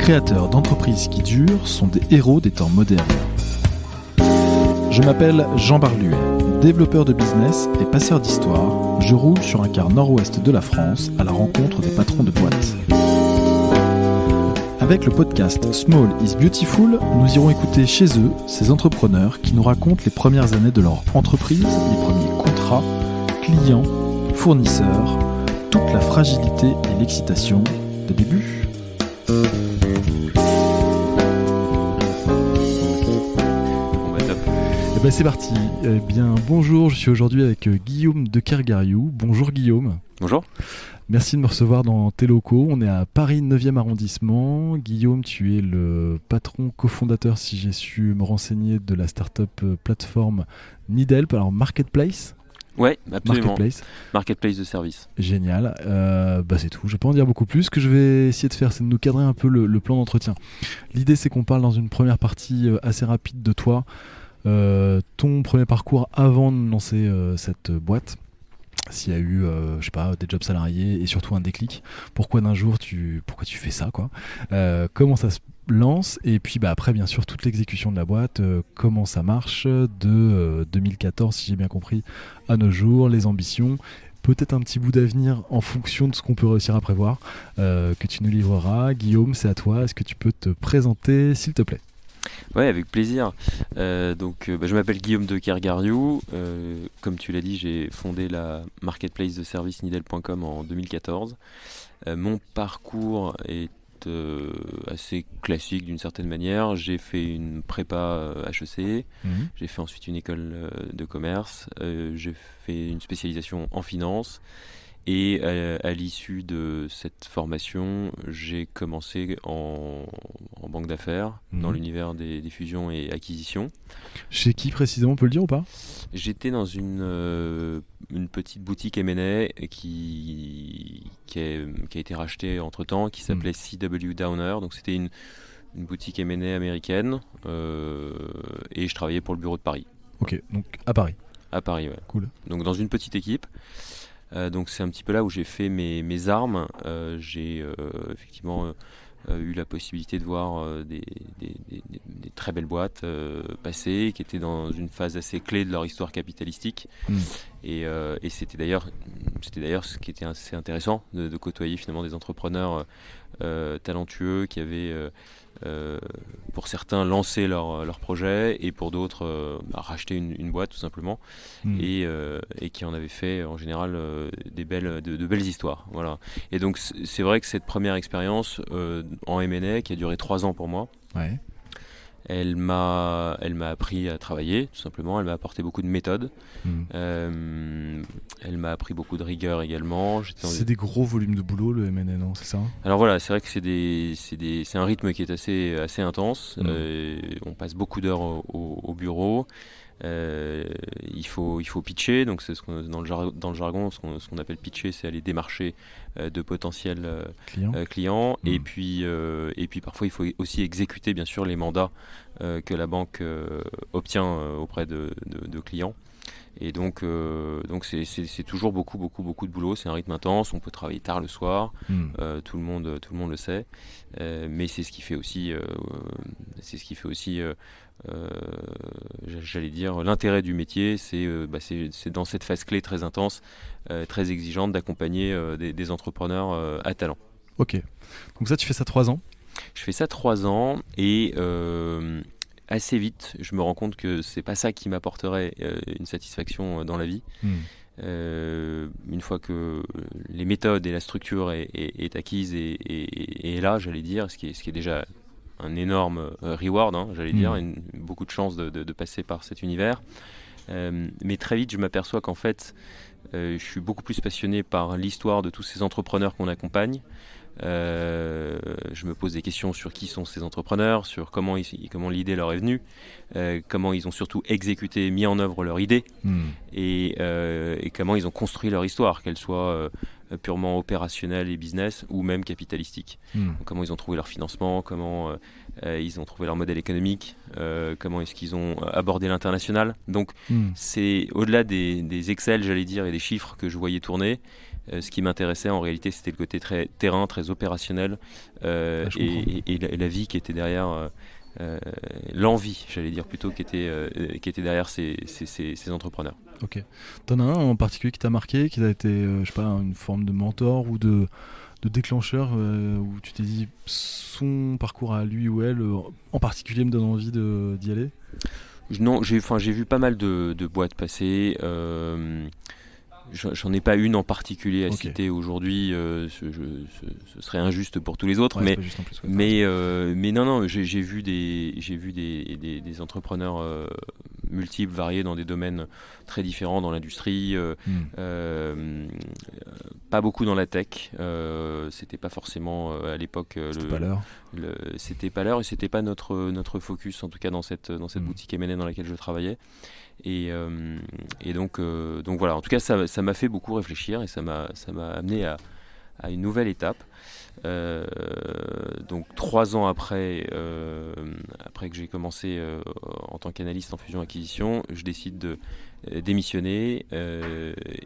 créateurs d'entreprises qui durent sont des héros des temps modernes. Je m'appelle Jean Barluet, développeur de business et passeur d'histoire. Je roule sur un quart nord-ouest de la France à la rencontre des patrons de boîtes. Avec le podcast Small is Beautiful, nous irons écouter chez eux ces entrepreneurs qui nous racontent les premières années de leur entreprise, les premiers contrats, clients, fournisseurs, toute la fragilité et l'excitation des débuts. C'est parti. Bonjour, je suis aujourd'hui avec Guillaume de Kergariou. Bonjour Guillaume. Bonjour. Merci de me recevoir dans tes locaux. On est à Paris 9e arrondissement. Guillaume, tu es le patron cofondateur, si j'ai su me renseigner, de la start-up plateforme Needhelp, alors Marketplace. Ouais, absolument. Marketplace de service. Génial. C'est tout. Je ne vais pas en dire beaucoup plus. Ce que je vais essayer de faire, c'est de nous cadrer un peu le plan d'entretien. L'idée, c'est qu'on parle dans une première partie assez rapide de toi. Ton premier parcours avant de lancer cette boîte, s'il y a eu des jobs salariés et surtout un déclic, pourquoi tu fais ça quoi, comment ça se lance, et puis après bien sûr toute l'exécution de la boîte, comment ça marche de 2014 si j'ai bien compris à nos jours, les ambitions, peut-être un petit bout d'avenir en fonction de ce qu'on peut réussir à prévoir, que tu nous livreras. Guillaume, c'est à toi, est-ce que tu peux te présenter s'il te plaît? Ouais, avec plaisir. Je m'appelle Guillaume de Kergariou. Comme tu l'as dit, j'ai fondé la marketplace de service Needhelp.com en 2014. Mon parcours est assez classique d'une certaine manière. J'ai fait une prépa HEC, j'ai fait ensuite une école de commerce, j'ai fait une spécialisation en finance. Et à l'issue de cette formation, j'ai commencé en banque d'affaires, dans l'univers des fusions et acquisitions. Chez qui précisément, on peut le dire ou pas? J'étais dans une petite boutique M&A qui a été rachetée entre-temps, qui s'appelait CW Downer. Donc c'était une boutique M&A américaine, et je travaillais pour le bureau de Paris. Ok, donc à Paris. À Paris, ouais. Cool. Donc dans une petite équipe. Donc c'est un petit peu là où j'ai fait mes armes. J'ai effectivement eu la possibilité de voir des très belles boîtes passer, qui étaient dans une phase assez clé de leur histoire capitalistique. Et c'était d'ailleurs ce qui était assez intéressant de côtoyer finalement des entrepreneurs talentueux qui avaient pour certains lancé leur projet, et pour d'autres racheté une boîte tout simplement, et qui en avaient fait en général de belles histoires. Voilà. Et donc c'est vrai que cette première expérience en M&A qui a duré 3 ans pour moi, ouais. Elle m'a appris à travailler, tout simplement. Elle m'a apporté beaucoup de méthodes. Elle m'a appris beaucoup de rigueur également. C'est des gros volumes de boulot, le M&A, non? C'est ça? Alors voilà, c'est vrai que c'est un rythme qui est assez intense. On passe beaucoup d'heures au bureau. Il faut pitcher, donc c'est dans le jargon, ce qu'on appelle pitcher, c'est aller démarcher de potentiels clients. Et puis parfois il faut aussi exécuter bien sûr les mandats que la banque obtient auprès de clients. Et donc c'est toujours beaucoup de boulot. C'est un rythme intense. On peut travailler tard le soir. Tout le monde le sait. Mais c'est ce qui fait aussi j'allais dire l'intérêt du métier. C'est dans cette phase clé très intense, très exigeante, d'accompagner des entrepreneurs à talent. Ok. Donc ça, tu fais ça 3 ans? Je fais ça 3 ans, et assez vite, je me rends compte que c'est pas ça qui m'apporterait une satisfaction dans la vie. Une fois que les méthodes et la structure est acquise et là, j'allais dire, ce qui est déjà un énorme reward, j'allais dire, beaucoup de chance de passer par cet univers. Mais très vite, je m'aperçois qu'en fait, je suis beaucoup plus passionné par l'histoire de tous ces entrepreneurs qu'on accompagne. Je me pose des questions sur qui sont ces entrepreneurs, sur comment l'idée leur est venue, comment ils ont surtout exécuté, mis en œuvre leur idée, et comment ils ont construit leur histoire, qu'elle soit purement opérationnel et business ou même capitalistique. Donc, comment ils ont trouvé leur financement, comment ils ont trouvé leur modèle économique, comment est-ce qu'ils ont abordé l'international. Donc c'est au-delà des Excel, j'allais dire, et des chiffres que je voyais tourner. Ce qui m'intéressait en réalité, c'était le côté très terrain, très opérationnel, et la vie qui était derrière, l'envie, j'allais dire plutôt, qui était derrière ces entrepreneurs. Ok. T'en as un en particulier qui t'a marqué, qui a été, je sais pas, une forme de mentor ou de déclencheur, où tu t'es dit son parcours à lui ou elle, en particulier, me donne envie d'y aller? Non, j'ai vu pas mal de boîtes passer. J'en ai pas une en particulier à citer aujourd'hui, ce serait injuste pour tous les autres, mais non, j'ai vu des entrepreneurs multiples, variés dans des domaines très différents dans l'industrie, pas beaucoup dans la tech, c'était pas forcément à l'époque c'était pas l'heure et c'était pas notre focus, en tout cas dans cette boutique M&A dans laquelle je travaillais. Et donc voilà, en tout cas ça m'a fait beaucoup réfléchir et ça m'a amené à une nouvelle étape. Donc 3 ans après que j'ai commencé en tant qu'analyste en fusion-acquisition, je décide de démissionner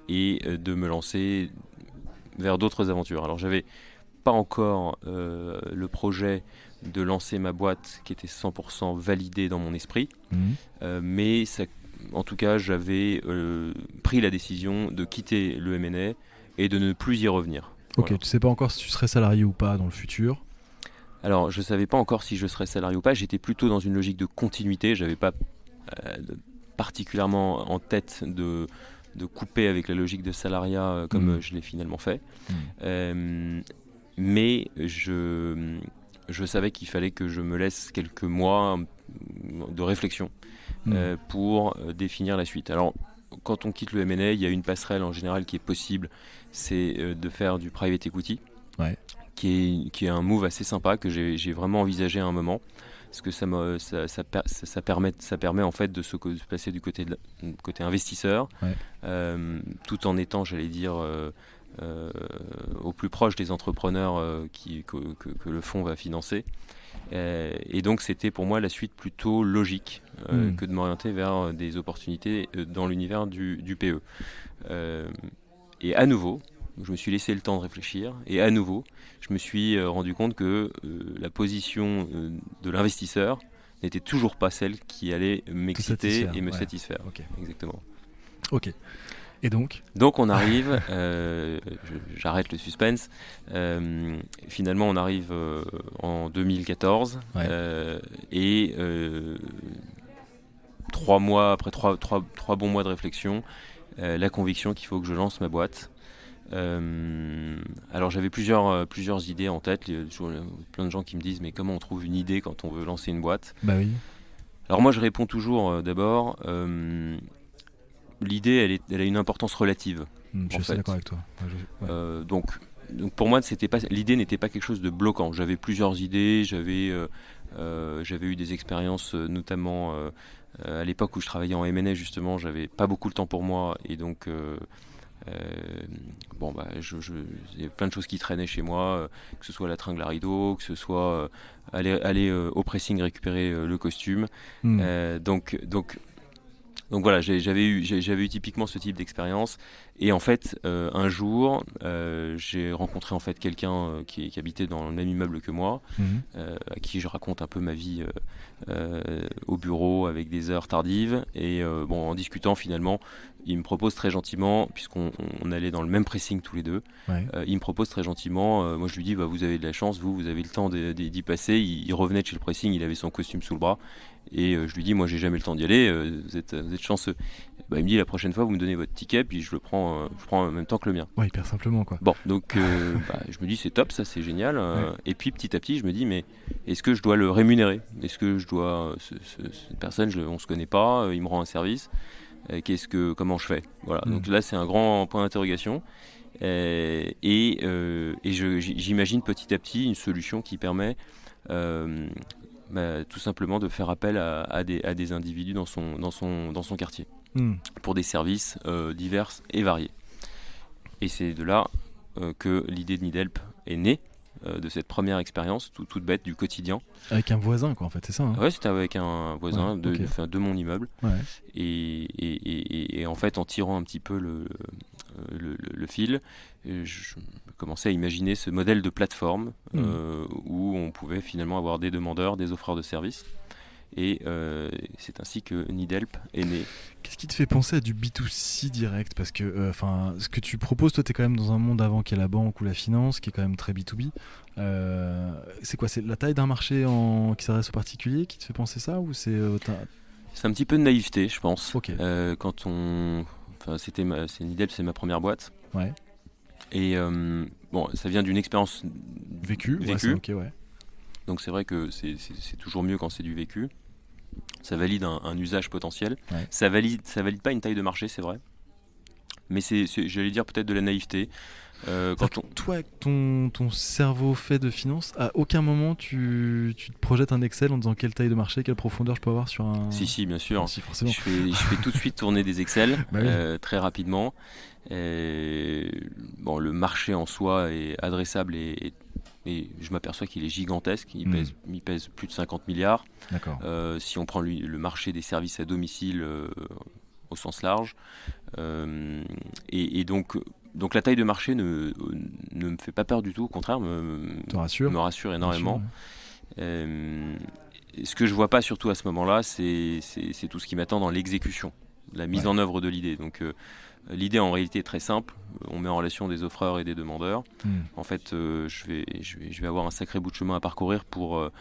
et de me lancer vers d'autres aventures. Alors j'avais pas encore le projet de lancer ma boîte qui était 100% validé dans mon esprit, mais ça, en tout cas, j'avais pris la décision de quitter le M&A et de ne plus y revenir. Ok, Voilà. tu sais pas encore si tu serais salarié ou pas dans le futur? Alors, je savais pas encore si je serais salarié ou pas. J'étais plutôt dans une logique de continuité. J'avais pas particulièrement en tête de couper avec la logique de salariat comme je l'ai finalement fait. Mais je savais qu'il fallait que je me laisse quelques mois de réflexion pour définir la suite. Alors, quand on quitte le M&A, il y a une passerelle en général qui est possible, c'est de faire du private equity, qui est un move assez sympa que j'ai vraiment envisagé à un moment, parce que ça permet en fait de se placer du côté investisseur, tout en étant, j'allais dire, au plus proche des entrepreneurs que le fonds va financer. Et donc c'était pour moi la suite plutôt logique que de m'orienter vers des opportunités dans l'univers du PE. Et à nouveau, je me suis laissé le temps de réfléchir et à nouveau, je me suis rendu compte que la position de l'investisseur n'était toujours pas celle qui allait m'exciter et me satisfaire. Okay. Exactement. Ok. Et donc on arrive, j'arrête le suspense, finalement on arrive en 2014 et 3 mois, après 3 bons mois de réflexion, la conviction qu'il faut que je lance ma boîte. Alors j'avais plusieurs idées en tête, plein de gens qui me disent mais comment on trouve une idée quand on veut lancer une boîte? Bah oui. Alors moi je réponds toujours d'abord, l'idée elle a une importance relative. Je suis d'accord avec toi. Donc pour moi l'idée n'était pas quelque chose de bloquant. J'avais plusieurs idées, j'avais eu des expériences notamment à l'époque où je travaillais en M&A justement, j'avais pas beaucoup de temps pour moi et donc il y a plein de choses qui traînaient chez moi, que ce soit la tringle à rideau, que ce soit aller au pressing récupérer le costume. Donc voilà, j'avais eu typiquement ce type d'expérience. Et en fait, un jour, j'ai rencontré en fait quelqu'un qui habitait dans le même immeuble que moi, à qui je raconte un peu ma vie au bureau avec des heures tardives. Et en discutant finalement, il me propose très gentiment, puisqu'on allait dans le même pressing tous les deux, il me propose très gentiment, moi je lui dis vous avez de la chance, vous avez le temps d'y passer. Il revenait de chez le pressing, il avait son costume sous le bras. Et je lui dis moi j'ai jamais le temps d'y aller, vous êtes chanceux. Il me dit la prochaine fois vous me donnez votre ticket puis je le prends en même temps que le mien. Ouais, hyper simplement quoi. Bon donc je me dis c'est top, ça c'est génial. Et puis petit à petit je me dis mais est-ce que je dois le rémunérer? Est-ce que je dois cette personne on se connaît pas, il me rend un service, comment je fais? Voilà. Donc là c'est un grand point d'interrogation. Et j'imagine petit à petit une solution qui permet tout simplement de faire appel à des individus dans son quartier pour des services divers et variés. Et c'est de là que l'idée de Needhelp est née, de cette première expérience toute bête du quotidien. Avec un voisin, quoi, en fait, c'est ça, hein. Ouais, c'était avec un voisin Ouais, ok. de mon immeuble. Ouais. Et en fait, en tirant un petit peu le fil, je commençais à imaginer ce modèle de plateforme où on pouvait finalement avoir des demandeurs, des offreurs de services. Et c'est ainsi que Needhelp est né. Qu'est-ce qui te fait penser à du B2C direct? Parce que ce que tu proposes, toi, tu es quand même dans un monde avant qui est la banque ou la finance, qui est quand même très B2B. C'est quoi? C'est la taille d'un marché qui s'adresse aux particuliers qui te fait penser ça? Ou c'est C'est un petit peu de naïveté, je pense. Ok. C'est Needhelp, c'est ma première boîte. Ouais. Et bon, ça vient d'une expérience Vécu. Ouais, vécue. ok, ouais. Donc c'est vrai que c'est toujours mieux quand c'est du vécu. Ça valide un usage potentiel. Ouais. Ça valide pas une taille de marché, c'est vrai. Mais j'allais dire peut-être de la naïveté. Toi, avec ton cerveau fait de finance, à aucun moment tu te projettes un Excel en disant quelle taille de marché, quelle profondeur je peux avoir sur un. Si, bien sûr. Si, forcément. Je fais tout de suite tourner des Excel Bah oui. très rapidement. Bon, le marché en soi est adressable et je m'aperçois qu'il est gigantesque. Il pèse plus de 50 milliards. D'accord. Si on prend le marché des services à domicile au sens large. Et donc la taille de marché ne me fait pas peur du tout, au contraire, Te rassure. me rassure énormément. Bien sûr, Ce que je vois pas surtout à ce moment-là, c'est tout ce qui m'attend dans l'exécution, la mise en œuvre de l'idée. Donc l'idée en réalité est très simple. On met en relation des offreurs et des demandeurs. En fait, je vais avoir un sacré bout de chemin à parcourir pour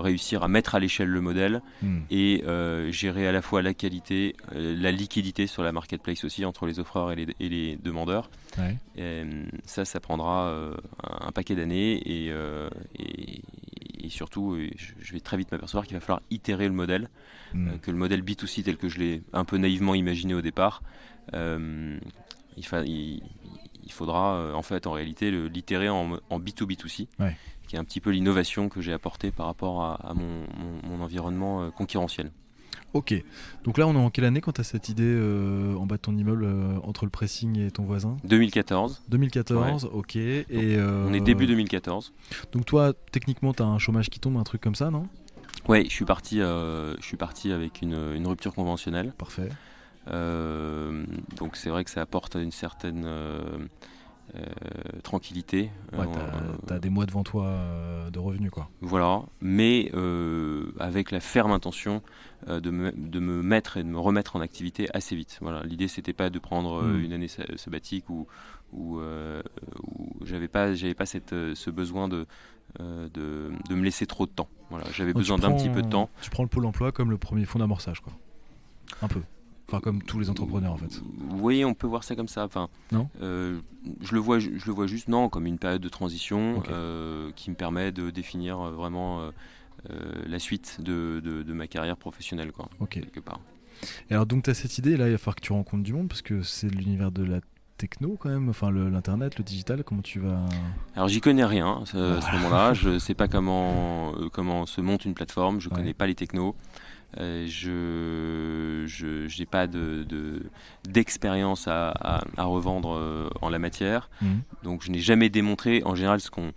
réussir à mettre à l'échelle le modèle et gérer à la fois la qualité, la liquidité sur la marketplace aussi entre les offreurs et les demandeurs. Ouais. Ça prendra un paquet d'années et surtout, je vais très vite m'apercevoir qu'il va falloir itérer le modèle, que le modèle B2C tel que je l'ai un peu naïvement imaginé au départ, il faudra en fait en réalité l'itérer en B2B2C. Ouais. Qui est un petit peu l'innovation que j'ai apportée par rapport à mon environnement concurrentiel. Ok. Donc là, on est en quelle année quand tu as cette idée en bas de ton immeuble entre le pressing et ton voisin? 2014. 2014, ouais. Ok. On est début 2014. Donc toi, techniquement, tu as un chômage qui tombe, un truc comme ça, non? Ouais, je suis parti avec une rupture conventionnelle. Parfait. Donc c'est vrai que ça apporte une certaine tranquillité. Ouais, t'as des mois devant toi de revenus, quoi. Voilà, mais avec la ferme intention de me mettre et de me remettre en activité assez vite. Voilà, l'idée c'était pas de prendre une année sabbatique où j'avais pas ce besoin de me laisser trop de temps. Voilà, j'avais besoin d'un petit peu de temps. Tu prends le Pôle emploi comme le premier fonds d'amorçage, quoi. Un peu. Enfin, comme tous les entrepreneurs, en fait. Oui, on peut voir ça comme ça. Enfin, non je le vois juste comme une période de transition qui me permet de définir vraiment la suite de ma carrière professionnelle, quoi, quelque part. Et alors, donc, tu as cette idée, là, il va falloir que tu rencontres du monde, parce que c'est l'univers de la techno, quand même, enfin, l'internet, le digital, comment tu vas... Alors, j'y connais rien à ce moment-là. Je ne sais pas comment se monte une plateforme, je ne connais pas les technos. Je n'ai pas d'expérience à revendre en la matière, donc je n'ai jamais démontré. En général, quand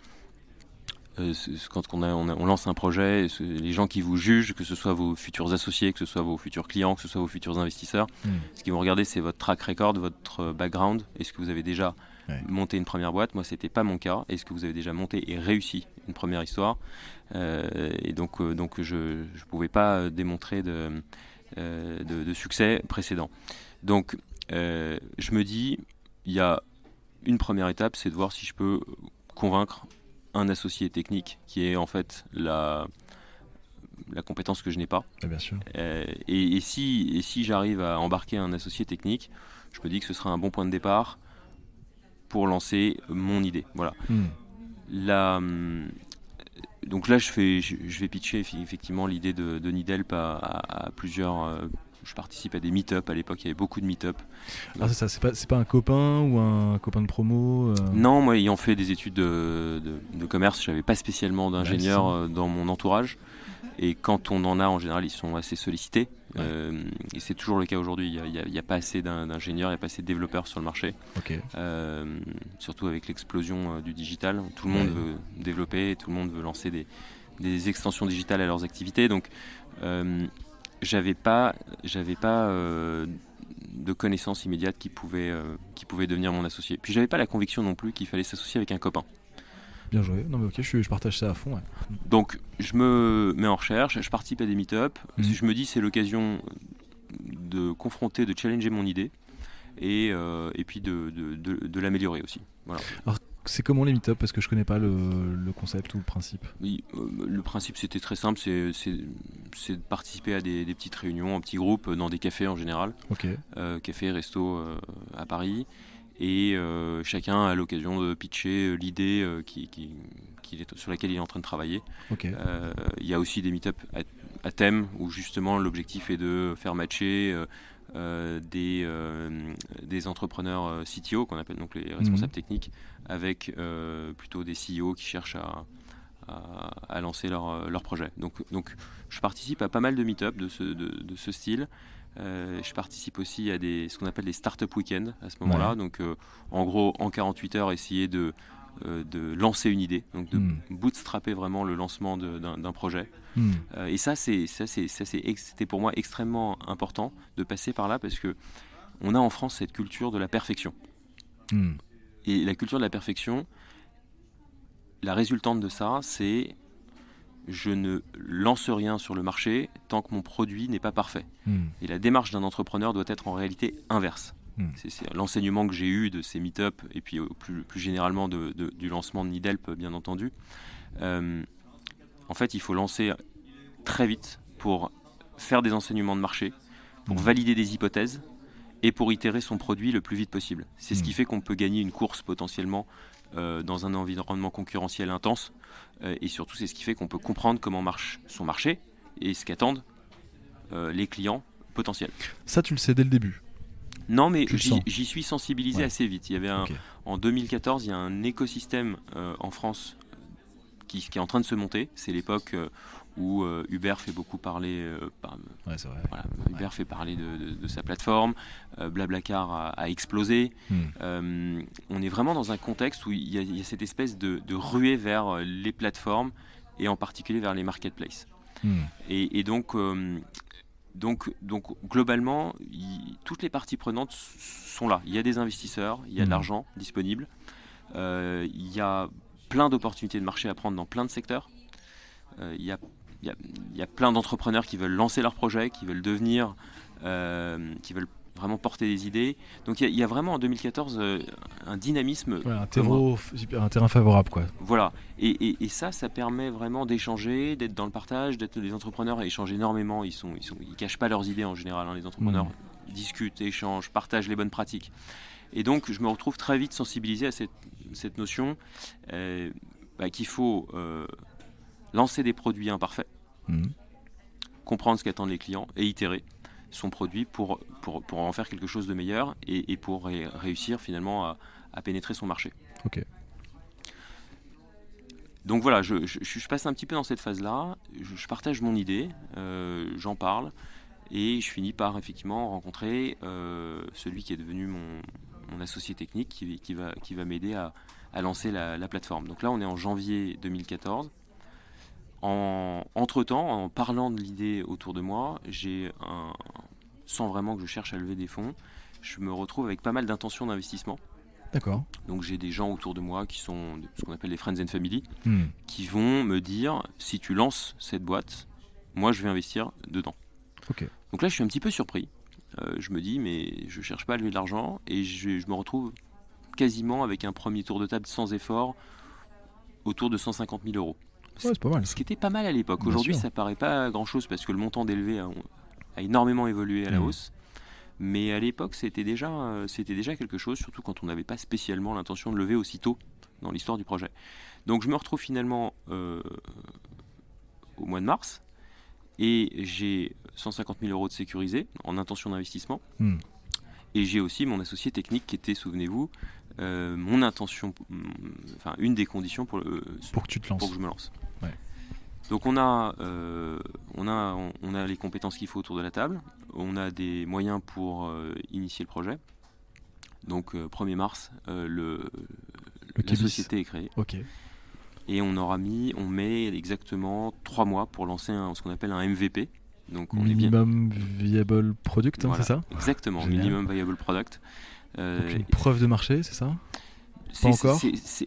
on lance un projet, les gens qui vous jugent, que ce soit vos futurs associés, que ce soit vos futurs clients, que ce soit vos futurs investisseurs, ce qu'ils vont regarder, c'est votre track record, votre background. Est-ce que vous avez déjà monté une première boîte? Moi, c'était pas mon cas. Est-ce que vous avez déjà monté et réussi une première histoire? Et donc je pouvais pas démontrer de succès précédent. Donc je me dis, il y a une première étape, c'est de voir si je peux convaincre un associé technique qui est en fait la compétence que je n'ai pas. Bien sûr. Et si j'arrive à embarquer un associé technique, je me dis que ce sera un bon point de départ pour lancer mon idée. Voilà. Donc là, je vais pitcher effectivement l'idée de Needhelp à plusieurs. Je participe à des meet-up. À l'époque, il y avait beaucoup de meet-up. Ah, c'est ça, c'est pas un copain ou un copain de promo Non, moi, ayant fait des études de commerce, je n'avais pas spécialement d'ingénieur dans mon entourage. Et quand on en a, en général, ils sont assez sollicités. Et c'est toujours le cas aujourd'hui. Il n'y a pas assez d'ingénieurs, il n'y a pas assez de développeurs sur le marché. Ok. Surtout avec l'explosion du digital. Tout le monde veut développer, tout le monde veut lancer des extensions digitales à leurs activités. Donc, j'avais pas de connaissances immédiates qui pouvaient devenir mon associé. Puis j'avais pas la conviction non plus qu'il fallait s'associer avec un copain. Bien joué. Non mais ok, je partage ça à fond. Ouais. Donc je me mets en recherche, je participe à des meet-up. Je me dis c'est l'occasion de confronter, de challenger mon idée et puis de l'améliorer aussi. Voilà. Alors, c'est comment les meet-up? Parce que je connais pas le concept ou le principe. Oui, le principe c'était très simple, c'est de participer à des petites réunions en petits groupes dans des cafés en général. Ok. Cafés, restos à Paris. Et chacun a l'occasion de pitcher l'idée sur laquelle il est en train de travailler. Okay. Il y a aussi des meet-up à thème où justement l'objectif est de faire matcher des entrepreneurs CTO, qu'on appelle donc les responsables techniques, avec plutôt des CEO qui cherchent à lancer leur projet. Donc je participe à pas mal de meet-up de ce style. Je participe aussi à ce qu'on appelle des startup week-ends à ce moment-là. Ouais. Donc, en gros, en 48 heures, essayer de lancer une idée, donc de bootstrapper vraiment le lancement d'un projet. Et c'était pour moi extrêmement important de passer par là parce que on a en France cette culture de la perfection. Et la culture de la perfection, la résultante de ça, c'est je ne lance rien sur le marché tant que mon produit n'est pas parfait. Et la démarche d'un entrepreneur doit être en réalité inverse. C'est l'enseignement que j'ai eu de ces meet-up et puis plus généralement du lancement de Nidelp, bien entendu. En fait, il faut lancer très vite pour faire des enseignements de marché, pour valider des hypothèses et pour itérer son produit le plus vite possible. C'est ce qui fait qu'on peut gagner une course potentiellement dans un environnement concurrentiel intense. Et surtout, c'est ce qui fait qu'on peut comprendre comment marche son marché et ce qu'attendent les clients potentiels. Ça, tu le sais dès le début? Non, mais j'y suis sensibilisé assez vite. Il y avait en 2014, il y a un écosystème en France qui est en train de se monter. C'est l'époque où Uber fait beaucoup parler. C'est vrai. Voilà, Uber fait parler de sa plateforme. Blablacar a explosé. On est vraiment dans un contexte où il y a cette espèce de ruée vers les plateformes et en particulier vers les marketplaces. Et donc globalement, toutes les parties prenantes sont là. Il y a des investisseurs, il y a de l'argent disponible, il y a plein d'opportunités de marché à prendre dans plein de secteurs. Il y a plein d'entrepreneurs qui veulent lancer leur projet, qui veulent devenir, qui veulent vraiment porter des idées. Donc il y a vraiment en 2014 un dynamisme. Ouais, un terrain favorable, quoi. Voilà. Et ça permet vraiment d'échanger, d'être dans le partage, d'être des entrepreneurs et échangent énormément. Ils cachent pas leurs idées en général. Les entrepreneurs discutent, échangent, partagent les bonnes pratiques. Et donc je me retrouve très vite sensibilisé à cette notion qu'il faut lancer des produits imparfaits, comprendre ce qu'attendent les clients et itérer son produit pour en faire quelque chose de meilleur et pour réussir finalement à pénétrer son marché. Ok. Donc voilà, je passe un petit peu dans cette phase-là, je partage mon idée, j'en parle et je finis par effectivement rencontrer celui qui est devenu mon associé technique qui va m'aider à lancer la plateforme. Donc là on est en janvier 2014. Entre-temps, en parlant de l'idée autour de moi, sans vraiment que je cherche à lever des fonds, je me retrouve avec pas mal d'intentions d'investissement. D'accord. Donc j'ai des gens autour de moi qui sont ce qu'on appelle les friends and family, qui vont me dire si tu lances cette boîte, moi je vais investir dedans. Okay. Donc là je suis un petit peu surpris. Je me dis mais je cherche pas à lever de l'argent et je me retrouve quasiment avec un premier tour de table sans effort autour de 150 000 euros. Ouais, c'est pas mal. Ce qui était pas mal à l'époque. Aujourd'hui, ça paraît pas grand-chose parce que le montant d'élevé a énormément évolué à la hausse. Mais à l'époque, c'était déjà quelque chose, surtout quand on n'avait pas spécialement l'intention de lever aussitôt dans l'histoire du projet. Donc je me retrouve finalement au mois de mars et j'ai 150 000 euros de sécurisé en intention d'investissement. Et j'ai aussi mon associé technique qui était, souvenez-vous, mon intention, une des conditions pour que tu te lances. Pour que je me lance. Ouais. Donc on a les compétences qu'il faut autour de la table. on a des moyens pour initier le projet. Donc 1er mars, la société est créée. Ok. Et on met exactement 3 mois pour lancer ce qu'on appelle un MVP. Donc Minimum Viable Product, voilà, c'est ça? Exactement, Génial. Minimum Viable Product. Donc une preuve de marché, c'est ça? Pas encore.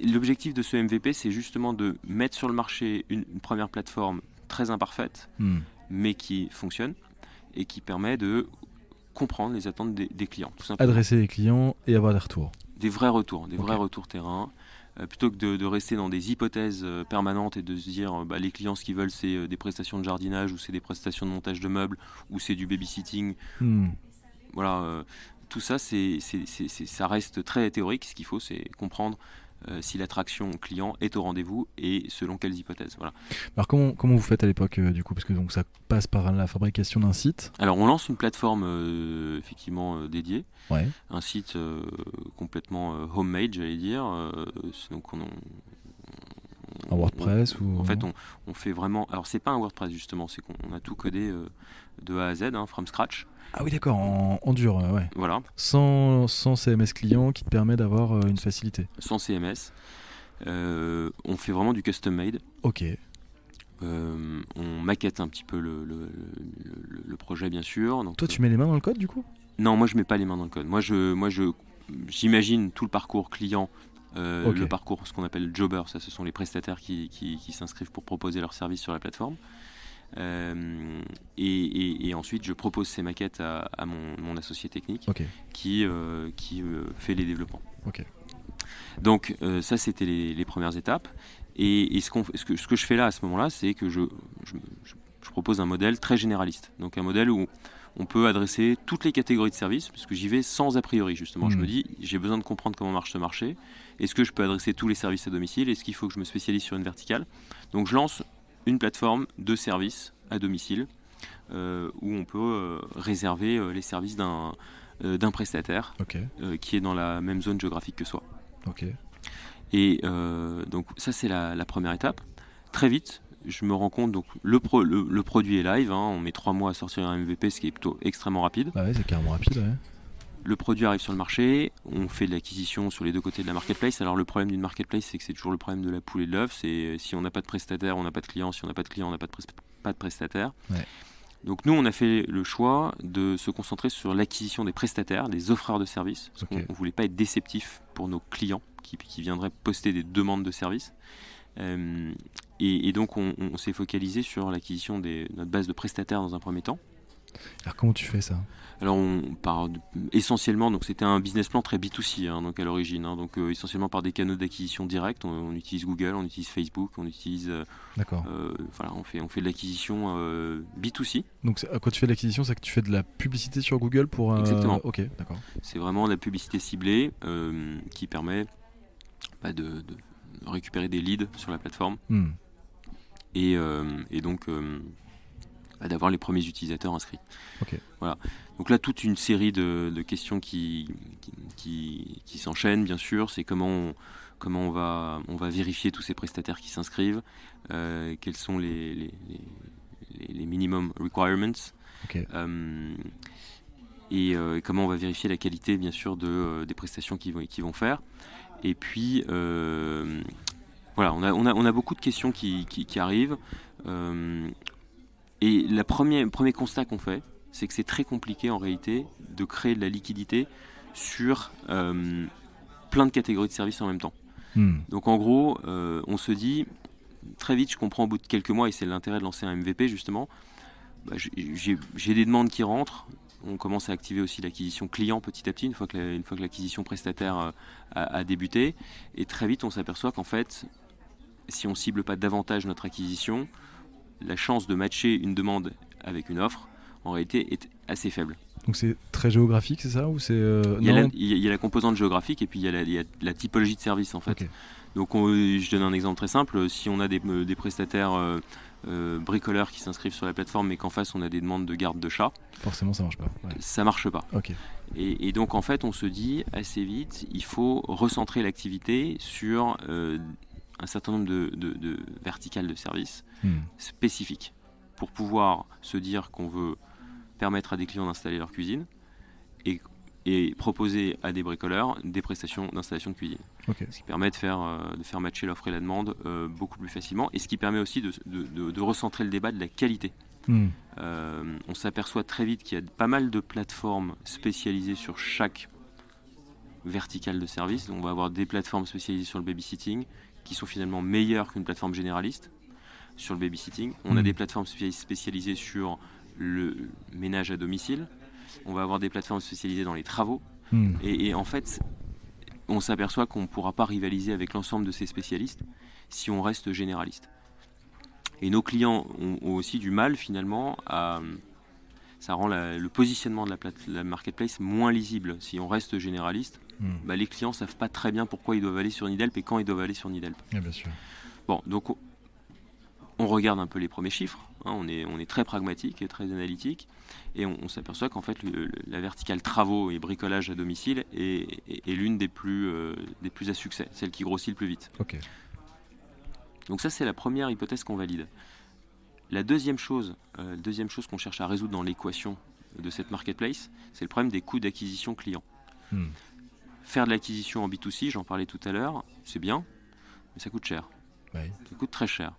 L'objectif de ce MVP, c'est justement de mettre sur le marché une première plateforme très imparfaite, mais qui fonctionne et qui permet de comprendre les attentes des clients. Tout simplement. Adresser les clients et avoir des retours. Des vrais retours, vrais retours terrain. Plutôt que de rester dans des hypothèses permanentes et de se dire les clients ce qu'ils veulent c'est des prestations de jardinage ou c'est des prestations de montage de meubles ou c'est du babysitting. Voilà, tout ça ça reste très théorique. Ce qu'il faut c'est comprendre si l'attraction client est au rendez-vous et selon quelles hypothèses. Voilà. Alors comment vous faites à l'époque du coup, parce que donc ça passe par la fabrication d'un site. Alors on lance une plateforme effectivement dédiée, un site complètement homemade j'allais dire. Donc un WordPress ou... En fait on fait vraiment, alors c'est pas un WordPress justement, c'est qu'on a tout codé de A à Z, from scratch. Ah oui d'accord, en dur, ouais. Voilà. Sans CMS client qui te permet d'avoir une facilité. Sans CMS. On fait vraiment du custom made. Ok. On maquette un petit peu le projet bien sûr. Donc, toi tu mets les mains dans le code du coup? Non, moi je mets pas les mains dans le code. Moi j'imagine tout le parcours client, le parcours ce qu'on appelle jobber, ça ce sont les prestataires qui s'inscrivent pour proposer leurs services sur la plateforme. Et ensuite je propose ces maquettes à mon associé technique qui fait les développements. Donc ça c'était les premières étapes et ce que je fais là à ce moment là c'est que je propose un modèle très généraliste, donc un modèle où on peut adresser toutes les catégories de services parce que j'y vais sans a priori justement. Je me dis j'ai besoin de comprendre comment marche ce marché, est-ce que je peux adresser tous les services à domicile, est-ce qu'il faut que je me spécialise sur une verticale. Donc je lance une plateforme de services à domicile où on peut réserver les services d'un prestataire qui est dans la même zone géographique que soi. Et donc ça c'est la première étape. Très vite je me rends compte, donc le produit est live, on met 3 mois à sortir un MVP, ce qui est plutôt extrêmement rapide. Ah ouais, c'est carrément rapide, ouais. Le produit arrive sur le marché, on fait de l'acquisition sur les deux côtés de la marketplace. Alors le problème d'une marketplace, c'est que c'est toujours le problème de la poule et de l'œuf. C'est si on n'a pas de prestataire, on n'a pas de client. Si on n'a pas de client, on n'a pas de prestataire. Donc nous, on a fait le choix de se concentrer sur l'acquisition des prestataires, des offreurs de services. Parce qu'on ne voulait pas être déceptif pour nos clients qui viendraient poster des demandes de services. Et donc on s'est focalisé sur l'acquisition de notre base de prestataires dans un premier temps. Alors comment tu fais ça? Alors on part essentiellement, donc c'était un business plan très B2C donc à l'origine, donc essentiellement par des canaux d'acquisition directs. On utilise Google, on utilise Facebook, on utilise. Voilà, on fait de l'acquisition B2C. Donc quand tu fais de l'acquisition, c'est que tu fais de la publicité sur Google pour. Exactement. Ok, d'accord. C'est vraiment de la publicité ciblée qui permet de récupérer des leads sur la plateforme et donc d'avoir les premiers utilisateurs inscrits. Voilà. Donc là, toute une série de questions qui s'enchaînent, bien sûr. C'est comment on va vérifier tous ces prestataires qui s'inscrivent, quels sont les minimum requirements, et comment on va vérifier la qualité, bien sûr, des prestations qu'ils vont faire. Et puis, voilà, on a beaucoup de questions qui arrivent. Et le premier constat qu'on fait, c'est que c'est très compliqué en réalité de créer de la liquidité sur plein de catégories de services en même temps. Donc en gros, on se dit, très vite, je comprends au bout de quelques mois, et c'est l'intérêt de lancer un MVP justement, j'ai des demandes qui rentrent, on commence à activer aussi l'acquisition client petit à petit, une fois que l'acquisition prestataire a débuté, et très vite on s'aperçoit qu'en fait, si on ne cible pas davantage notre acquisition, la chance de matcher une demande avec une offre, en réalité, est assez faible. Donc c'est très géographique, c'est ça ou c'est il y a la composante géographique et puis il y a la typologie de service en fait. Donc je donne un exemple très simple. Si on a des prestataires bricoleurs qui s'inscrivent sur la plateforme mais qu'en face on a des demandes de garde de chat, forcément ça marche pas. Ça marche pas. Et donc en fait on se dit assez vite, il faut recentrer l'activité sur un certain nombre de verticales de services spécifiques pour pouvoir se dire qu'on veut permettre à des clients d'installer leur cuisine et proposer à des bricoleurs des prestations d'installation de cuisine. Ok. Ce qui permet de faire matcher l'offre et la demande beaucoup plus facilement, et ce qui permet aussi de recentrer le débat de la qualité. On s'aperçoit très vite qu'il y a pas mal de plateformes spécialisées sur chaque verticale de service. Donc on va avoir des plateformes spécialisées sur le babysitting qui sont finalement meilleures qu'une plateforme généraliste sur le babysitting. On a des plateformes spécialisées sur le ménage à domicile. On va avoir des plateformes spécialisées dans les travaux. Et en fait, on s'aperçoit qu'on ne pourra pas rivaliser avec l'ensemble de ces spécialistes si on reste généraliste. Et nos clients ont aussi du mal finalement à... Ça rend le positionnement de la marketplace moins lisible. Si on reste généraliste, les clients ne savent pas très bien pourquoi ils doivent aller sur Nidelp et quand ils doivent aller sur Nidelp. Ouais, bien sûr. Bon, donc on regarde un peu les premiers chiffres. On est très pragmatique et très analytique. Et on s'aperçoit qu'en fait, la verticale travaux et bricolage à domicile est l'une des plus à succès, celle qui grossit le plus vite. Okay. Donc ça, c'est la première hypothèse qu'on valide. La deuxième chose qu'on cherche à résoudre dans l'équation de cette marketplace, c'est le problème des coûts d'acquisition client. Faire de l'acquisition en B2C, j'en parlais tout à l'heure, c'est bien, mais ça coûte cher. Ouais. Ça coûte très cher.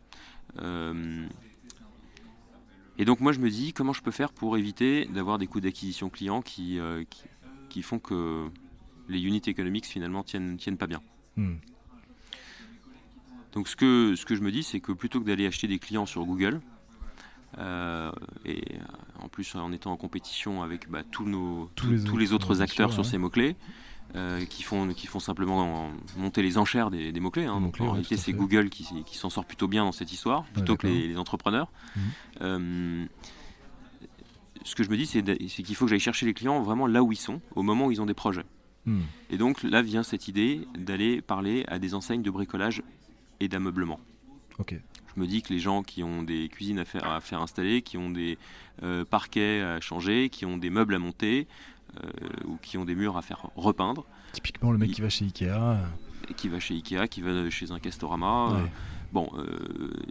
Et donc moi je me dis comment je peux faire pour éviter d'avoir des coûts d'acquisition client qui font que les unit economics finalement tiennent pas bien. Donc ce que je me dis, c'est que plutôt que d'aller acheter des clients sur Google, et en plus en étant en compétition avec tous les autres acteurs sur ces mots-clés, qui font simplement monter les enchères des mots-clés. Donc en réalité, c'est Google qui s'en sort plutôt bien dans cette histoire, plutôt que les entrepreneurs. Ce que je me dis, c'est qu'il faut que j'aille chercher les clients vraiment là où ils sont, au moment où ils ont des projets. Et donc là vient cette idée d'aller parler à des enseignes de bricolage et d'ameublement. Okay. Je me dis que les gens qui ont des cuisines à faire installer, qui ont des parquets à changer, qui ont des meubles à monter, ou qui ont des murs à faire repeindre. Typiquement le mec qui va chez Ikea. Qui va chez un Castorama. Ouais.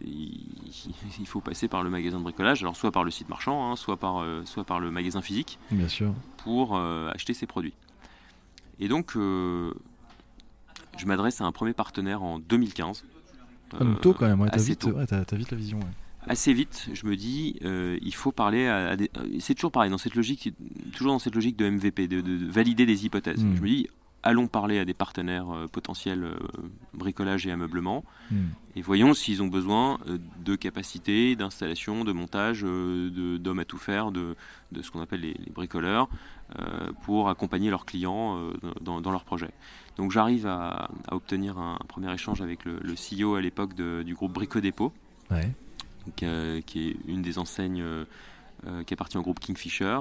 Il faut passer par le magasin de bricolage, alors soit par le site marchand, soit par le magasin physique. Bien sûr. Pour acheter ces produits. Et donc, je m'adresse à un premier partenaire en 2015. Tôt quand même, assez tôt. T'as vite la vision. Ouais. Assez vite, je me dis, il faut parler à des... C'est toujours pareil, toujours dans cette logique de MVP, de valider des hypothèses. Je me dis, allons parler à des partenaires potentiels bricolage et ameublement, et voyons s'ils ont besoin de capacités, d'installation, de montage, d'hommes à tout faire, de ce qu'on appelle les bricoleurs, pour accompagner leurs clients dans leurs projets. Donc j'arrive à obtenir un premier échange avec le CEO à l'époque du groupe Brico Dépôt, qui est une des enseignes qui appartient au groupe Kingfisher.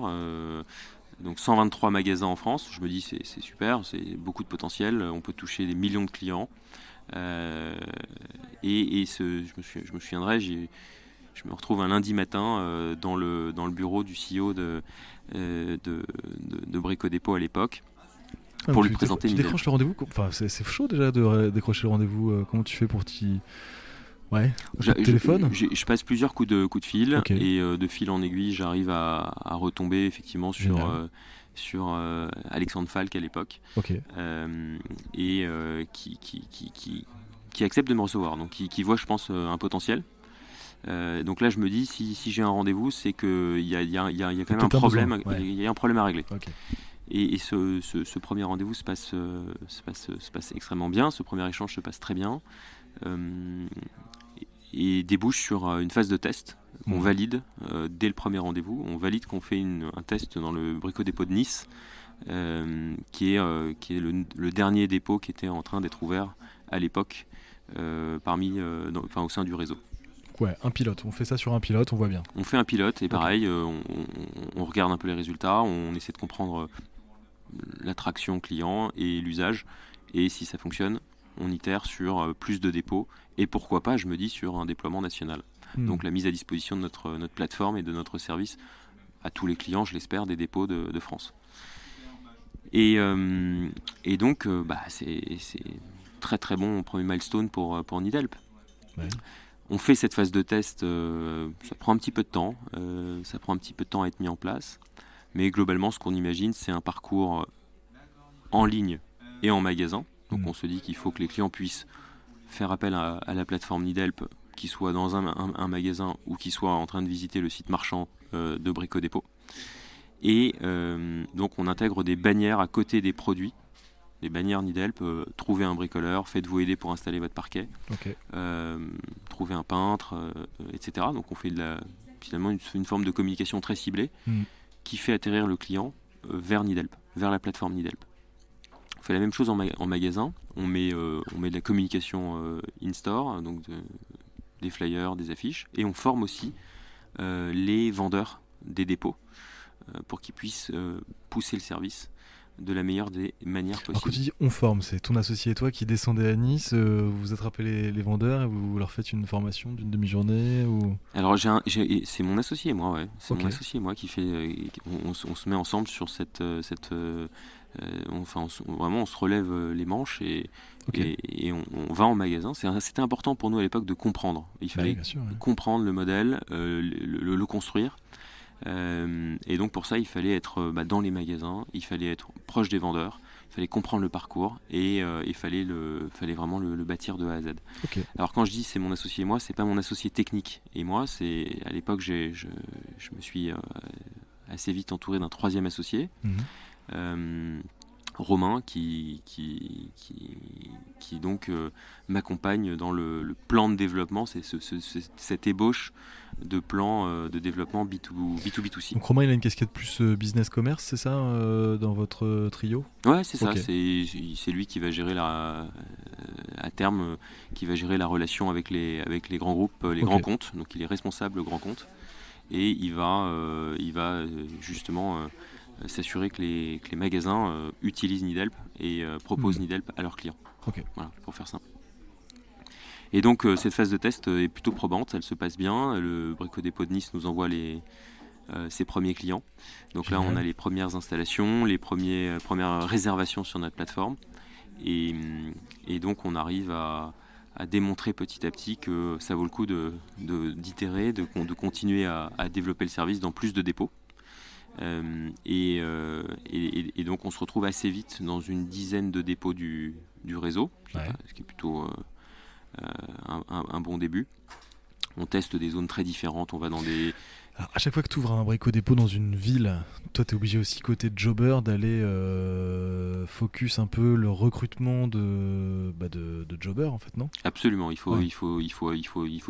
Donc 123 magasins en France. Je me dis c'est super, c'est beaucoup de potentiel, on peut toucher des millions de clients. Je me souviendrai, je me retrouve un lundi matin dans le bureau du CEO de Brico Dépôt à l'époque. Pour lui présenter tu décroches le rendez-vous. Enfin, c'est chaud déjà de décrocher le rendez-vous. Comment tu fais pour téléphone. Je passe plusieurs coups de fil, okay. Et de fil en aiguille, j'arrive à retomber effectivement sur Alexandre Falk à l'époque, okay. Qui accepte de me recevoir, donc qui voit, je pense, un potentiel. Donc là, je me dis, si j'ai un rendez-vous, c'est qu'il y a quand même un problème, il y a un problème à régler. Okay. Et ce premier rendez-vous se passe extrêmement bien, ce premier échange se passe très bien. Et débouche sur une phase de test qu'on valide dès le premier rendez-vous. On valide qu'on fait un test dans le Brico Dépôt de Nice, qui est le dernier dépôt qui était en train d'être ouvert à l'époque au sein du réseau. Ouais, un pilote. On fait ça sur un pilote, on voit bien. On fait un pilote et pareil, on regarde un peu les résultats, on essaie de comprendre l'attraction client et l'usage. Et si ça fonctionne, on itère sur plus de dépôts et pourquoi pas, je me dis, sur un déploiement national. Donc la mise à disposition de notre plateforme et de notre service à tous les clients, je l'espère, des dépôts de France. Et donc, c'est très très bon premier milestone pour Nidelp. Ouais. On fait cette phase de test, ça prend un petit peu de temps, à être mis en place. Mais globalement, ce qu'on imagine, c'est un parcours en ligne et en magasin. Donc on se dit qu'il faut que les clients puissent faire appel à la plateforme Needhelp, qu'ils soient dans un magasin ou qu'ils soient en train de visiter le site marchand de Brico Dépôt. Et donc on intègre des bannières à côté des produits. Les bannières Needhelp, trouver un bricoleur, faites-vous aider pour installer votre parquet, trouver un peintre, etc. Donc on fait finalement une forme de communication très ciblée qui fait atterrir le client vers Needhelp, vers la plateforme Needhelp. On fait la même chose en magasin, on met de la communication in-store, donc des flyers, des affiches, et on forme aussi les vendeurs des dépôts pour qu'ils puissent pousser le service de la meilleure des manières possibles. Alors quand tu dis on forme, c'est ton associé et toi qui descendez à Nice, vous attrapez les vendeurs et vous leur faites une formation d'une demi-journée ou... Alors c'est mon associé moi, ouais. C'est mon associé moi qui fait... on se met ensemble sur vraiment on se relève les manches et on va en magasin. C'était important pour nous à l'époque de comprendre. Il fallait comprendre le modèle, le construire. Et donc pour ça il fallait être dans les magasins, il fallait être proche des vendeurs, il fallait comprendre le parcours et il fallait vraiment le bâtir de A à Z. Alors quand je dis c'est mon associé et moi, c'est pas mon associé technique et moi, c'est à l'époque je me suis assez vite entouré d'un troisième associé, Romain, qui donc m'accompagne dans le plan de développement, c'est cette ébauche de plan de développement B2B2C. Donc Romain, il a une casquette plus business commerce, c'est ça, dans votre trio ? Ouais, c'est ça, c'est lui qui va gérer à terme, qui va gérer la relation avec les grands groupes, les grands comptes, donc il est responsable grands comptes, et il va justement s'assurer que les magasins utilisent Needhelp et proposent Needhelp à leurs clients. Voilà, pour faire simple. Et donc cette phase de test est plutôt probante, elle se passe bien. Le Brico Dépôt de Nice nous envoie ses premiers clients. Donc là on a les premières installations, les premières réservations sur notre plateforme. Et donc on arrive à démontrer petit à petit que ça vaut le coup d'itérer, de continuer à développer le service dans plus de dépôts. Et donc on se retrouve assez vite dans une dizaine de dépôts du réseau, ce qui est plutôt un bon début. On teste des zones très différentes, on va dans des... Alors, à chaque fois que tu ouvres un Brico Dépôt dans une ville, toi tu es obligé aussi côté jobber d'aller focus un peu le recrutement de jobbers en fait, non ? Absolument, il faut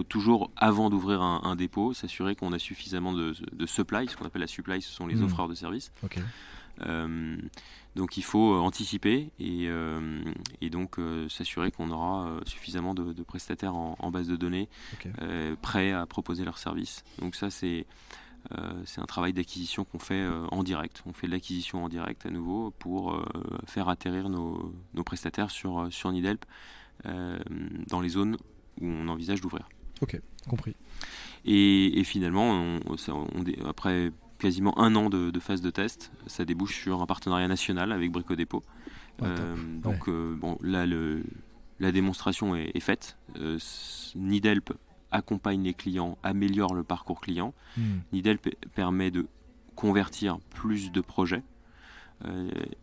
toujours, avant d'ouvrir un dépôt, s'assurer qu'on a suffisamment de supply. Ce qu'on appelle la supply, ce sont les offreurs de services. Donc il faut anticiper et donc s'assurer qu'on aura suffisamment de prestataires en base de données prêts à proposer leurs services. Donc ça c'est un travail d'acquisition qu'on fait en direct. On fait de l'acquisition en direct à nouveau pour faire atterrir nos prestataires sur Needhelp dans les zones où on envisage d'ouvrir. Ok, compris. Et finalement, après quasiment un an de phase de test, ça débouche sur un partenariat national avec Brico Dépôt. Bon, là, la démonstration est faite. Needhelp accompagne les clients, améliore le parcours client. Needhelp permet de convertir plus de projets.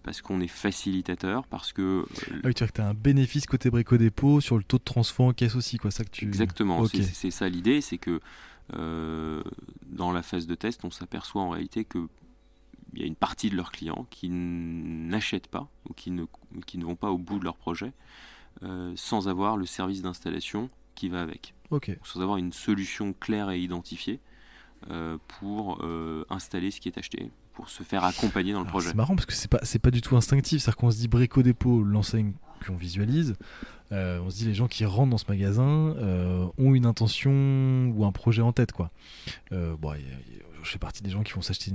Parce qu'on est facilitateur, parce que... tu veux dire que tu as un bénéfice côté Brico Dépôt sur le taux de transfert en caisse aussi, quoi, ça que tu... Exactement, c'est ça l'idée, c'est que dans la phase de test, on s'aperçoit en réalité qu'il y a une partie de leurs clients qui n'achètent pas ou qui ne vont pas au bout de leur projet sans avoir le service d'installation qui va avec. Sans avoir une solution claire et identifiée pour installer ce qui est acheté, pour se faire accompagner dans le projet. C'est marrant parce que c'est pas du tout instinctif, c'est-à-dire qu'on se dit Brico Dépôt, l'enseigne qu'on visualise, on se dit les gens qui rentrent dans ce magasin ont une intention ou un projet en tête, quoi. Je fais partie des gens qui vont s'acheter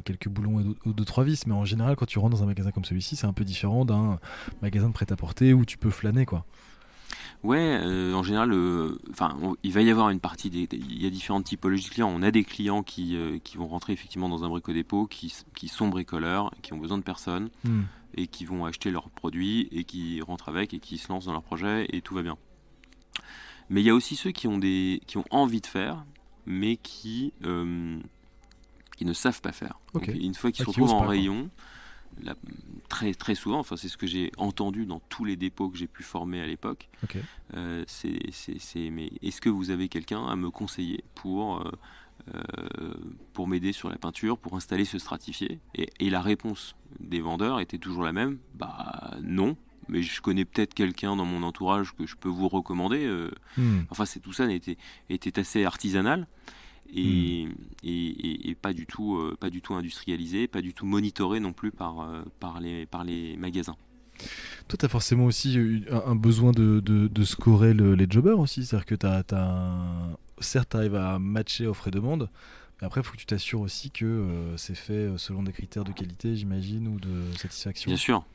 quelques boulons et deux trois vis, mais en général quand tu rentres dans un magasin comme celui-ci, c'est un peu différent d'un magasin de prêt-à-porter où tu peux flâner, quoi. Ouais, en général, il va y avoir une partie il y a différentes typologies de clients. On a des clients qui vont rentrer effectivement dans un Brico Dépôt, qui sont bricoleurs, qui ont besoin de personnes et qui vont acheter leurs produits et qui rentrent avec et qui se lancent dans leur projet et tout va bien. Mais il y a aussi ceux qui ont envie de faire, mais qui ne savent pas faire. Ok. Donc, une fois qu'ils se Qui retrouvent osent en pas, quoi. rayon, là, très, très souvent, enfin, c'est ce que j'ai entendu dans tous les dépôts que j'ai pu former à l'époque, Ok. mais est-ce que vous avez quelqu'un à me conseiller pour m'aider sur la peinture, pour installer ce stratifié? Et la réponse des vendeurs était toujours la même, bah non, mais je connais peut-être quelqu'un dans mon entourage que je peux vous recommander. Hmm. Enfin, tout ça était assez artisanal Hmm. et pas du tout industrialisé, pas du tout monitoré non plus par les magasins. Toi, tu as forcément aussi eu un besoin de scorer les jobbers aussi. C'est-à-dire que certes, tu arrives à matcher offre et demande, mais après, il faut que tu t'assures aussi que c'est fait selon des critères de qualité, j'imagine, ou de satisfaction.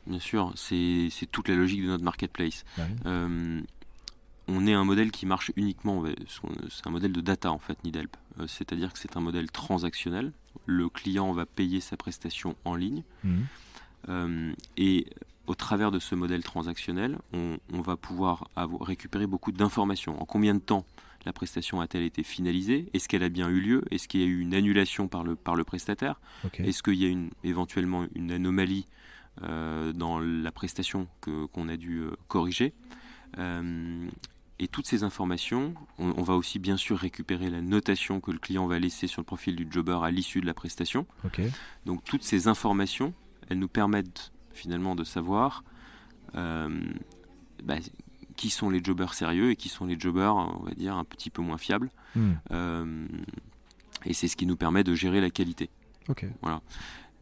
Bien sûr, c'est toute la logique de notre marketplace. Bah oui. On est un modèle qui marche uniquement, c'est un modèle de data en fait, Needhelp. C'est-à-dire que c'est un modèle transactionnel. Le client va payer sa prestation en ligne. Mhm. Et au travers de ce modèle transactionnel, on va pouvoir récupérer beaucoup d'informations. En combien de temps la prestation a-t-elle été finalisée? Est-ce qu'elle a bien eu lieu? Est-ce qu'il y a eu une annulation par le prestataire? Ok. Est-ce qu'il y a éventuellement une anomalie dans la prestation qu'on a dû corriger? Et toutes ces informations, on va aussi bien sûr récupérer la notation que le client va laisser sur le profil du jobber à l'issue de la prestation. Ok. Donc toutes ces informations, elles nous permettent finalement de savoir bah, qui sont les jobbers sérieux et qui sont les jobbers, on va dire, un petit peu moins fiables. Hmm. Et c'est ce qui nous permet de gérer la qualité. Ok. Voilà.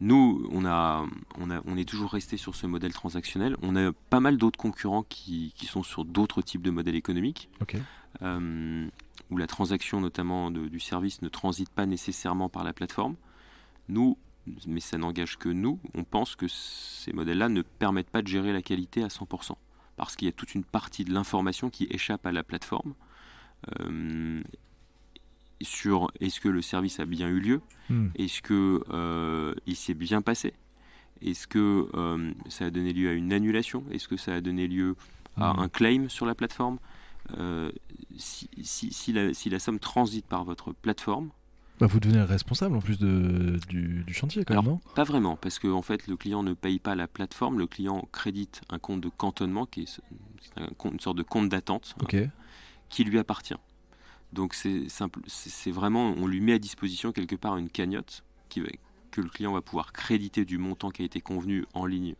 Nous, on est toujours resté sur ce modèle transactionnel. On a pas mal d'autres concurrents qui sont sur d'autres types de modèles économiques, Ok. où la transaction notamment du service ne transite pas nécessairement par la plateforme. Nous, mais ça n'engage que nous, on pense que ces modèles-là ne permettent pas de gérer la qualité à 100%, parce qu'il y a toute une partie de l'information qui échappe à la plateforme. Sur est-ce que le service a bien eu lieu, Hmm. est-ce que il s'est bien passé, est-ce que ça a donné lieu à une annulation, est-ce que ça a donné lieu à Hmm. un claim sur la plateforme. Si la somme transite par votre plateforme, Bah, vous devenez responsable en plus du chantier quand alors même, non? pas vraiment, parce que en fait le client ne paye pas la plateforme, le client crédite un compte de cantonnement qui est une sorte de compte d'attente, Ok. qui lui appartient. Donc c'est simple, c'est vraiment, on lui met à disposition quelque part une cagnotte que le client va pouvoir créditer du montant qui a été convenu en ligne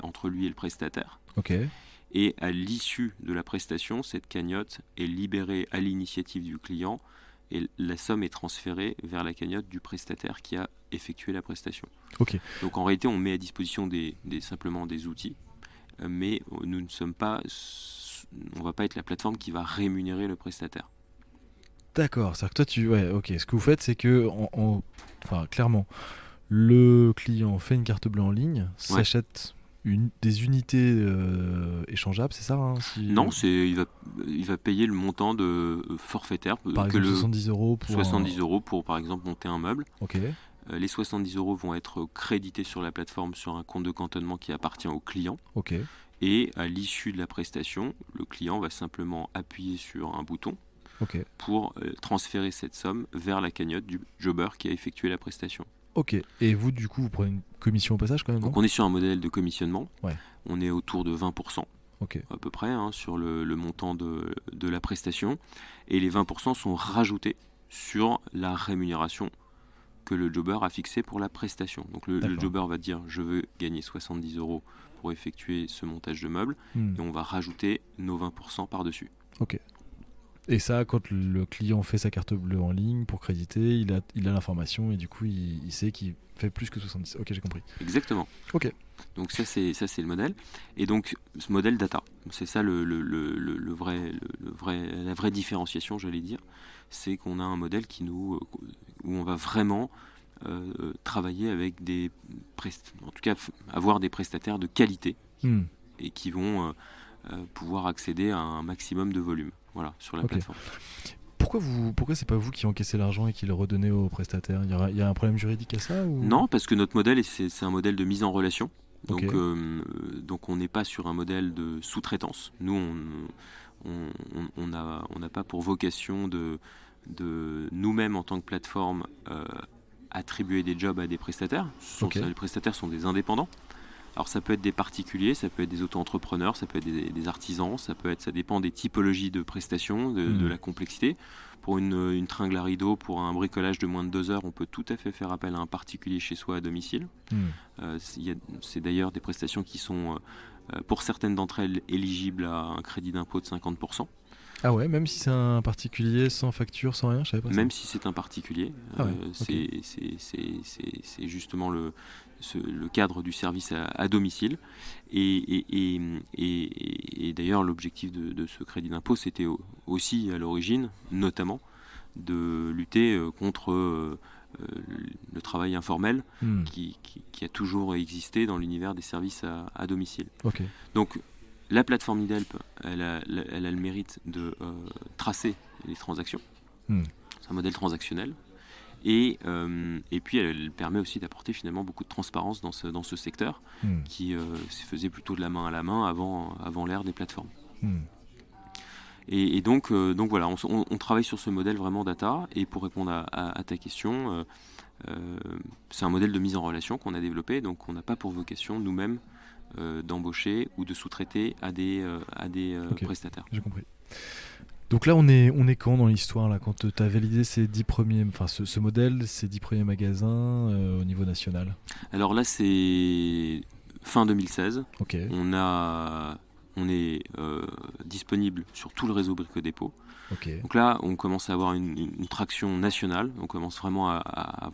entre lui et le prestataire. Ok. Et à l'issue de la prestation, cette cagnotte est libérée à l'initiative du client et la somme est transférée vers la cagnotte du prestataire qui a effectué la prestation. Ok. Donc en réalité, on met à disposition simplement des outils, mais nous ne sommes pas, on va pas être la plateforme qui va rémunérer le prestataire. D'accord. C'est-à-dire que toi, ouais, ok. Ce que vous faites, c'est que, enfin, clairement, le client fait une carte bleue en ligne, Ouais. s'achète des unités échangeables, c'est ça, hein, Non, il va payer le montant de forfaitaire Par que exemple, le 70 € pour 70 € pour par exemple monter un meuble. Ok. Les 70 € vont être crédités sur la plateforme sur un compte de cantonnement qui appartient au client. Ok. Et à l'issue de la prestation, le client va simplement appuyer sur un bouton Ok. pour transférer cette somme vers la cagnotte du jobber qui a effectué la prestation. Ok. Et vous, du coup, vous prenez une commission au passage quand même, non? Donc on est sur un modèle de commissionnement. Ouais. On est autour de 20%. Ok. À peu près sur le montant de la prestation, et les 20% sont rajoutés sur la rémunération que le jobber a fixée pour la prestation. Donc le jobber va dire je veux gagner 70 € pour effectuer ce montage de meubles, et on va rajouter nos 20% par-dessus. Ok. Et ça, quand le client fait sa carte bleue en ligne pour créditer, il a l'information et du coup il sait qu'il fait plus que 70. Ok, j'ai compris. Exactement. Ok. Donc ça c'est le modèle. Et donc ce modèle data, c'est ça la vraie différenciation, j'allais dire, c'est qu'on a un modèle où on va vraiment travailler avec en tout cas avoir des prestataires de qualité et qui vont pouvoir accéder à un maximum de volume. Voilà, sur la plateforme. Pourquoi c'est pas vous qui encaissez l'argent et qui le redonnez aux prestataires? Il y a un problème juridique à ça ou... Non, parce que notre modèle, c'est un modèle de mise en relation. Donc, Ok. donc on n'est pas sur un modèle de sous-traitance. Nous, on n'a pas pour vocation de nous-mêmes en tant que plateforme attribuer des jobs à des prestataires. Les prestataires sont des indépendants. Alors ça peut être des particuliers, ça peut être des auto-entrepreneurs, ça peut être des artisans, ça dépend des typologies de prestations, de la complexité. Pour une tringle à rideau, pour un bricolage de moins de 2 heures, on peut tout à fait faire appel à un particulier chez soi à domicile. C'est d'ailleurs des prestations qui sont, pour certaines d'entre elles, éligibles à un crédit d'impôt de 50%. Ah ouais, même si c'est un particulier sans facture, sans rien, je savais pas ça. Même si c'est un particulier, okay. c'est justement le cadre du service à domicile. Et d'ailleurs, l'objectif de ce crédit d'impôt, c'était aussi à l'origine, notamment, de lutter contre le travail informel qui a toujours existé dans l'univers des services à domicile. Okay. Donc, la plateforme NeedHelp, elle a le mérite de tracer les transactions. C'est un modèle transactionnel. Et puis, elle permet aussi d'apporter finalement beaucoup de transparence dans ce secteur qui se faisait plutôt de la main à la main avant l'ère des plateformes. Et donc voilà, on travaille sur ce modèle vraiment data. Et pour répondre à ta question, c'est un modèle de mise en relation qu'on a développé. Donc, on n'a pas pour vocation nous-mêmes d'embaucher ou de sous-traiter à des prestataires. J'ai compris. Donc là, on est quand dans l'histoire là, quand tu as validé ces 10 premiers, enfin ce modèle, ces 10 premiers magasins au niveau national? Alors là, c'est fin 2016. Okay. On est disponible sur tout le réseau Brico Dépôt. Okay. Donc là, on commence à avoir une traction nationale. On commence vraiment à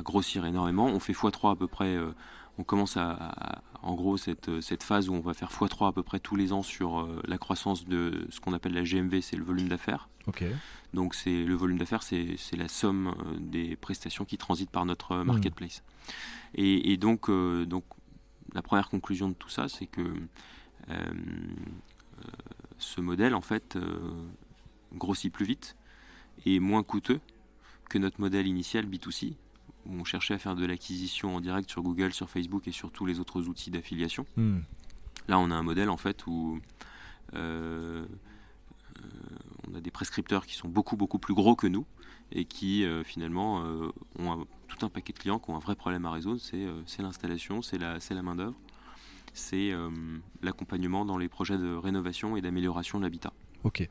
grossir énormément. On fait x3 à peu près. On commence en gros cette phase où on va faire x3 à peu près tous les ans sur la croissance de ce qu'on appelle la GMV, c'est le volume d'affaires. Okay. Donc le volume d'affaires, c'est la somme des prestations qui transitent par notre marketplace. Et donc la première conclusion de tout ça, c'est que ce modèle en fait grossit plus vite et moins coûteux que notre modèle initial B2C, où on cherchait à faire de l'acquisition en direct sur Google, sur Facebook et sur tous les autres outils d'affiliation. Là, on a un modèle en fait où on a des prescripteurs qui sont beaucoup plus gros que nous et qui finalement ont tout un paquet de clients qui ont un vrai problème à résoudre. C'est l'installation, c'est la main d'œuvre, c'est l'accompagnement dans les projets de rénovation et d'amélioration de l'habitat. Ok.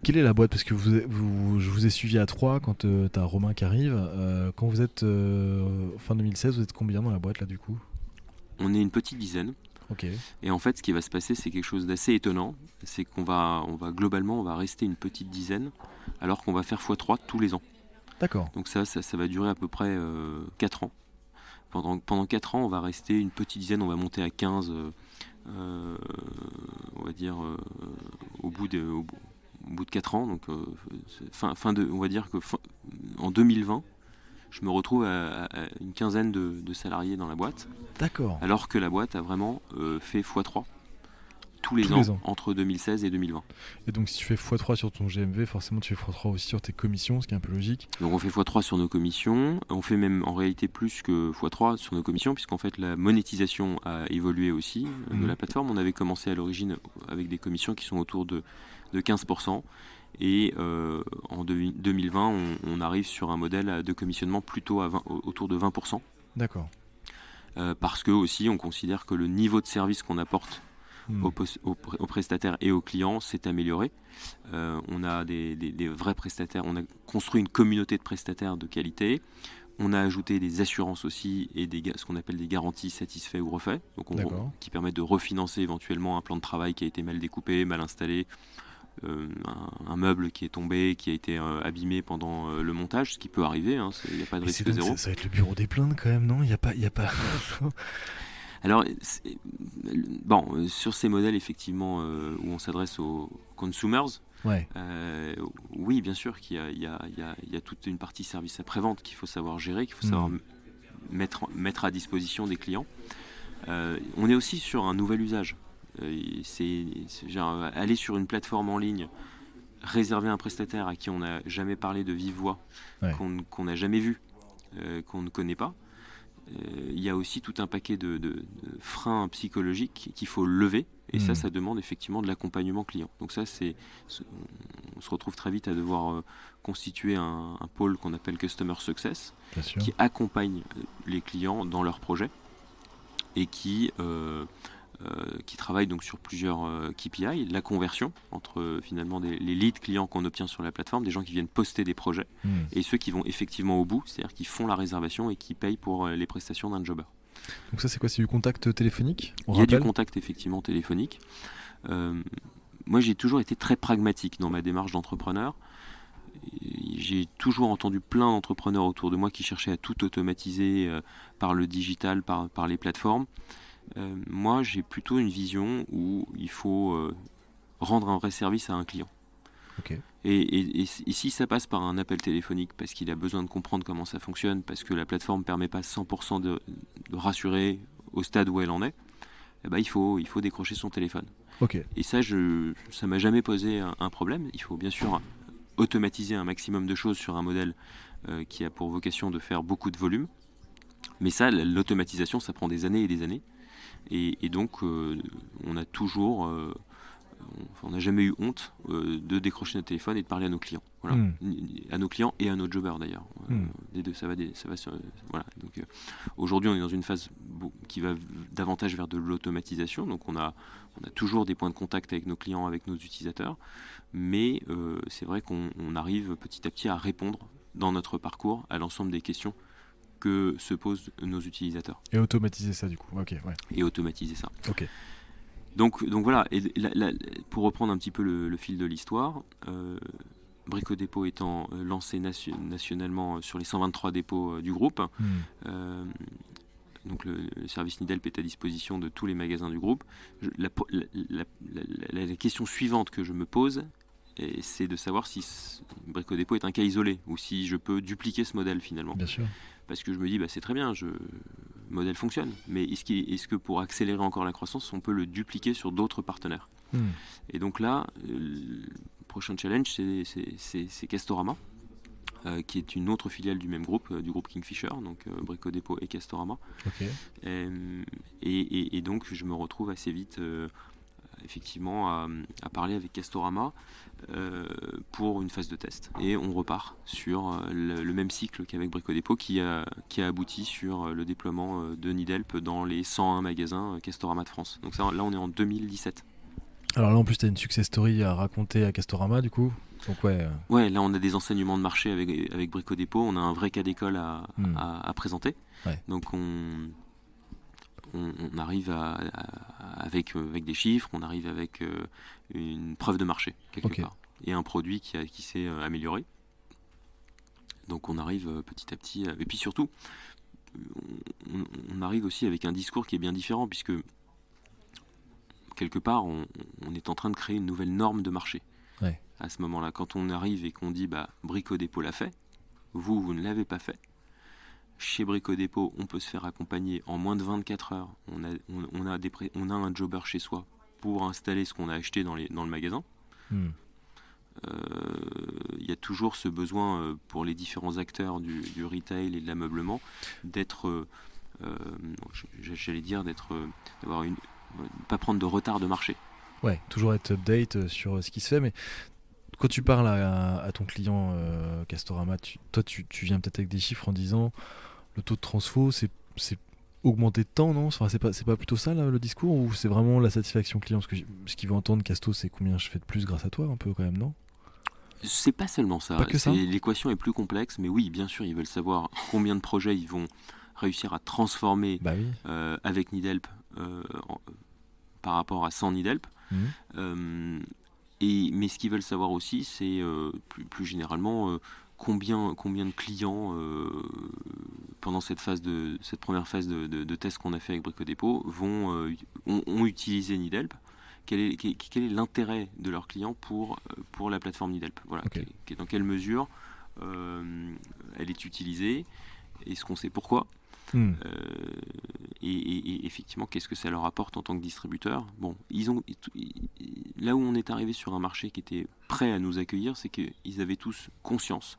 Quelle est la boîte? Parce que je vous ai suivi à 3 quand tu as Romain qui arrive. Quand vous êtes fin 2016, vous êtes combien dans la boîte là du coup? On est une petite dizaine. Okay. Et en fait, ce qui va se passer, c'est quelque chose d'assez étonnant. C'est qu'on va globalement, on va rester une petite dizaine, alors qu'on va faire x3 tous les ans. D'accord. Donc ça va durer à peu près 4 ans. Pendant 4 ans, on va rester une petite dizaine, on va monter à 15, on va dire, au bout de 4 ans. Donc, on va dire que en 2020, je me retrouve à une quinzaine de salariés dans la boîte. D'accord. Alors que la boîte a vraiment fait x3 tous les ans entre 2016 et 2020. Et donc si tu fais x3 sur ton GMV, forcément tu fais x3 aussi sur tes commissions, ce qui est un peu logique. Donc on fait x3 sur nos commissions, on fait même en réalité plus que x3 sur nos commissions, puisqu'en fait la monétisation a évolué aussi de la plateforme. On avait commencé à l'origine avec des commissions qui sont autour de 15%. Et en 2020, on arrive sur un modèle de commissionnement plutôt autour de 20%. D'accord. Parce que aussi, on considère que le niveau de service qu'on apporte aux prestataires et aux clients s'est amélioré. On a des vrais prestataires, on a construit une communauté de prestataires de qualité. On a ajouté des assurances aussi et ce qu'on appelle des garanties satisfaits ou refaits, donc qui permettent de refinancer éventuellement un plan de travail qui a été mal découpé, mal installé. Un meuble qui est tombé, qui a été abîmé pendant le montage, ce qui peut arriver, il n'y a pas de risque zéro. Ça va être le bureau des plaintes quand même, non? Il y a pas... Alors, sur ces modèles effectivement où on s'adresse aux consumers, oui, bien sûr qu'il y a toute une partie service après-vente qu'il faut savoir gérer, qu'il faut savoir mettre à disposition des clients. On est aussi sur un nouvel usage. C'est genre, aller sur une plateforme en ligne, réserver un prestataire à qui on n'a jamais parlé de vive voix, qu'on n'a jamais vu, qu'on ne connaît pas. Il y a aussi tout un paquet de freins psychologiques qu'il faut lever Et ça demande effectivement de l'accompagnement client. Donc ça, on se retrouve très vite à devoir constituer un pôle qu'on appelle Customer Success, qui accompagne les clients dans leurs projets et qui travaille donc sur plusieurs KPI, la conversion entre finalement les leads clients qu'on obtient sur la plateforme, des gens qui viennent poster des projets, et ceux qui vont effectivement au bout, c'est-à-dire qui font la réservation et qui payent pour les prestations d'un jobber. Donc ça c'est quoi? C'est du contact téléphonique? Il y a du contact effectivement téléphonique. Moi j'ai toujours été très pragmatique dans ma démarche d'entrepreneur. J'ai toujours entendu plein d'entrepreneurs autour de moi qui cherchaient à tout automatiser par le digital, par les plateformes. Moi j'ai plutôt une vision où il faut rendre un vrai service à un client. Okay. Et si ça passe par un appel téléphonique parce qu'il a besoin de comprendre comment ça fonctionne, parce que la plateforme ne permet pas 100% de rassurer au stade où elle en est, eh ben il faut décrocher son téléphone. Okay. Et ça ne m'a jamais posé un problème. Il faut bien sûr automatiser un maximum de choses sur un modèle qui a pour vocation de faire beaucoup de volume. Mais ça, l'automatisation, ça prend des années et des années. Et donc, on a toujours... on n'a jamais eu honte de décrocher notre téléphone et de parler à nos clients. Voilà. À nos clients et à nos jobbers d'ailleurs. Les deux, ça va voilà. Donc, aujourd'hui, on est dans une phase qui va davantage vers de l'automatisation. Donc, on a toujours des points de contact avec nos clients, avec nos utilisateurs. Mais c'est vrai qu'on arrive petit à petit à répondre dans notre parcours à l'ensemble des questions que se posent nos utilisateurs. Et automatiser ça du coup. Okay, ouais. Et automatiser ça. Okay. Donc voilà, et pour reprendre un petit peu le fil de l'histoire, Brico Dépôt étant lancé nationalement sur les 123 dépôts du groupe, donc le service Nidelp est à disposition de tous les magasins du groupe. La question suivante que je me pose, c'est de savoir si Brico Dépôt est un cas isolé ou si je peux dupliquer ce modèle finalement. Bien sûr. Parce que je me dis, c'est très bien, le modèle fonctionne, mais est-ce que pour accélérer encore la croissance, on peut le dupliquer sur d'autres partenaires? Et donc là, le prochain challenge, c'est Castorama, qui est une autre filiale du même groupe, du groupe Kingfisher, donc Brico Dépôt et Castorama. Okay. Et donc, je me retrouve assez vite... effectivement à parler avec Castorama pour une phase de test, et on repart sur le même cycle qu'avec Brico Dépôt qui a abouti sur le déploiement de Nidelp dans les 101 magasins Castorama de France. Donc ça, là on est en 2017. Alors là en plus tu as une success story à raconter à Castorama du coup. Donc ouais, là on a des enseignements de marché avec Brico Dépôt, on a un vrai cas d'école à présenter. Ouais. Donc on arrive avec des chiffres, on arrive avec une preuve de marché quelque part, et un produit qui s'est amélioré. Donc on arrive petit à petit, et puis surtout on arrive aussi avec un discours qui est bien différent, puisque quelque part on est en train de créer une nouvelle norme de marché. Ouais. À ce moment-là, quand on arrive et qu'on dit Brico Dépôt l'a fait, vous ne l'avez pas fait. Chez Brico Dépôt, on peut se faire accompagner en moins de 24 heures. On a un jobber chez soi pour installer ce qu'on a acheté dans le magasin. Il y a toujours ce besoin pour les différents acteurs du retail et de l'ameublement d'être, d'avoir pas prendre de retard de marché. Ouais, toujours être update sur ce qui se fait, mais quand tu parles à ton client Castorama, toi tu viens peut-être avec des chiffres en disant le taux de transfo c'est augmenté de temps, non? Enfin, c'est pas plutôt ça là, le discours, ou c'est vraiment la satisfaction client? Parce que ce qu'il veut entendre Casto, c'est combien je fais de plus grâce à toi, un peu quand même, non? C'est pas seulement ça. Pas que ça. L'équation est plus complexe, mais oui, bien sûr, ils veulent savoir combien de projets ils vont réussir à transformer avec Nidelp par rapport à sans Nidelp. Mais ce qu'ils veulent savoir aussi, c'est plus généralement combien de clients pendant cette première phase de test qu'on a fait avec Brico Dépôt ont utilisé Nidelp. Quel est l'intérêt de leurs clients pour la plateforme Nidelp? Voilà. Dans quelle mesure elle est utilisée? Est-ce qu'on sait pourquoi? Et effectivement, qu'est-ce que ça leur apporte en tant que distributeur? Bon, là où on est arrivé sur un marché qui était prêt à nous accueillir, c'est qu'ils avaient tous conscience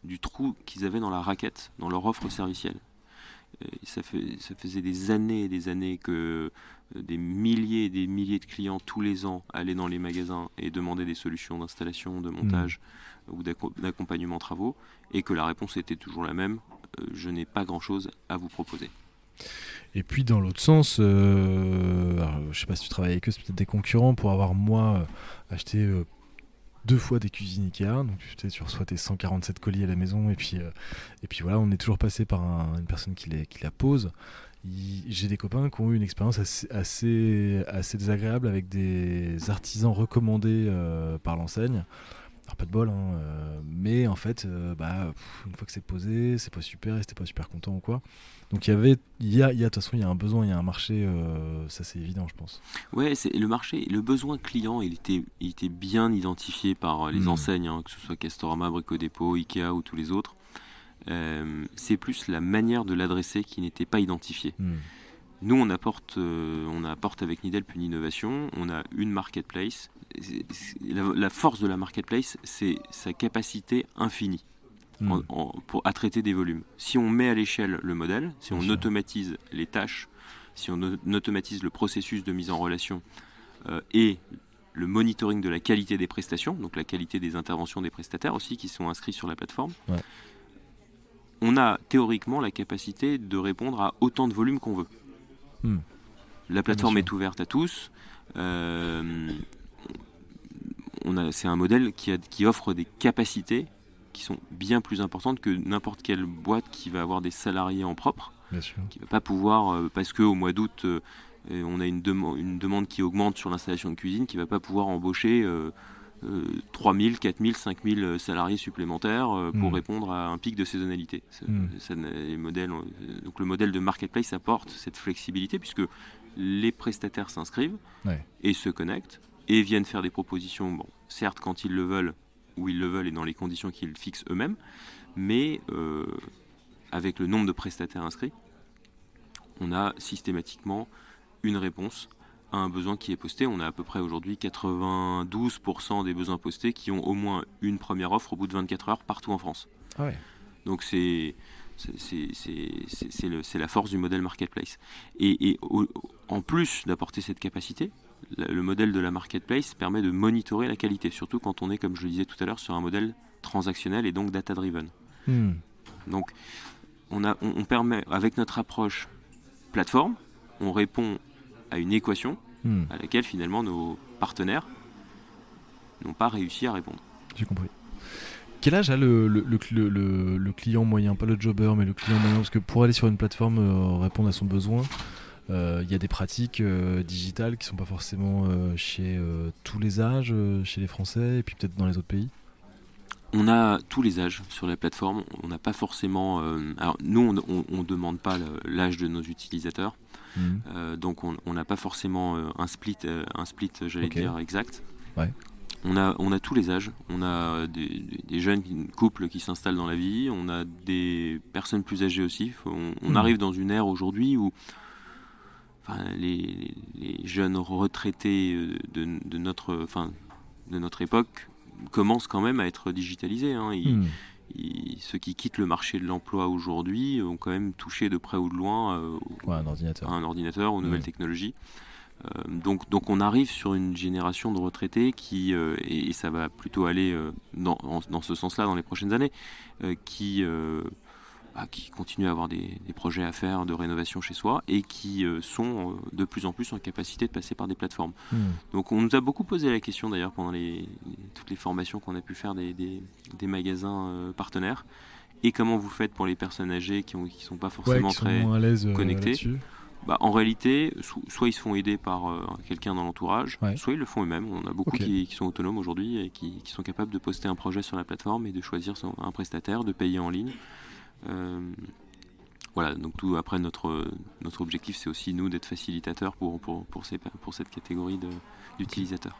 du trou qu'ils avaient dans la raquette, dans leur offre servicielle. ça faisait des années et des années que des milliers et des milliers de clients tous les ans allaient dans les magasins et demandaient des solutions d'installation, de montage ou d'accompagnement travaux, et que la réponse était toujours la même, je n'ai pas grand-chose à vous proposer. Et puis dans l'autre sens, alors, je sais pas si tu travailles avec eux, c'est peut-être des concurrents, pour avoir moi acheté 2 fois des cuisines Ikea, donc tu reçois tes 147 colis à la maison, et puis voilà, on est toujours passé par une personne qui la pose. J'ai des copains qui ont eu une expérience assez désagréable avec des artisans recommandés par l'enseigne. Alors pas de bol, hein, mais en fait, une fois que c'est posé, c'est pas super, et c'était pas super content ou quoi. Donc de toute façon, il y a un besoin, il y a un marché, ça c'est évident, je pense. Ouais, c'est le marché, le besoin client, il était bien identifié par les enseignes, hein, que ce soit Castorama, Brico Dépôt, Ikea ou tous les autres. C'est plus la manière de l'adresser qui n'était pas identifiée. Nous, on apporte avec Nidelp une innovation, on a une marketplace. La force de la marketplace, c'est sa capacité infinie à traiter des volumes. Si on met à l'échelle le modèle, si on automatise les tâches, si on automatise le processus de mise en relation et le monitoring de la qualité des prestations, donc la qualité des interventions des prestataires aussi qui sont inscrits sur la plateforme, on a théoriquement la capacité de répondre à autant de volumes qu'on veut. La plateforme est ouverte à tous. C'est un modèle qui offre des capacités qui sont bien plus importantes que n'importe quelle boîte qui va avoir des salariés en propre, qui ne va pas pouvoir, parce qu'au mois d'août, on a une demande qui augmente sur l'installation de cuisine, qui ne va pas pouvoir embaucher 3000, 4000, 5000 salariés supplémentaires pour répondre à un pic de saisonnalité. Donc le modèle de marketplace apporte cette flexibilité puisque les prestataires s'inscrivent et se connectent et viennent faire des propositions, certes quand ils le veulent, où ils le veulent et dans les conditions qu'ils fixent eux-mêmes, mais avec le nombre de prestataires inscrits, on a systématiquement une réponse à un besoin qui est posté. On a à peu près aujourd'hui 92% des besoins postés qui ont au moins une première offre au bout de 24 heures partout en France. Donc c'est la force du modèle marketplace. En plus d'apporter cette capacité, le modèle de la marketplace permet de monitorer la qualité, surtout quand on est, comme je le disais tout à l'heure, sur un modèle transactionnel et donc data-driven. Donc on permet, avec notre approche plateforme, on répond à une équation à laquelle finalement nos partenaires n'ont pas réussi à répondre. J'ai compris. Quel âge a le client moyen, pas le jobber, mais le client moyen? Parce que pour aller sur une plateforme, répondre à son besoin, il y a des pratiques digitales qui ne sont pas forcément chez tous les âges, chez les Français, et puis peut-être dans les autres pays. On a tous les âges sur la plateforme. On n'a pas forcément... alors nous, on ne demande pas l'âge de nos utilisateurs. Donc on n'a pas forcément un split j'allais dire, exact. On a tous les âges. On a des jeunes couples qui s'installent dans la vie. On a des personnes plus âgées aussi. On arrive dans une ère aujourd'hui où les jeunes retraités de notre époque commencent quand même à être digitalisés. Ceux qui quittent le marché de l'emploi aujourd'hui ont quand même touché de près ou de loin à un ordinateur, aux nouvelles technologies. Donc on arrive sur une génération de retraités qui, et ça va plutôt aller dans ce sens-là dans les prochaines années, qui continuent à avoir des projets à faire de rénovation chez soi et qui sont de plus en plus en capacité de passer par des plateformes. Donc on nous a beaucoup posé la question d'ailleurs pendant toutes les formations qu'on a pu faire des magasins partenaires. Et comment vous faites pour les personnes âgées qui sont pas forcément très connectées? En réalité, soit ils se font aider par quelqu'un dans l'entourage, soit ils le font eux-mêmes. On a beaucoup qui sont autonomes aujourd'hui et qui sont capables de poster un projet sur la plateforme et de choisir un prestataire, de payer en ligne. Voilà, donc après notre objectif, c'est aussi nous d'être facilitateurs pour cette catégorie d'utilisateurs.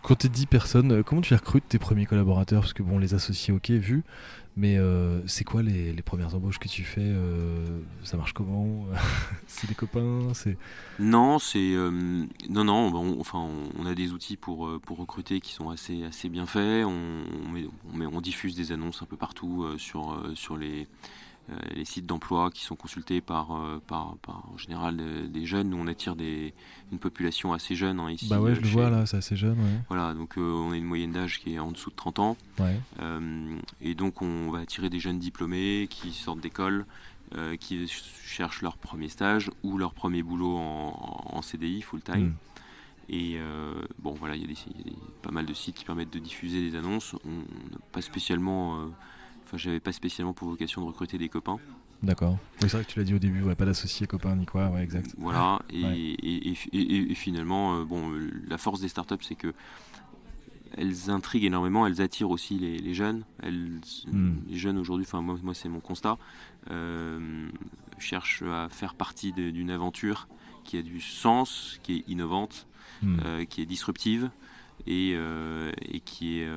Quand tu es 10 personnes, comment tu recrutes tes premiers collaborateurs? Parce que les associés, ok, vu, mais c'est quoi les premières embauches que tu fais? Ça marche comment? C'est des copains? Non, on a des outils pour recruter qui sont assez bien faits. On diffuse des annonces un peu partout sur les les sites d'emploi qui sont consultés par en général des jeunes. Nous, on attire une population assez jeune hein, ici. Bah ouais, je le vois là, c'est assez jeune. Ouais. Voilà, donc on a une moyenne d'âge qui est en dessous de 30 ans. Ouais. Et donc, on va attirer des jeunes diplômés qui sortent d'école, qui cherchent leur premier stage ou leur premier boulot en CDI, full-time. Mm. Et bon, voilà, il y a pas mal de sites qui permettent de diffuser des annonces. On n'a pas spécialement... j'avais pas spécialement pour vocation de recruter des copains. D'accord. Oui, c'est vrai que tu l'as dit au début, ouais, pas d'associés, copains ni quoi, ouais, exact. Voilà, Ouais. et finalement, la force des startups, c'est que elles intriguent énormément, elles attirent aussi les jeunes. Les jeunes aujourd'hui, moi c'est mon constat, cherchent à faire partie d'une aventure qui a du sens, qui est innovante, qui est disruptive et qui est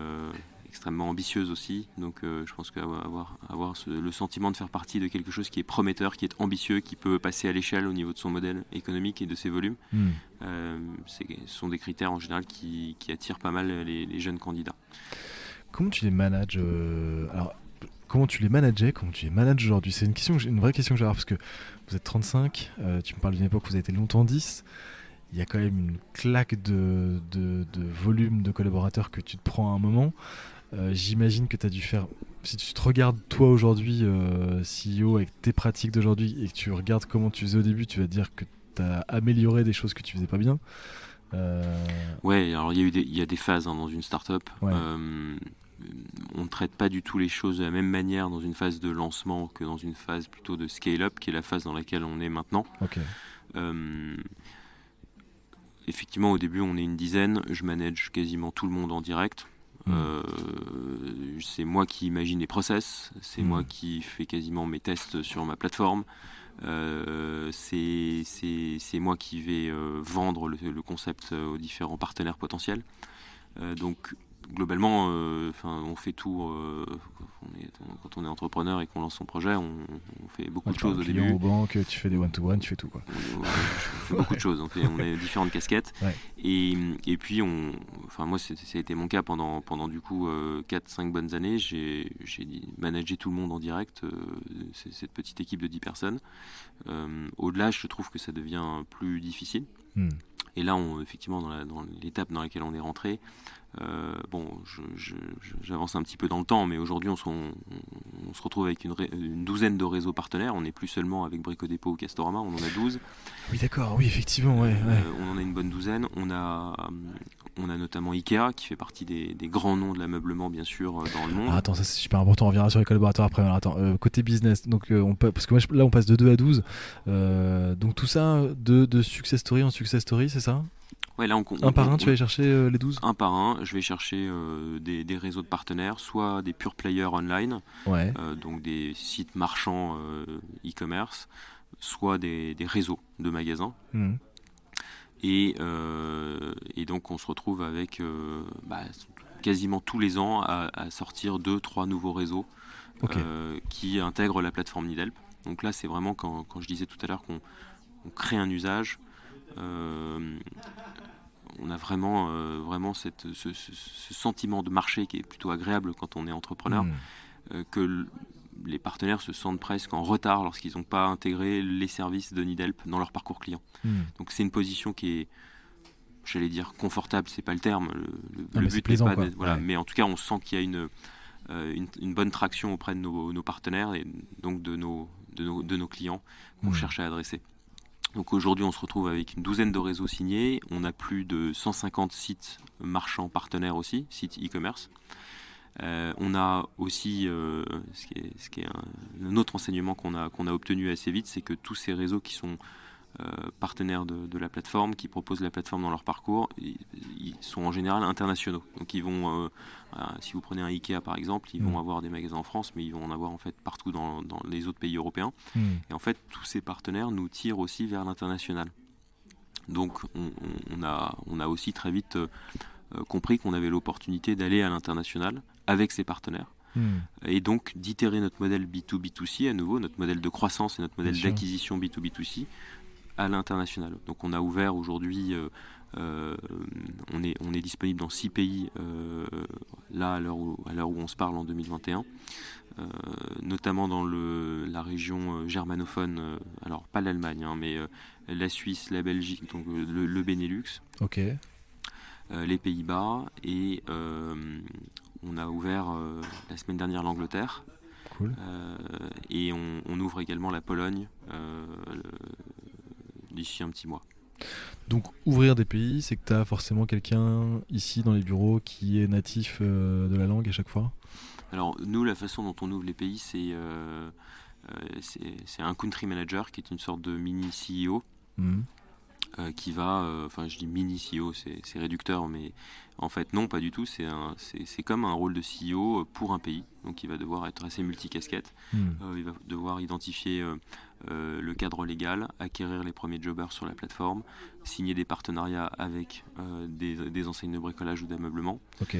extrêmement ambitieuse aussi. Donc je pense qu'avoir le sentiment de faire partie de quelque chose qui est prometteur, qui est ambitieux, qui peut passer à l'échelle au niveau de son modèle économique et de ses volumes, ce sont des critères en général qui attirent pas mal les jeunes candidats. Comment tu les manages alors, comment tu les manageais, comment tu les manages aujourd'hui? C'est une vraie question que j'ai parce que vous êtes 35, tu me parles d'une époque où vous avez été longtemps 10. Il y a quand même une claque de volume de collaborateurs que tu te prends à un moment. J'imagine que tu as dû faire... Si tu te regardes toi aujourd'hui, CEO, avec tes pratiques d'aujourd'hui, et que tu regardes comment tu faisais au début, tu vas te dire que tu as amélioré des choses que tu faisais pas bien. Ouais, alors il y a des phases hein, dans une start-up. Ouais. On ne traite pas du tout les choses de la même manière dans une phase de lancement que dans une phase plutôt de scale-up, qui est la phase dans laquelle on est maintenant. Okay. Effectivement, au début, on est une dizaine. Je manage quasiment tout le monde en direct. C'est moi qui imagine les process, c'est moi qui fais quasiment mes tests sur ma plateforme, c'est moi qui vais vendre le concept aux différents partenaires potentiels. Donc globalement, on fait tout. Quand on est entrepreneur et qu'on lance son projet, on fait beaucoup de choses au début. Aux banques, tu fais des one-to-one, tu fais tout quoi. On fait beaucoup de choses. On a différentes casquettes. Ouais. Et puis, moi, ça a été mon cas pendant du coup 4-5 bonnes années. J'ai managé tout le monde en direct, cette petite équipe de 10 personnes. Au-delà, je trouve que ça devient plus difficile. Et là, effectivement, dans l'étape dans laquelle on est rentré, j'avance un petit peu dans le temps, mais aujourd'hui, on se retrouve avec une douzaine de réseaux partenaires. On n'est plus seulement avec Brico Dépôt ou Castorama, on en a 12. Oui, d'accord, oui, effectivement, ouais. On en a une bonne douzaine. On a notamment Ikea, qui fait partie des grands noms de l'ameublement, bien sûr, dans le monde. Ah, attends, ça c'est super important, on reviendra sur les collaborateurs après. Alors, attends, côté business, donc, parce que là, on passe de 2 à 12. Donc tout ça, de success story en success story, c'est ça? Ouais, là, un par un, tu vas aller chercher les 12? Un par un, je vais chercher des réseaux de partenaires, soit des pure players online, donc des sites marchands e-commerce, soit des réseaux de magasins. Et donc on se retrouve avec quasiment tous les ans à sortir 2-3 nouveaux réseaux qui intègrent la plateforme Needhelp. Donc là, c'est vraiment quand je disais tout à l'heure qu'on crée un usage, on a vraiment ce sentiment de marché qui est plutôt agréable quand on est entrepreneur, que les partenaires se sentent presque en retard lorsqu'ils n'ont pas intégré les services de Needhelp dans leur parcours client. Donc c'est une position qui est, j'allais dire confortable, c'est pas le terme, le but n'est pas d'être, voilà, mais en tout cas on sent qu'il y a une bonne traction auprès de nos partenaires et donc de nos clients qu'on cherche à adresser. Donc aujourd'hui, on se retrouve avec une douzaine de réseaux signés. On a plus de 150 sites marchands partenaires aussi, sites e-commerce. On a aussi, ce qui est un autre enseignement qu'on a obtenu assez vite, c'est que tous ces réseaux qui sont partenaires de la plateforme, qui proposent la plateforme dans leur parcours, ils sont en général internationaux. Donc ils vont, si vous prenez un Ikea par exemple, ils vont avoir des magasins en France, mais ils vont en avoir en fait partout dans les autres pays européens. Et en fait, tous ces partenaires nous tirent aussi vers l'international. Donc on a aussi très vite compris qu'on avait l'opportunité d'aller à l'international avec ces partenaires. Et donc d'itérer notre modèle B2B2C à nouveau, notre modèle de croissance et notre modèle d'acquisition B2B2C à l'international. Donc on a ouvert aujourd'hui, on est disponible dans 6 pays là à l'heure où on se parle en 2021. Notamment dans la région germanophone, alors pas l'Allemagne, mais la Suisse, la Belgique, donc le Benelux, Ok, les Pays-Bas, et on a ouvert la semaine dernière l'Angleterre, cool. et on ouvre également la Pologne d'ici un petit mois. Donc ouvrir des pays, c'est que tu as forcément quelqu'un ici dans les bureaux qui est natif de la langue à chaque fois? Alors nous, la façon dont on ouvre les pays, c'est un country manager qui est une sorte de mini CEO. Mhm. Qui va, enfin je dis mini CEO, c'est réducteur, mais en fait non, pas du tout, c'est comme un rôle de CEO pour un pays, donc il va devoir être assez multicasquette, Mhm. il va devoir identifier le cadre légal, acquérir les premiers jobbers sur la plateforme, signer des partenariats avec des enseignes de bricolage ou d'ameublement, Ok.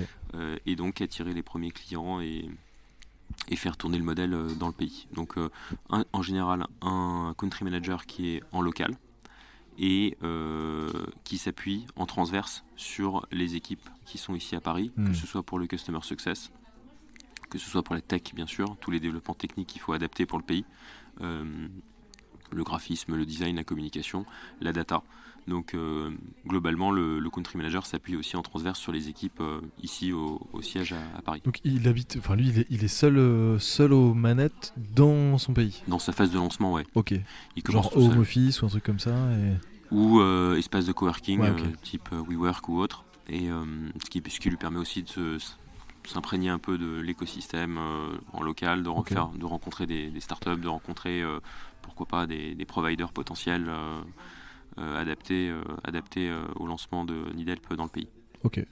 et donc attirer les premiers clients et faire tourner le modèle dans le pays. Donc en général un country manager qui est en local, et qui s'appuie en transverse sur les équipes qui sont ici à Paris, que ce soit pour le Customer Success, que ce soit pour la tech bien sûr, tous les développements techniques qu'il faut adapter pour le pays, le graphisme, le design, la communication, la data. Donc globalement, le country manager s'appuie aussi en transverse sur les équipes ici au siège à Paris. Donc il habite, enfin lui il est seul aux manettes dans son pays. Dans sa phase de lancement, ouais. Ok. Il commence Genre tout home seul. office ou un truc comme ça. Ou espace de coworking, Ouais, ok. type WeWork ou autre. Et ce qui lui permet aussi de s'imprégner un peu de l'écosystème en local, Ok. de rencontrer des startups, de rencontrer pourquoi pas des providers potentiels adaptés au lancement de Nidelp dans le pays. Ok.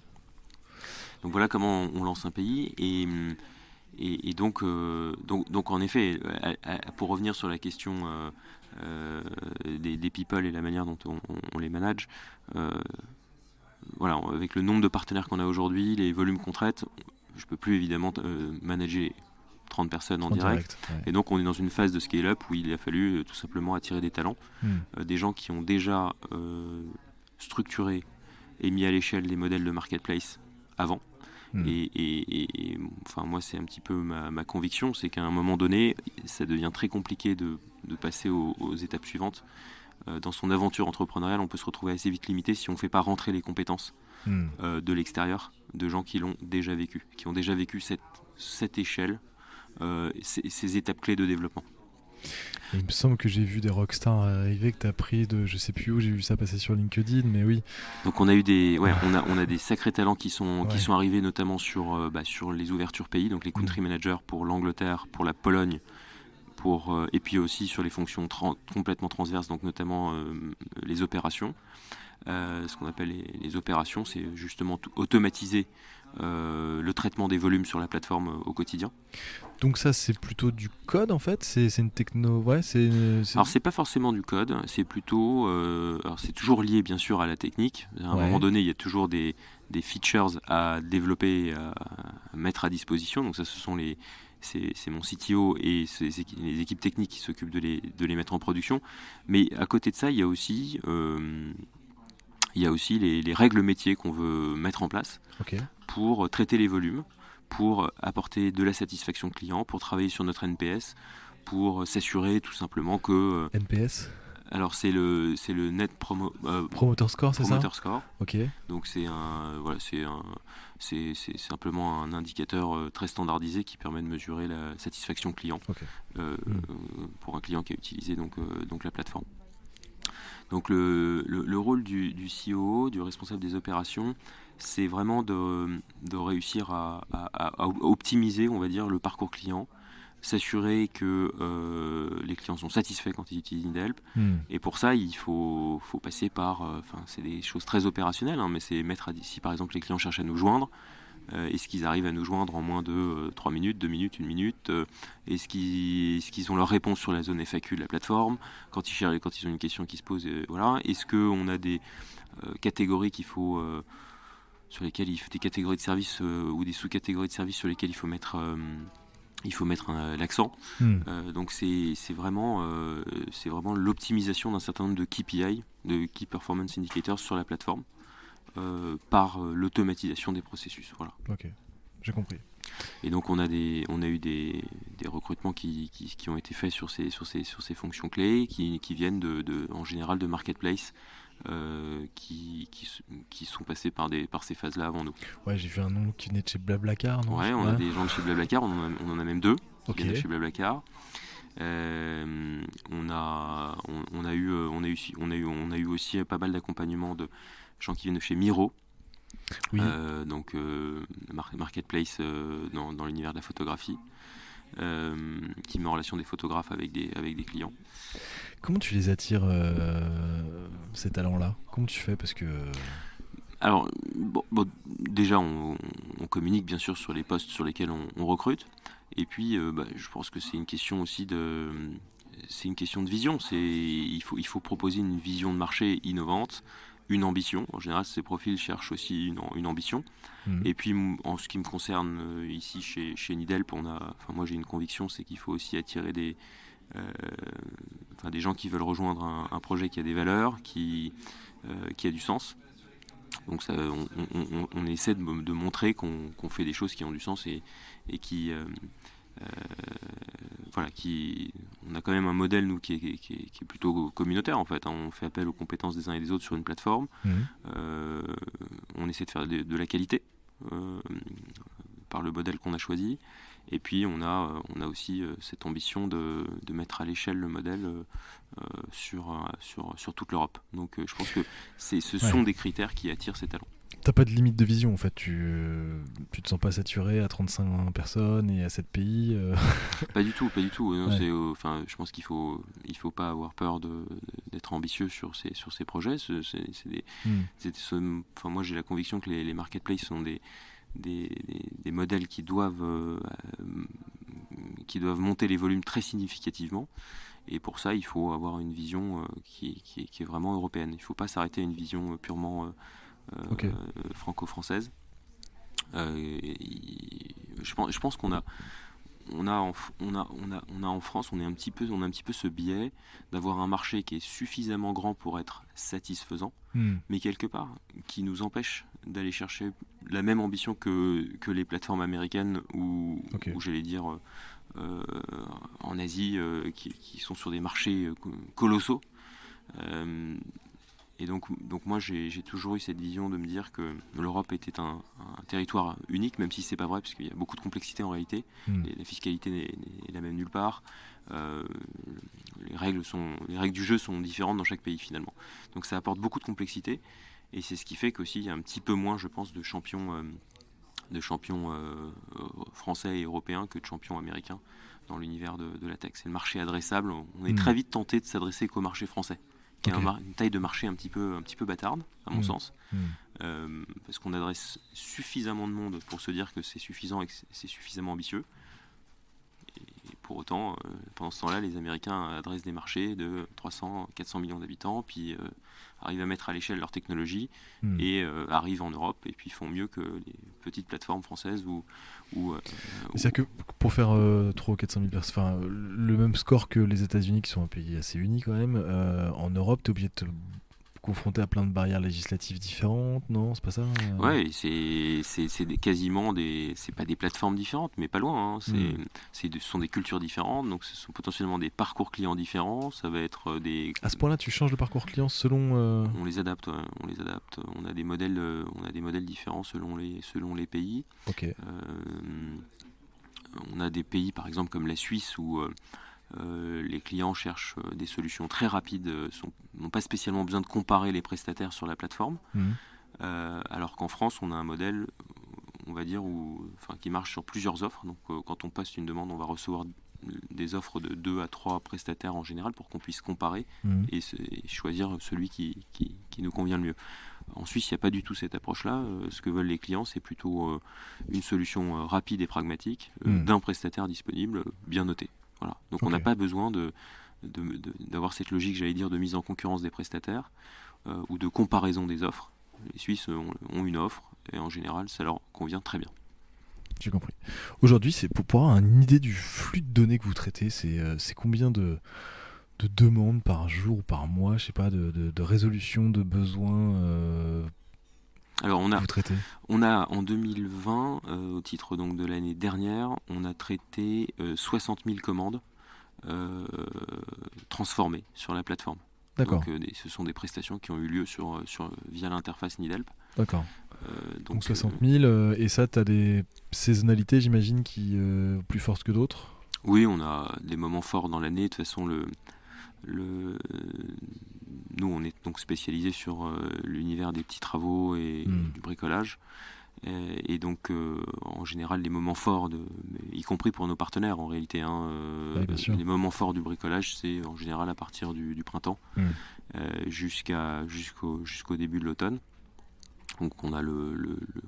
Donc voilà comment on lance un pays. Et donc en effet, pour revenir sur la question des people et la manière dont on les manage, voilà, avec le nombre de partenaires qu'on a aujourd'hui, les volumes qu'on traite, je peux plus évidemment manager 30 personnes en direct. Ouais. Et donc on est dans une phase de scale-up où il a fallu tout simplement attirer des talents, des gens qui ont déjà structuré et mis à l'échelle des modèles de marketplace avant. Enfin, moi, c'est un petit peu ma conviction, c'est qu'à un moment donné, ça devient très compliqué de passer aux étapes suivantes. Dans son aventure entrepreneuriale, on peut se retrouver assez vite limité si on ne fait pas rentrer les compétences de l'extérieur, de gens qui l'ont déjà vécu, qui ont déjà vécu cette échelle, ces étapes clés de développement. Il me semble que j'ai vu des rockstars arriver que t'as pris de je sais plus où, j'ai vu ça passer sur LinkedIn, mais oui. Donc on a eu on a des sacrés talents qui sont arrivés notamment sur les ouvertures pays, donc les country managers pour l'Angleterre, pour la Pologne, et puis aussi sur les fonctions complètement transverses, donc notamment les opérations. Ce qu'on appelle les opérations, c'est justement automatiser le traitement des volumes sur la plateforme au quotidien. Donc ça c'est plutôt du code en fait, c'est une techno, ouais, Alors c'est pas forcément du code, c'est plutôt, alors c'est toujours lié bien sûr à la technique. À un moment donné, il y a toujours des features à développer, à mettre à disposition. Donc ça, c'est mon CTO et les équipes techniques qui s'occupent de les mettre en production. Mais à côté de ça, il y a aussi les règles métiers qu'on veut mettre en place pour traiter les volumes, pour apporter de la satisfaction client, pour travailler sur notre NPS, pour s'assurer tout simplement que... NPS alors c'est le Net Promoter Score, c'est ça? Promoter Score. Ok. Donc c'est simplement un indicateur très standardisé qui permet de mesurer la satisfaction client pour un client qui a utilisé donc la plateforme. Donc le rôle du CEO, du responsable des opérations, c'est vraiment de réussir à optimiser, on va dire, le parcours client, s'assurer que les clients sont satisfaits quand ils utilisent Nidelp. Et pour ça, il faut passer par... c'est des choses très opérationnelles, mais c'est si par exemple les clients cherchent à nous joindre, est-ce qu'ils arrivent à nous joindre en moins de 3 minutes, 2 minutes, 1 minute Est-ce qu'ils ont leur réponse sur la zone FAQ de la plateforme quand ils ont une question qui se pose voilà. Est-ce qu'on a des catégories sur lesquelles des catégories de services ou des sous-catégories de services sur lesquelles il faut mettre il faut mettre l'accent. Hmm. Donc c'est vraiment l'optimisation d'un certain nombre de KPI, de Key Performance Indicators sur la plateforme, par l'automatisation des processus. Voilà. Ok, j'ai compris. Et donc on a eu des recrutements qui ont été faits sur ces fonctions clés, qui viennent en général de marketplace, qui sont passés par ces phases-là avant nous. Ouais, j'ai vu un nom qui venait de chez Blablacar, non? Ouais, on a des gens de chez Blablacar, on en a même deux qui Ok. viennent de chez Blablacar. On a eu aussi pas mal d'accompagnement de gens qui viennent de chez Miro. Oui. Donc marketplace dans l'univers de la photographie, qui met en relation des photographes avec des clients. Comment tu les attires, ces talents-là? Comment tu fais? Parce que... Alors déjà on communique bien sûr sur les postes sur lesquels on recrute, et puis je pense que c'est une question aussi c'est une question de vision. Il faut proposer une vision de marché innovante, une ambition. En général, ces profils cherchent aussi une ambition. Et puis, en ce qui me concerne, ici chez Nidel, moi j'ai une conviction, c'est qu'il faut aussi attirer des gens qui veulent rejoindre un projet qui a des valeurs, qui a du sens. Donc on essaie de montrer qu'on fait des choses qui ont du sens et qui on a quand même un modèle nous qui est plutôt communautaire en fait. On fait appel aux compétences des uns et des autres sur une plateforme. On essaie de faire de la qualité par le modèle qu'on a choisi. Et puis on a aussi cette ambition de mettre à l'échelle le modèle sur toute l'Europe. Donc je pense que ce sont des critères qui attirent ces talents. T'as pas de limite de vision en fait, tu te sens pas saturé à 35 personnes et à 7 pays Pas du tout. Non, Ouais. je pense qu'il faut pas avoir peur d'être ambitieux sur ces projets. Moi j'ai la conviction que les marketplaces sont des modèles qui doivent monter les volumes très significativement. Et pour ça, il faut avoir une vision qui est vraiment européenne. Il ne faut pas s'arrêter à une vision purement franco-française. Je pense qu'on a en France, on a un petit peu ce biais d'avoir un marché qui est suffisamment grand pour être satisfaisant, mais quelque part qui nous empêche d'aller chercher la même ambition que les plateformes américaines ou j'allais dire en Asie, qui sont sur des marchés colossaux. Et donc moi j'ai toujours eu cette vision de me dire que l'Europe était un territoire unique, même si c'est pas vrai, parce qu'il y a beaucoup de complexité en réalité. La fiscalité n'est la même nulle part. Les règles du jeu sont différentes dans chaque pays finalement. Donc ça apporte beaucoup de complexité, et c'est ce qui fait qu'aussi il y a un petit peu moins, je pense, de champions français et européens que de champions américains dans l'univers de la tech. C'est le marché adressable. On est très vite tenté de s'adresser qu'au marché français, qui a une taille de marché un petit peu bâtarde, à mon sens, parce qu'on adresse suffisamment de monde pour se dire que c'est suffisant et que c'est suffisamment ambitieux. Et pour autant, pendant ce temps-là, les Américains adressent des marchés de 300, 400 millions d'habitants, puis arrivent à mettre à l'échelle leur technologie et arrivent en Europe et puis font mieux que les petites plateformes françaises C'est-à-dire que pour faire 300 ou 400 000 personnes, le même score que les États-Unis, qui sont un pays assez uni quand même, en Europe, t'es obligé de te confronter à plein de barrières législatives différentes, non? C'est pas ça? Ouais, c'est pas des plateformes différentes, mais pas loin, hein. Ce sont des cultures différentes, donc ce sont potentiellement des parcours clients différents. Ça va être À ce point-là, tu changes le parcours client selon... On les adapte, ouais, on les adapte. On a des modèles différents selon les pays. Ok. On a des pays, par exemple, comme la Suisse, où les clients cherchent des solutions très rapides, n'ont pas spécialement besoin de comparer les prestataires sur la plateforme. Alors qu'en France, on a un modèle, on va dire, qui marche sur plusieurs offres. Donc quand on poste une demande, on va recevoir des offres de 2 à 3 prestataires en général pour qu'on puisse comparer et choisir celui qui nous convient le mieux. En Suisse, il n'y a pas du tout cette approche-là. Ce que veulent les clients, c'est plutôt une solution rapide et pragmatique d'un prestataire disponible, bien noté. Voilà. Donc on n'a pas besoin d'avoir cette logique, j'allais dire, de mise en concurrence des prestataires ou de comparaison des offres. Les Suisses ont une offre et en général, ça leur convient très bien. J'ai compris. Aujourd'hui, c'est pour avoir une idée du flux de données que vous traitez, c'est combien de demandes par jour ou par mois, je sais pas, de résolution de besoins Alors que vous traitez? on a en 2020, au titre donc de l'année dernière, on a traité 60 000 commandes euh, transformées sur la plateforme. D'accord, Donc ce sont des prestations qui ont eu lieu via l'interface Nidelp. d'accord. Donc Donc 60 000, et ça, tu as des saisonnalités, j'imagine, qui plus fortes que d'autres? oui, on a des moments forts dans l'année. De toute façon, le, nous, on est donc spécialisé sur l'univers des petits travaux et Hmm. du bricolage. Et donc, en général, les moments forts, y compris pour nos partenaires en réalité, hein, Oui, bien sûr. les moments forts du bricolage, c'est en général à partir du printemps Hmm. jusqu'au début de l'automne. Donc on a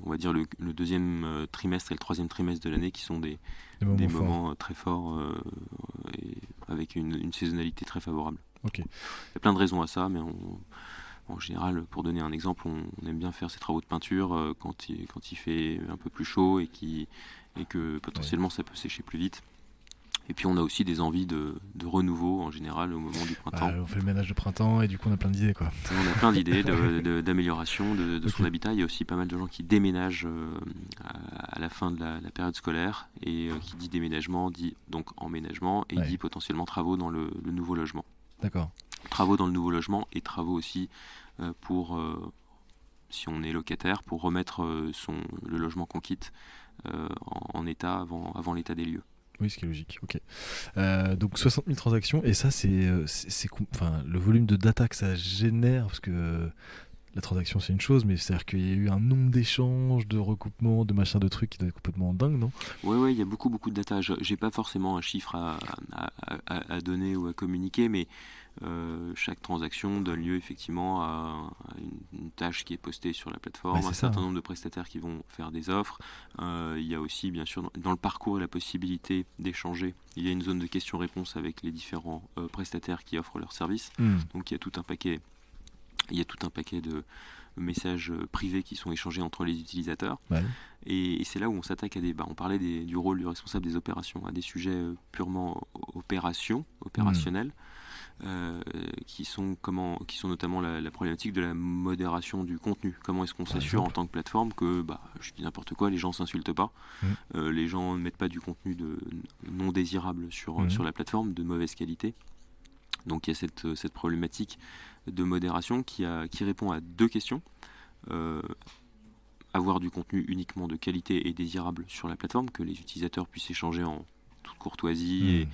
on va dire le deuxième trimestre et le troisième trimestre de l'année qui sont Des des moments forts. moments très forts et avec une saisonnalité très favorable. Ok. Il y a plein de raisons à ça, mais en général, pour donner un exemple, on aime bien faire ces travaux de peinture quand il fait un peu plus chaud et que Ouais. potentiellement ça peut sécher plus vite. Et puis on a aussi des envies de renouveau en général au moment du Bah, printemps. on fait le ménage de printemps et du coup on a plein d'idées, quoi. On a plein d'idées d'amélioration de Ok. son habitat. Il y a aussi pas mal de gens qui déménagent à la fin de la période scolaire. Et qui dit déménagement dit donc emménagement et Ouais. dit potentiellement travaux dans le nouveau logement. D'accord. Travaux dans le nouveau logement et travaux aussi pour, si on est locataire, pour remettre le logement qu'on quitte en état avant l'état des lieux. Oui, ce qui est logique. Ok. Donc 60 000 transactions, et ça, enfin, le volume de data que ça génère, parce que la transaction c'est une chose, mais c'est-à-dire qu'il y a eu un nombre d'échanges, de recoupements, de machins, de trucs qui doit être complètement dingue, non? Ouais, il y a beaucoup, beaucoup de data. J'ai pas forcément un chiffre à donner ou à communiquer, mais chaque transaction donne lieu effectivement à une tâche qui est postée sur la Ouais, plateforme, un c'est ça, certain hein. nombre de prestataires qui vont faire des offres. Il y a aussi, bien sûr, dans le parcours la possibilité d'échanger. Il y a une zone de questions-réponses avec les différents prestataires qui offrent leurs services. Hmm. Donc il y a tout un paquet de messages privés qui sont échangés entre les utilisateurs. Ouais. Et c'est là où on s'attaque à on parlait du rôle du responsable des opérations, à des sujets purement Hmm. opérationnels, qui sont notamment la problématique de la modération du contenu. Comment est-ce qu'on Par s'assure en exemple. tant que plateforme que, je dis n'importe quoi, les gens s'insultent pas, Hmm. les gens ne mettent pas du contenu non désirable Hmm. sur la plateforme, de mauvaise qualité. Donc il y a cette problématique de modération qui répond à deux questions. Euh, Avoir du contenu uniquement de qualité et désirable sur la plateforme, que les utilisateurs puissent échanger en toute courtoisie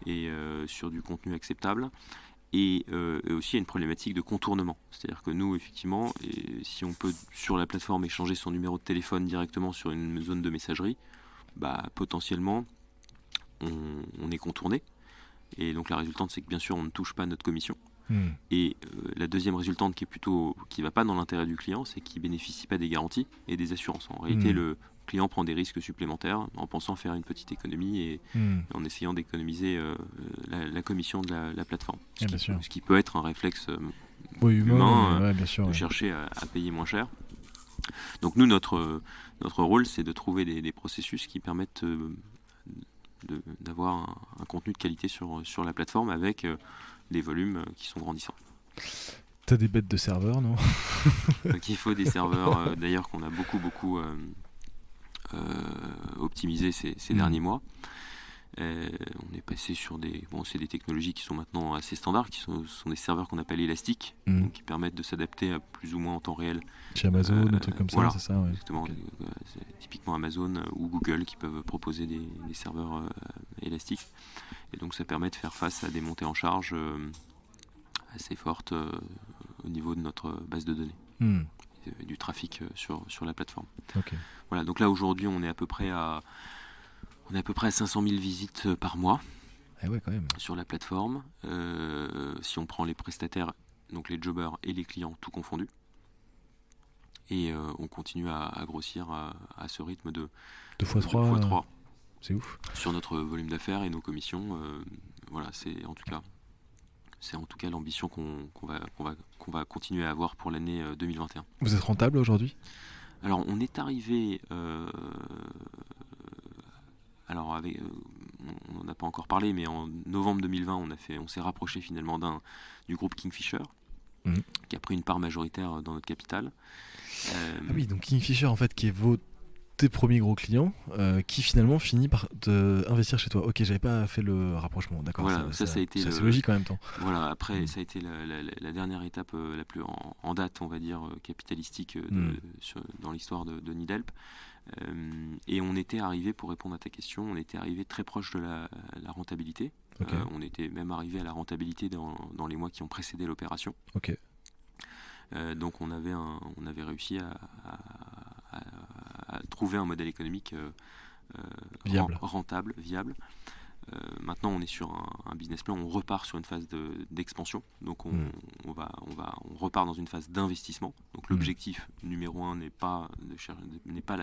Hmm. et sur du contenu acceptable. Et aussi, il y a une problématique de contournement. C'est-à-dire que nous, effectivement, si on peut sur la plateforme échanger son numéro de téléphone directement sur une zone de messagerie, potentiellement, on est contourné. Et donc la résultante, c'est que bien sûr, on ne touche pas notre commission. Hmm. Et la deuxième résultante qui va pas dans l'intérêt du client, c'est qu'il bénéficie pas des garanties et des assurances. En réalité, Hmm. le client prend des risques supplémentaires en pensant faire une petite économie et Hmm. en essayant d'économiser la commission de la plateforme. Ouais, bien sûr. Ce qui peut être un réflexe Oui, humain, humain mais ouais, bien sûr. de Ouais. chercher à payer moins cher. Donc nous, notre rôle, c'est de trouver des processus qui permettent d'avoir un contenu de qualité sur la plateforme avec des volumes qui sont grandissants. T'as des bêtes de serveurs, non? Donc il faut des serveurs, d'ailleurs qu'on a beaucoup optimisé ces Hmm. derniers mois. On est passé sur c'est des technologies qui sont maintenant assez standards, sont des serveurs qu'on appelle élastiques, Hmm. donc qui permettent de s'adapter à plus ou moins en temps réel. Chez Amazon, des trucs comme ça, Voilà, c'est ça, ouais. exactement. Ok. C'est typiquement Amazon ou Google qui peuvent proposer des serveurs élastiques. Et donc ça permet de faire face à des montées en charge assez fortes au niveau de notre base de données Hmm. et du trafic sur la plateforme. Ok. Voilà, donc là aujourd'hui on est à peu près à 500 000 visites par mois Eh ouais, quand même. sur la plateforme. Si on prend les prestataires, donc les jobbers et les clients, tout confondus. Et on continue à grossir à ce rythme de 2 x 3, 2 x 3 c'est ouf. sur notre volume d'affaires et nos commissions. Voilà, c'est en tout cas l'ambition qu'on va continuer à avoir pour l'année 2021. Vous êtes rentable aujourd'hui? Alors on est arrivé alors on n'en a pas encore parlé, mais en novembre 2020, on s'est rapproché finalement du groupe Kingfisher, Mhm. qui a pris une part majoritaire dans notre capital. Ah oui, donc Kingfisher en fait qui est tes premiers gros clients, qui finalement finit par investir chez toi. Ok, j'avais pas fait le rapprochement, d'accord, Voilà, ça a été c'est assez logique en même temps. voilà, après, Mm. ça a été la dernière étape la plus en date, on va dire, capitalistique Mm. dans l'histoire de Nidelp. Et on était arrivé, pour répondre à ta question, on était arrivé très proche de la rentabilité. Ok, On était même arrivé à la rentabilité dans les mois qui ont précédé l'opération. ok. Donc on avait réussi à- à trouver un modèle économique Viable. rentable, viable. Maintenant, on est sur un business plan, on repart sur une phase d'expansion. Donc, Mm. on repart dans une phase d'investissement. Donc, l'objectif numéro un n'est pas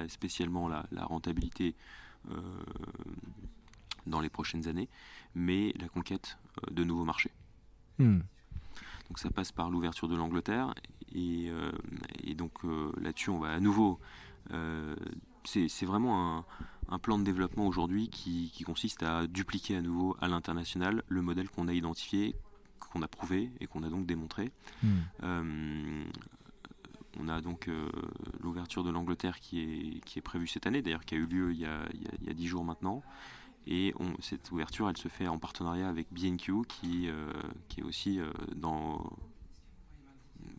spécialement la rentabilité euh, dans les prochaines années, mais la conquête de nouveaux marchés. Mm. Donc, ça passe par l'ouverture de l'Angleterre. Et donc, là-dessus, on va à nouveau. C'est vraiment un plan de développement aujourd'hui qui consiste à dupliquer à nouveau à l'international le modèle qu'on a identifié, qu'on a prouvé et qu'on a donc démontré. Mm. On a donc l'ouverture de l'Angleterre qui est prévue cette année, d'ailleurs qui a eu lieu il y a 10 jours maintenant. Et cette ouverture, elle se fait en partenariat avec B&Q qui est aussi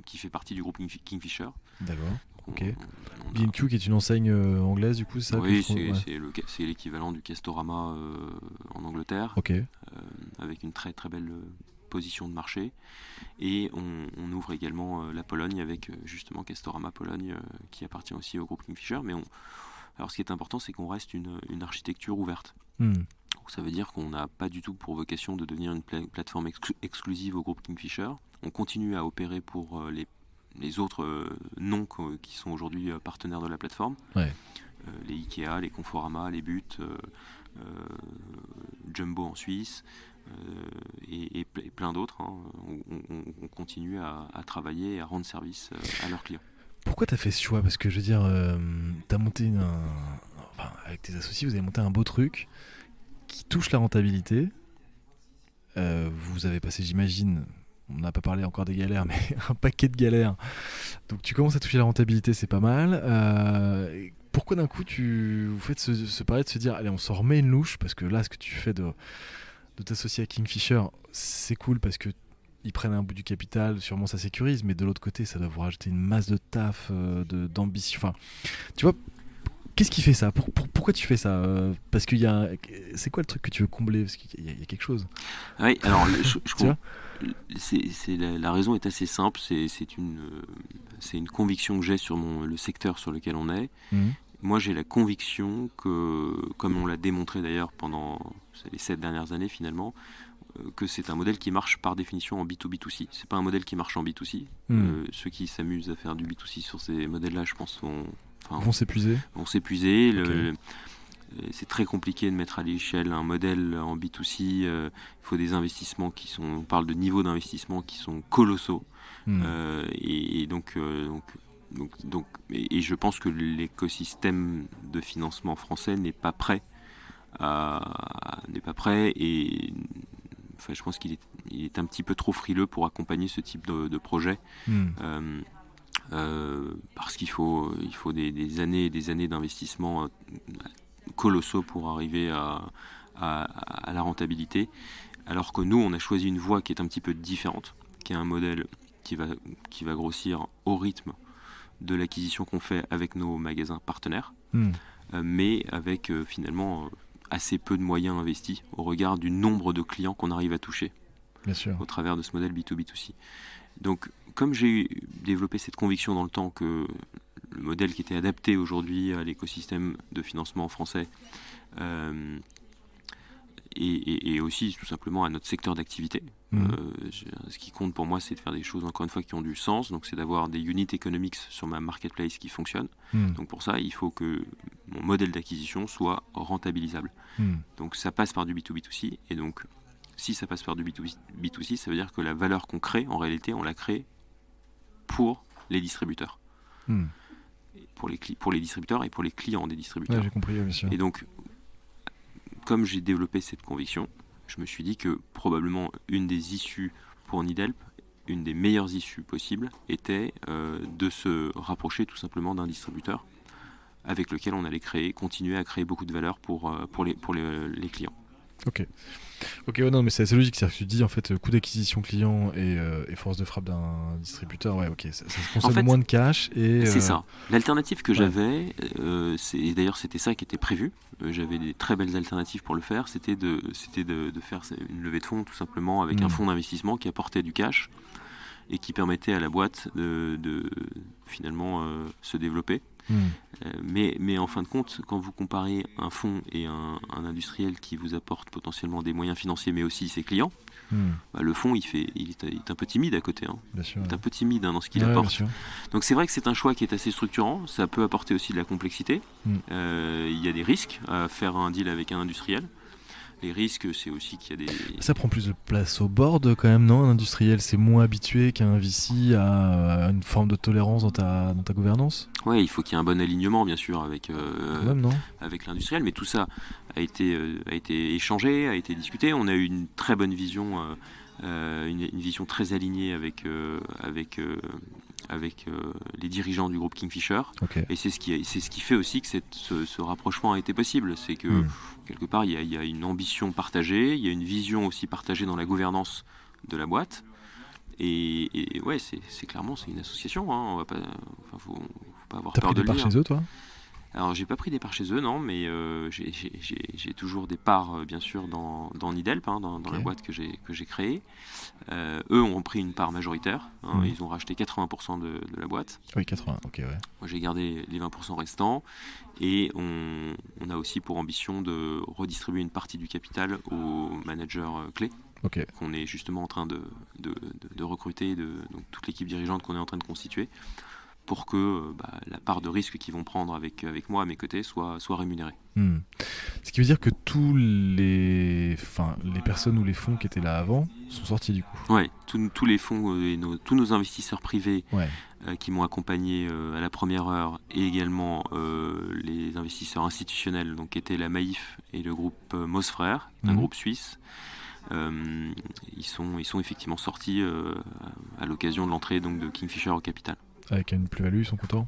qui fait partie du groupe Kingfisher. D'accord. Ok. On a- B&Q qui est une enseigne anglaise du coup, c'est ça que Oui, je trouve. Ouais. c'est l'équivalent du Castorama en Angleterre, Ok. avec une très très belle position de marché. Et on ouvre également la Pologne avec justement Castorama Pologne, qui appartient aussi au groupe Kingfisher. Alors ce qui est important, c'est qu'on reste une architecture ouverte. Mm. Donc, ça veut dire qu'on n'a pas du tout pour vocation de devenir une plateforme exclusive au groupe Kingfisher. On continue à opérer pour les autres noms qui sont aujourd'hui partenaires de la plateforme. Ouais. Les Ikea, les Conforama, les But, Jumbo en Suisse, et plein d'autres. Hein. On continue à travailler et à rendre service à leurs clients. Pourquoi t'as fait ce choix? Parce que je veux dire, t'as monté enfin, avec tes associés, vous avez monté un beau truc qui touche la rentabilité. Vous avez passé, j'imagine, on n'a pas parlé encore des galères, mais un paquet de galères. Donc tu commences à toucher la rentabilité, c'est pas mal. Pourquoi d'un coup vous faites ce pari de se dire, allez, on s'en remet une louche? Parce que là, ce que tu fais de t'associer à Kingfisher, c'est cool parce que ils prennent un bout du capital, sûrement ça sécurise, mais de l'autre côté, ça doit vous rajouter une masse de taf, d'ambition. Enfin, tu vois, qu'est-ce qui fait ça? Pourquoi tu fais ça? Parce qu'il y a. C'est quoi le truc que tu veux combler? Parce qu'il y a quelque chose. Oui, alors Tu vois? la raison est assez simple. C'est une conviction que j'ai sur le secteur sur lequel on est. Mhm. Moi, j'ai la conviction que, comme on l'a démontré d'ailleurs pendant les 7 dernières années finalement, que c'est un modèle qui marche par définition en B2B2C. C'est pas un modèle qui marche en B2C. Mhm. Ceux qui s'amusent à faire du B2C sur ces modèles-là, je pense, Vont s'épuiser. vont s'épuiser. Ok. C'est très compliqué de mettre à l'échelle un modèle en B2C. Il faut des investissements on parle de niveaux d'investissement qui sont colossaux. Mhm. Et je pense que l'écosystème de financement français n'est pas prêt et enfin, je pense qu'il est un petit peu trop frileux pour accompagner ce type de projet. Mhm. Parce qu'il faut des années et des années d'investissement colossaux pour arriver à la rentabilité, alors que nous on a choisi une voie qui est un petit peu différente, qui est un modèle qui va grossir au rythme de l'acquisition qu'on fait avec nos magasins partenaires, Mhm. mais avec finalement assez peu de moyens investis au regard du nombre de clients qu'on arrive à toucher Bien sûr. au travers de ce modèle B2B2C. Donc, comme j'ai développé cette conviction dans le temps que le modèle qui était adapté aujourd'hui à l'écosystème de financement français euh, et aussi tout simplement à notre secteur d'activité. Ce qui compte pour moi, c'est de faire des choses, encore une fois, qui ont du sens. Donc, c'est d'avoir des unit economics sur ma marketplace qui fonctionnent. Donc, pour ça, il faut que mon modèle d'acquisition soit rentabilisable. Donc, ça passe par du B2B2C. Et donc, si ça passe par du B2C, ça veut dire que la valeur qu'on crée, en réalité, on la crée pour les distributeurs. Pour les distributeurs et pour les clients des distributeurs. Ouais, j'ai compris, bien sûr. Et donc, comme j'ai développé cette conviction, je me suis dit que probablement une des issues pour Nidelp, une des meilleures issues possibles, était de se rapprocher tout simplement d'un distributeur avec lequel on allait continuer à créer beaucoup de valeur pour les clients. Ok. Ok, ouais, non, mais c'est assez logique. C'est-à-dire que tu dis, en fait, coût d'acquisition client et force de frappe d'un distributeur, ouais, ok, ça consomme En fait, moins de cash. Et, c'est ça. L'alternative que j'avais, et d'ailleurs c'était ça qui était prévu, j'avais des très belles alternatives pour le faire, c'était de faire une levée de fonds tout simplement avec un fonds d'investissement qui apportait du cash et qui permettait à la boîte de finalement se développer. Mais en fin de compte, quand vous comparez un fonds et un industriel qui vous apporte potentiellement des moyens financiers, mais aussi ses clients, le fonds il est un peu timide à côté. Bien sûr, il est un peu timide dans ce qu'il apporte. Donc c'est vrai que c'est un choix qui est assez structurant. Ça peut apporter aussi de la complexité. Il y a des risques à faire un deal avec un industriel. Les risques, c'est aussi qu'il y a des... Ça prend plus de place au board quand même, non? Un industriel, c'est moins habitué qu'un VC à une forme de tolérance dans ta gouvernance? Ouais, il faut qu'il y ait un bon alignement, bien sûr, avec l'industriel. Mais tout ça a été échangé, a été discuté. On a eu une très bonne vision, une vision très alignée avec les dirigeants du groupe Kingfisher. Okay. Et c'est ce qui fait aussi que ce rapprochement a été possible. C'est que quelque part, il y a une ambition partagée, il y a une vision aussi partagée dans la gouvernance de la boîte. Et ouais, c'est clairement c'est une association. On va pas, faut pas avoir peur de le dire. T'as pris des parts chez eux, toi? Alors j'ai pas pris des parts chez eux, non, mais j'ai toujours des parts bien sûr dans Nidelp, dans la boîte que j'ai créée. Eux ont pris une part majoritaire, ils ont racheté 80% de la boîte. Oui, 80, ok, ouais. Moi j'ai gardé les 20% restants et on a aussi pour ambition de redistribuer une partie du capital aux managers clés. Okay. Qu'on est justement en train de recruter, donc toute l'équipe dirigeante qu'on est en train de constituer, pour que la part de risque qu'ils vont prendre avec moi à mes côtés soit rémunérée. Ce qui veut dire que tous les personnes ou les fonds qui étaient là avant sont sortis du coup. Oui, tous les fonds et tous nos investisseurs privés qui m'ont accompagné à la première heure, et également les investisseurs institutionnels, donc qui étaient la Maïf et le groupe Moss Frères, un groupe suisse. Ils sont effectivement sortis à l'occasion de l'entrée donc de Kingfisher au capital. Avec une plus-value, ils sont contents?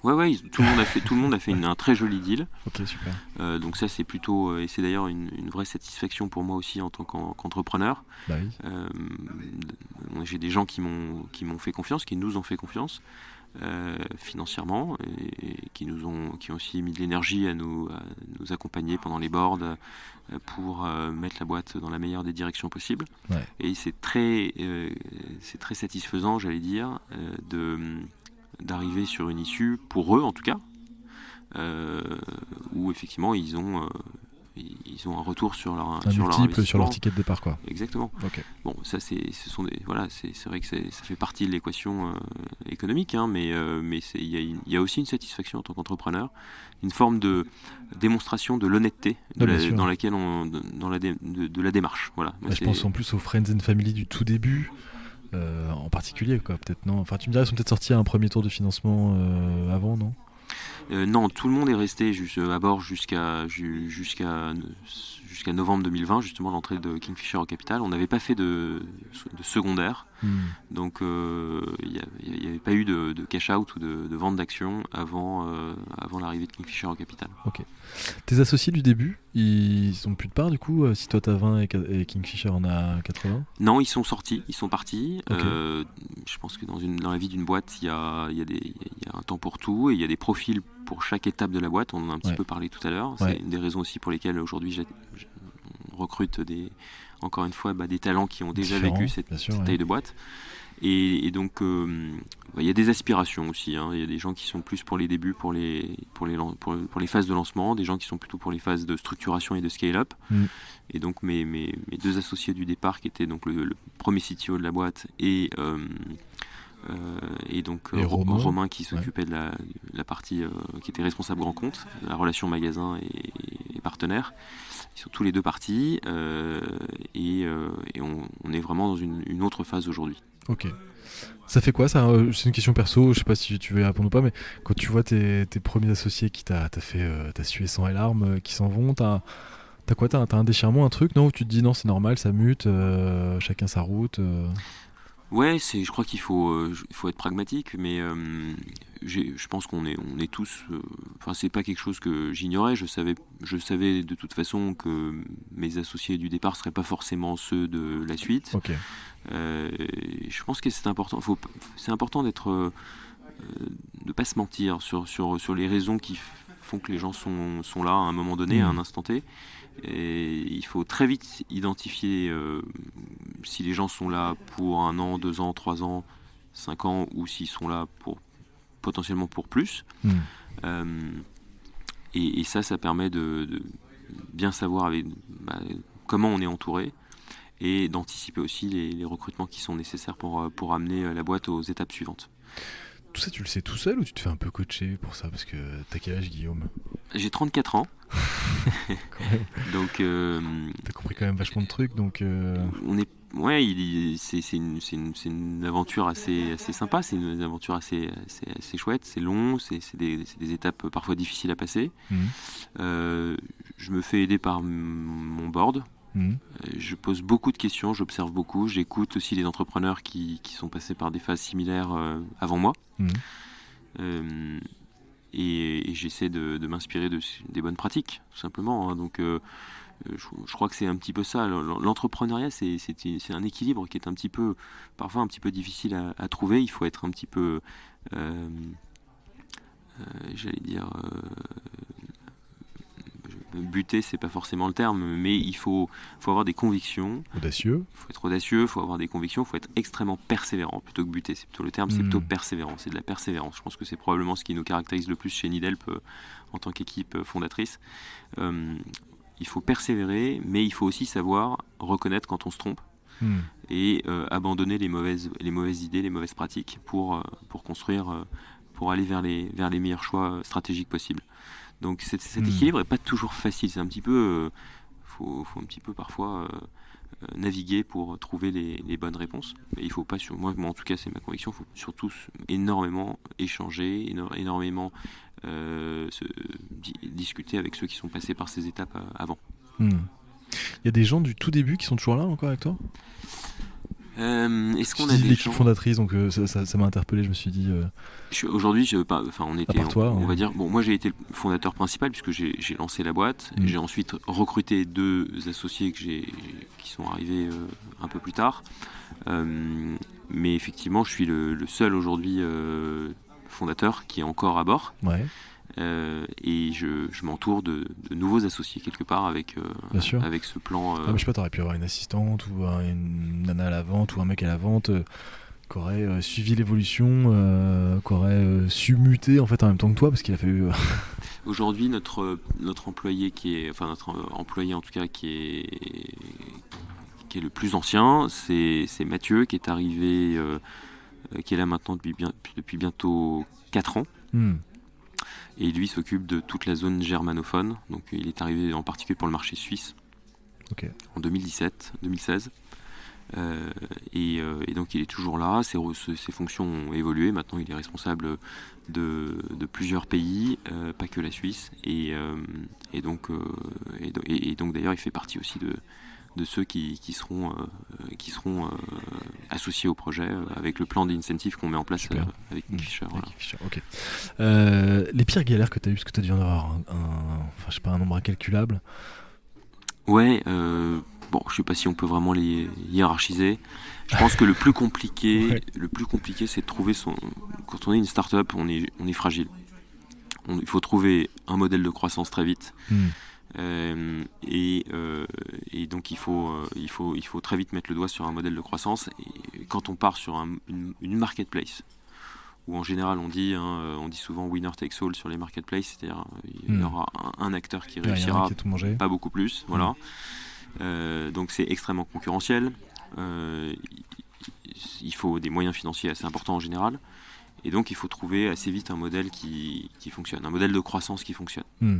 Ouais, tout le monde a fait un très joli deal. Ok, super. Donc ça c'est plutôt, et c'est d'ailleurs une vraie satisfaction pour moi aussi en tant qu'entrepreneur. Bah oui. J'ai des gens qui m'ont fait confiance, qui nous ont fait confiance financièrement, et qui ont aussi mis de l'énergie à nous accompagner pendant les boards pour mettre la boîte dans la meilleure des directions possibles. Ouais. Et c'est très satisfaisant, j'allais dire, d'arriver sur une issue, pour eux en tout cas, où effectivement ils ont un retour sur leur multiple sur leur ticket de départ, quoi. Exactement. Okay. Bon, ça c'est vrai que ça fait partie de l'équation économique, mais il y a aussi une satisfaction en tant qu'entrepreneur, une forme de démonstration de l'honnêteté dans laquelle de la démarche. Voilà. Je pense en plus aux Friends and Family du tout début. En particulier, quoi, peut-être, non? Enfin, tu me dirais, ils sont peut-être sortis à un premier tour de financement avant, non? Non, tout le monde est resté à bord jusqu'à novembre 2020, justement l'entrée de Kingfisher au capital. On n'avait pas fait de secondaire, donc il n'y avait pas eu de cash out ou de vente d'actions avant l'arrivée de Kingfisher au capital. Ok. Tes associés du début, ils ont plus de part du coup, si toi t'as 20 et Kingfisher en a 80? Non, ils sont sortis, ils sont partis. Okay. Je pense que dans la vie d'une boîte, il y a un temps pour tout et il y a des profils pour chaque étape de la boîte. On en a un petit peu parlé tout à l'heure. C'est une des raisons aussi pour lesquelles aujourd'hui on recrute encore une fois des talents qui ont déjà vécu cette taille de boîte. Et donc il y a des aspirations aussi. Il y a des gens qui sont plus pour les débuts, pour les phases de lancement, des gens qui sont plutôt pour les phases de structuration et de scale-up. Et donc mes deux associés du départ, qui étaient donc le premier CTO de la boîte et donc Romain qui s'occupait de la partie qui était responsable grand compte, la relation magasin et partenaire. Ils sont tous les deux partis et on est vraiment dans une autre phase aujourd'hui. Ok. Ça fait quoi ça? C'est une question perso, je sais pas si tu veux y répondre ou pas, mais quand tu vois tes premiers associés qui t'as sué sang et larmes, qui s'en vont, t'as T'as quoi? T'as un déchirement, un truc, non? Où tu te dis non, c'est normal, ça mute, chacun sa route. Ouais, je crois il faut être pragmatique, mais je pense on est tous. Enfin, c'est pas quelque chose que j'ignorais. Je savais de toute façon que mes associés du départ seraient pas forcément ceux de la suite. Ok. Je pense que c'est important. C'est important de pas se mentir sur les raisons qui font que les gens sont là à un moment donné, à Hmm. un instant T. Et il faut très vite identifier si les gens sont là pour 1 an, 2 ans, 3 ans, 5 ans, ou s'ils sont là pour potentiellement pour plus. Hmm. Euh, et ça permet de bien savoir bah, comment on est entouré et d'anticiper aussi les recrutements qui sont nécessaires pour amener la boîte aux étapes suivantes. Tout ça, tu le sais tout seul ou tu te fais un peu coacher pour ça? Parce que t'as quel âge, Guillaume? J'ai 34 ans, Quand même. donc T'as compris quand même vachement de trucs, donc. on est ouais, c'est une aventure assez sympa, c'est une aventure assez chouette, c'est long, c'est des étapes parfois difficiles à passer. Hmm. Je me fais aider par mon board. Hmm. Je pose beaucoup de questions, j'observe beaucoup, j'écoute aussi les entrepreneurs qui sont passés par des phases similaires avant moi. Hmm. Euh, et j'essaie de m'inspirer des bonnes pratiques, tout simplement, hein. Donc, je crois que c'est un petit peu ça. L'entrepreneuriat, c'est un équilibre qui est parfois un petit peu difficile à trouver. Il faut être un petit peu, euh, j'allais dire, buté, c'est pas forcément le terme, mais faut avoir des convictions. Audacieux. Il faut être audacieux, il faut avoir des convictions, il faut être extrêmement persévérant plutôt que buté. C'est plutôt le terme, c'est Hmm. plutôt persévérant. C'est de la persévérance. Je pense que c'est probablement ce qui nous caractérise le plus chez Nidelp en tant qu'équipe fondatrice. Euh, il faut persévérer, mais il faut aussi savoir reconnaître quand on se trompe Hmm. et abandonner les mauvaises idées, les mauvaises pratiques pour construire, pour aller vers les meilleurs choix stratégiques possibles. Donc cet Hmm. équilibre n'est pas toujours facile. C'est un petit peu, faut un petit peu parfois naviguer pour trouver les bonnes réponses. Et il faut pas, moi en tout cas c'est ma conviction, il faut surtout énormément échanger, énormément discuter avec ceux qui sont passés par ces étapes avant. Hmm. Il y a des gens du tout début qui sont toujours là encore avec toi? Est-ce Tu qu'on a dis des l'équipe gens... fondatrice, donc ça m'a interpellé, je me suis dit. Aujourd'hui, on À était, part toi, on hein. va dire, bon, moi j'ai été le fondateur principal puisque j'ai lancé la boîte. Mm. J'ai ensuite recruté 2 associés qui sont arrivés un peu plus tard. Mais effectivement, je suis le seul aujourd'hui fondateur qui est encore à bord. Ouais, Et je m'entoure de nouveaux associés quelque part bien sûr. avec ce plan. Ah, mais je sais pas, t'aurais pu avoir une assistante ou une nana à la vente ou un mec à la vente qui aurait suivi l'évolution, qui aurait su muter en fait en même temps que toi parce qu'il a fallu. Aujourd'hui, notre employé notre employé en tout cas qui est le plus ancien, c'est Mathieu qui est arrivé, qui est là maintenant depuis bientôt 4 ans. Hmm. Et lui s'occupe de toute la zone germanophone. Donc il est arrivé en particulier pour le marché suisse Ok. en 2016. Et donc il est toujours là, ses fonctions ont évolué, maintenant il est responsable de plusieurs pays, pas que la Suisse, et donc d'ailleurs il fait partie aussi de ceux qui seront associés au projet avec le plan d'incentive qu'on met en place Super. avec Nick Fisher. Voilà. Avec Fischer, ok. Les pires galères que t'as eues, parce que t'as dû en avoir enfin, je sais pas, un nombre incalculable. Ouais, bon, je sais pas si on peut vraiment les hiérarchiser. Je pense que le plus compliqué, Ouais. c'est de trouver quand on est une start-up, on est fragile. Il faut trouver un modèle de croissance très vite. Hmm. Et donc il faut très vite mettre le doigt sur un modèle de croissance. Et quand on part sur une marketplace, où en général on dit souvent winner takes all sur les marketplaces, c'est-à-dire il y aura un acteur qui Ouais, y en a un réussira, qui a tout mangé. pas beaucoup plus, voilà. Donc c'est extrêmement concurrentiel. Il faut des moyens financiers assez importants en général. Et donc il faut trouver assez vite un modèle qui fonctionne, un modèle de croissance qui fonctionne. Hmm.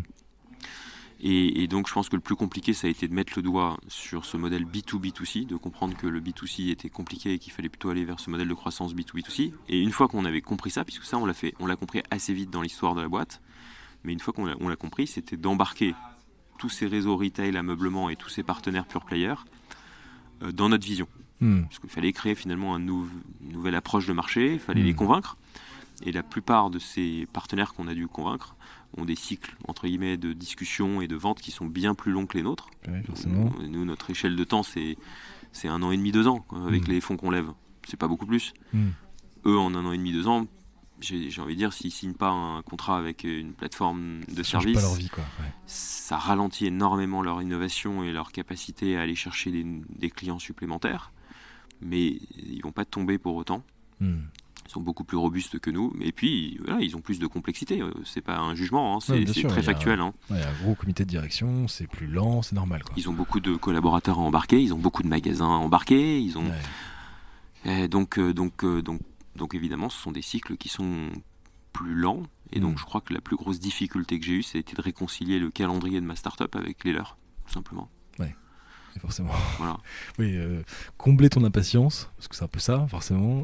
Et donc je pense que le plus compliqué, ça a été de mettre le doigt sur ce modèle B2B2C, de comprendre que le B2C était compliqué et qu'il fallait plutôt aller vers ce modèle de croissance B2B2C. Et une fois qu'on avait compris ça, puisque ça on l'a compris assez vite dans l'histoire de la boîte, mais une fois qu'on l'a compris, c'était d'embarquer tous ces réseaux retail, ameublement et tous ces partenaires pure players dans notre vision. Parce qu'il fallait créer finalement une nouvelle approche de marché, il fallait les convaincre. Et la plupart de ces partenaires qu'on a dû convaincre ont des cycles entre guillemets de discussion et de vente qui sont bien plus longs que les nôtres. Oui, forcément. Nous, notre échelle de temps, c'est 1 an et demi, 2 ans avec les fonds qu'on lève. C'est pas beaucoup plus. Eux, en 1 an et demi, 2 ans, j'ai envie de dire, s'ils signent pas un contrat avec une plateforme de service, pas leur vie, quoi. Ouais. Ça ralentit énormément leur innovation et leur capacité à aller chercher des clients supplémentaires. Mais ils vont pas tomber pour autant. Ils sont beaucoup plus robustes que nous. Et puis, voilà, ils ont plus de complexité. C'est pas un jugement, c'est très factuel. Il y a un gros comité de direction, c'est plus lent, c'est normal, quoi. Ils ont beaucoup de collaborateurs à embarquer, ils ont beaucoup de magasins à embarquer. Ils ont... Donc, évidemment, ce sont des cycles qui sont plus lents. Et donc, je crois que la plus grosse difficulté que j'ai eue, c'était de réconcilier le calendrier de ma start-up avec les leurs, tout simplement. Forcément. Voilà. Oui, combler ton impatience, parce que c'est un peu ça, forcément.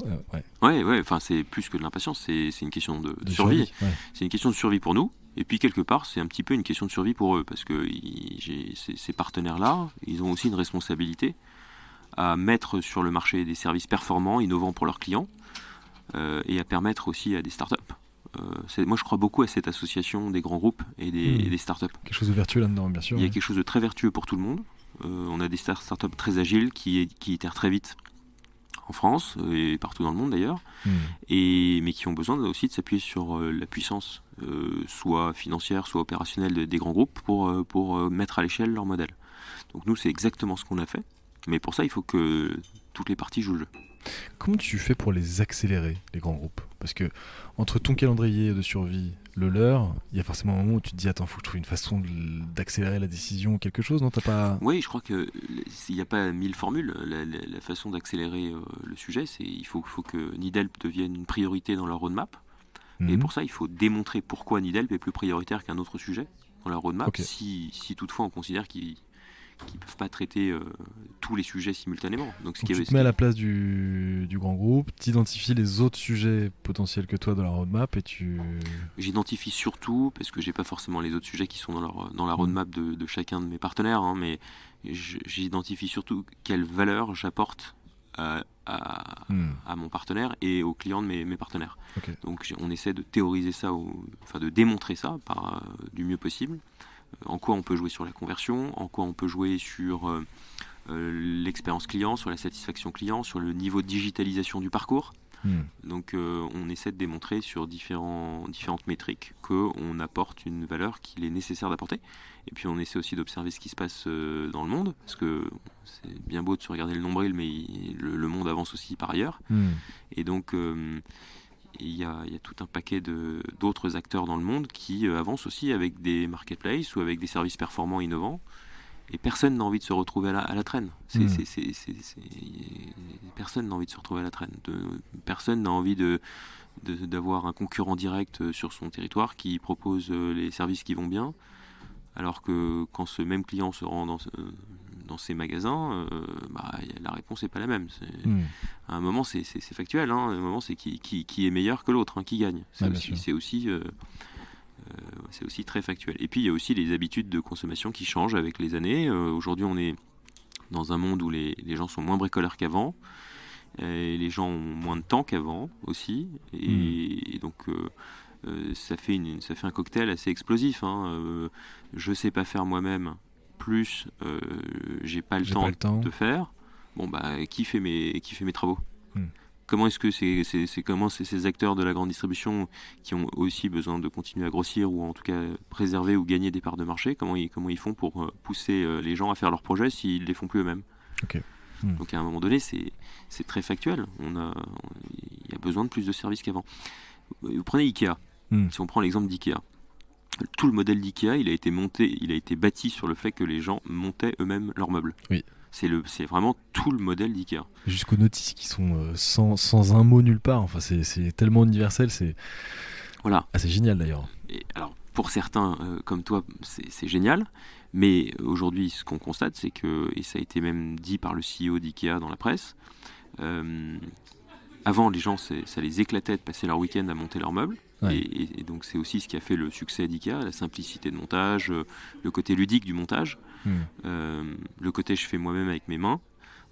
Enfin, c'est plus que de l'impatience, c'est une question de survie. C'est une question de survie pour nous. Et puis, quelque part, c'est un petit peu une question de survie pour eux. Parce que ces partenaires-là, ils ont aussi une responsabilité à mettre sur le marché des services performants, innovants pour leurs clients, et à permettre aussi à des startups. Moi, je crois beaucoup à cette association des grands groupes et des startups. Quelque chose de vertueux là-dedans, bien sûr. Il y a quelque chose de très vertueux pour tout le monde. On a des startups très agiles qui itèrent très vite en France et partout dans le monde d'ailleurs, mais qui ont besoin aussi de s'appuyer sur la puissance, soit financière, soit opérationnelle des grands groupes pour mettre à l'échelle leur modèle. Donc nous, c'est exactement ce qu'on a fait, mais pour ça, il faut que toutes les parties jouent le jeu. Comment tu fais pour les accélérer, les grands groupes ? Parce que entre ton calendrier de survie, le leur, il y a forcément un moment où tu te dis attends, faut que je trouve une façon d'accélérer la décision ou quelque chose, non ? T'as pas... Oui, je crois qu'il n'y a pas 1000 formules. La façon d'accélérer le sujet, c'est il faut que Nidelp devienne une priorité dans leur roadmap. Et pour ça, il faut démontrer pourquoi Nidelp est plus prioritaire qu'un autre sujet dans leur roadmap, si toutefois on considère qu'ils ne peuvent pas traiter tous les sujets simultanément. Donc tu te mets à la place du grand groupe, tu identifies les autres sujets potentiels que toi dans la roadmap et tu... J'identifie surtout, parce que j'ai pas forcément les autres sujets qui sont dans la roadmap de chacun de mes partenaires, mais j'identifie surtout quelle valeur j'apporte à mon partenaire et aux clients de mes partenaires. Donc on essaie de théoriser ça, de démontrer ça du mieux possible. En quoi on peut jouer sur la conversion, en quoi on peut jouer sur l'expérience client, sur la satisfaction client, sur le niveau de digitalisation du parcours. Donc on essaie de démontrer sur différentes métriques qu'on apporte une valeur qu'il est nécessaire d'apporter. Et puis on essaie aussi d'observer ce qui se passe dans le monde, parce que c'est bien beau de se regarder le nombril, mais le monde avance aussi par ailleurs. Et donc... il y a tout un paquet d'autres acteurs dans le monde qui avancent aussi avec des marketplaces ou avec des services performants innovants. Et personne n'a envie de se retrouver à la traîne. Personne n'a envie de se retrouver à la traîne. Personne n'a envie d'avoir un concurrent direct sur son territoire qui propose les services qui vont bien. Alors que quand ce même client se rend dans ces magasins, la réponse n'est pas la même. À un moment, c'est factuel. À un moment, c'est qui est meilleur que l'autre, qui gagne. C'est aussi très factuel. Et puis, il y a aussi les habitudes de consommation qui changent avec les années. Aujourd'hui, on est dans un monde où les gens sont moins bricoleurs qu'avant. Et les gens ont moins de temps qu'avant aussi. Et donc... ça fait un cocktail assez explosif. Je sais pas faire moi-même, plus j'ai pas le temps de faire. Qui fait mes travaux ? Comment est-ce que c'est ces acteurs de la grande distribution qui ont aussi besoin de continuer à grossir ou en tout cas préserver ou gagner des parts de marché, comment ils font pour pousser les gens à faire leurs projets s'ils les font plus eux-mêmes ? Donc à un moment donné, c'est très factuel. Il y a besoin de plus de services qu'avant. Vous prenez Ikea. Si on prend l'exemple d'Ikea, tout le modèle d'Ikea, il a été bâti sur le fait que les gens montaient eux-mêmes leurs meubles. Oui. C'est vraiment tout le modèle d'Ikea. Jusqu'aux notices qui sont sans un mot nulle part. Enfin, c'est tellement universel, c'est assez génial d'ailleurs. Et alors, pour certains, comme toi, c'est génial. Mais aujourd'hui, ce qu'on constate, c'est que, et ça a été même dit par le CEO d'Ikea dans la presse, avant, les gens, ça les éclatait de passer leur week-end à monter leurs meubles. Ouais. Et donc c'est aussi ce qui a fait le succès d'IKEA, la simplicité de montage, le côté ludique du montage, Hmm. le côté je fais moi-même avec mes mains.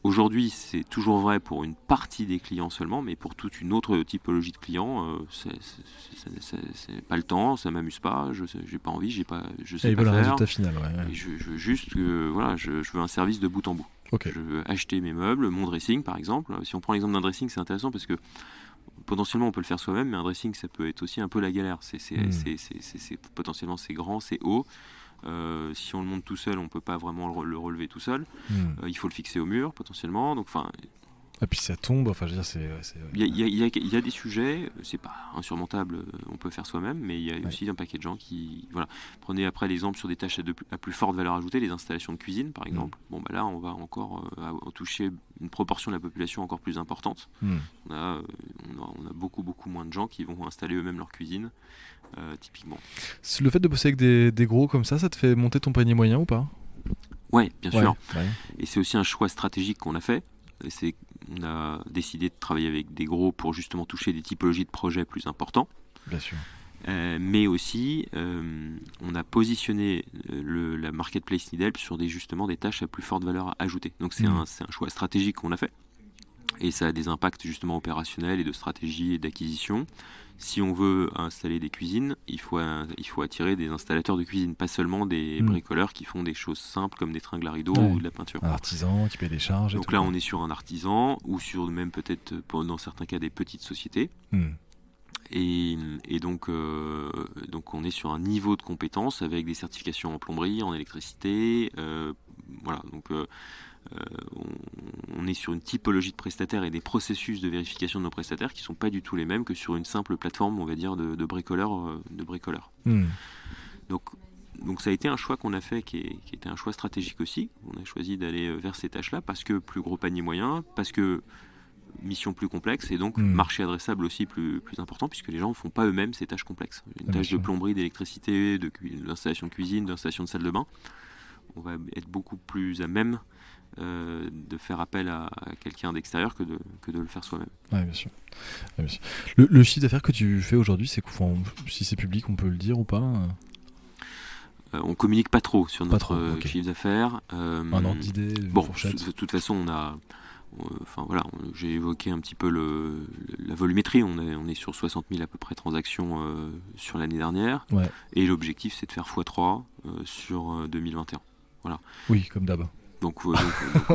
Aujourd'hui, c'est toujours vrai pour une partie des clients seulement, mais pour toute une autre typologie de clients, c'est pas le temps, ça m'amuse pas, j'ai pas envie, je Et sais ils pas veulent un faire. résultat final, ouais. Et je veux juste que, voilà, je veux un service de bout en bout. Ok. Je veux acheter mes meubles, mon dressing par exemple. Si on prend l'exemple d'un dressing, c'est intéressant parce que potentiellement on peut le faire soi-même, mais un dressing ça peut être aussi un peu la galère. Potentiellement c'est grand, c'est haut. Si on le monte tout seul, on peut pas vraiment le relever tout seul. Hmm. Il faut le fixer au mur potentiellement. Donc, enfin, Et puis ça tombe, enfin je veux dire, il y a des sujets, c'est pas insurmontable, on peut faire soi-même, mais il y a Ouais. aussi un paquet de gens qui, voilà. Prenez après l'exemple sur des tâches à plus forte valeur ajoutée, les installations de cuisine par exemple. Bon bah là, on va encore toucher une proportion de la population encore plus importante. Hmm. On a beaucoup moins de gens qui vont installer eux-mêmes leur cuisine, typiquement. Le fait de bosser avec des gros comme ça te fait monter ton panier moyen ou pas? Ouais, bien sûr. Ouais. Et c'est aussi un choix stratégique qu'on a fait. On a décidé de travailler avec des gros pour justement toucher des typologies de projets plus importants. Bien sûr. Mais aussi, on a positionné la marketplace Needhelp sur justement des tâches à plus forte valeur ajoutée. Donc c'est un choix stratégique qu'on a fait. Et ça a des impacts justement opérationnels et de stratégie et d'acquisition. Si on veut installer des cuisines, il faut attirer des installateurs de cuisine, pas seulement des bricoleurs qui font des choses simples comme des tringles à rideaux ou de la peinture. Un artisan qui paye des charges. Donc là, on est sur un artisan ou sur même peut-être, dans certains cas, des petites sociétés. Et donc on est sur un niveau de compétence avec des certifications en plomberie, en électricité. Voilà, donc on est sur une typologie de prestataires et des processus de vérification de nos prestataires qui ne sont pas du tout les mêmes que sur une simple plateforme, on va dire, de bricoleurs. Donc ça a été un choix qu'on a fait qui était un choix stratégique aussi. On a choisi d'aller vers ces tâches-là parce que plus gros panier moyen, parce que mission plus complexe et donc marché adressable aussi plus important puisque les gens ne font pas eux-mêmes ces tâches complexes. Une tâche de plomberie, d'électricité, d'installation de cuisine, d'installation de salle de bain, on va être beaucoup plus à même de faire appel à quelqu'un d'extérieur que de le faire soi-même. Ouais, bien sûr. Ouais, bien sûr. Le chiffre d'affaires que tu fais aujourd'hui, c'est quoi? Si c'est public, on peut le dire ou pas? On communique pas trop sur notre chiffre d'affaires. Un ordre d'idée, fourchette. De toute façon, j'ai évoqué un petit peu la volumétrie. On est sur 60 000 à peu près transactions sur l'année dernière. Ouais. Et l'objectif, c'est de faire x3 sur 2021. Voilà. Oui, comme d'hab. Donc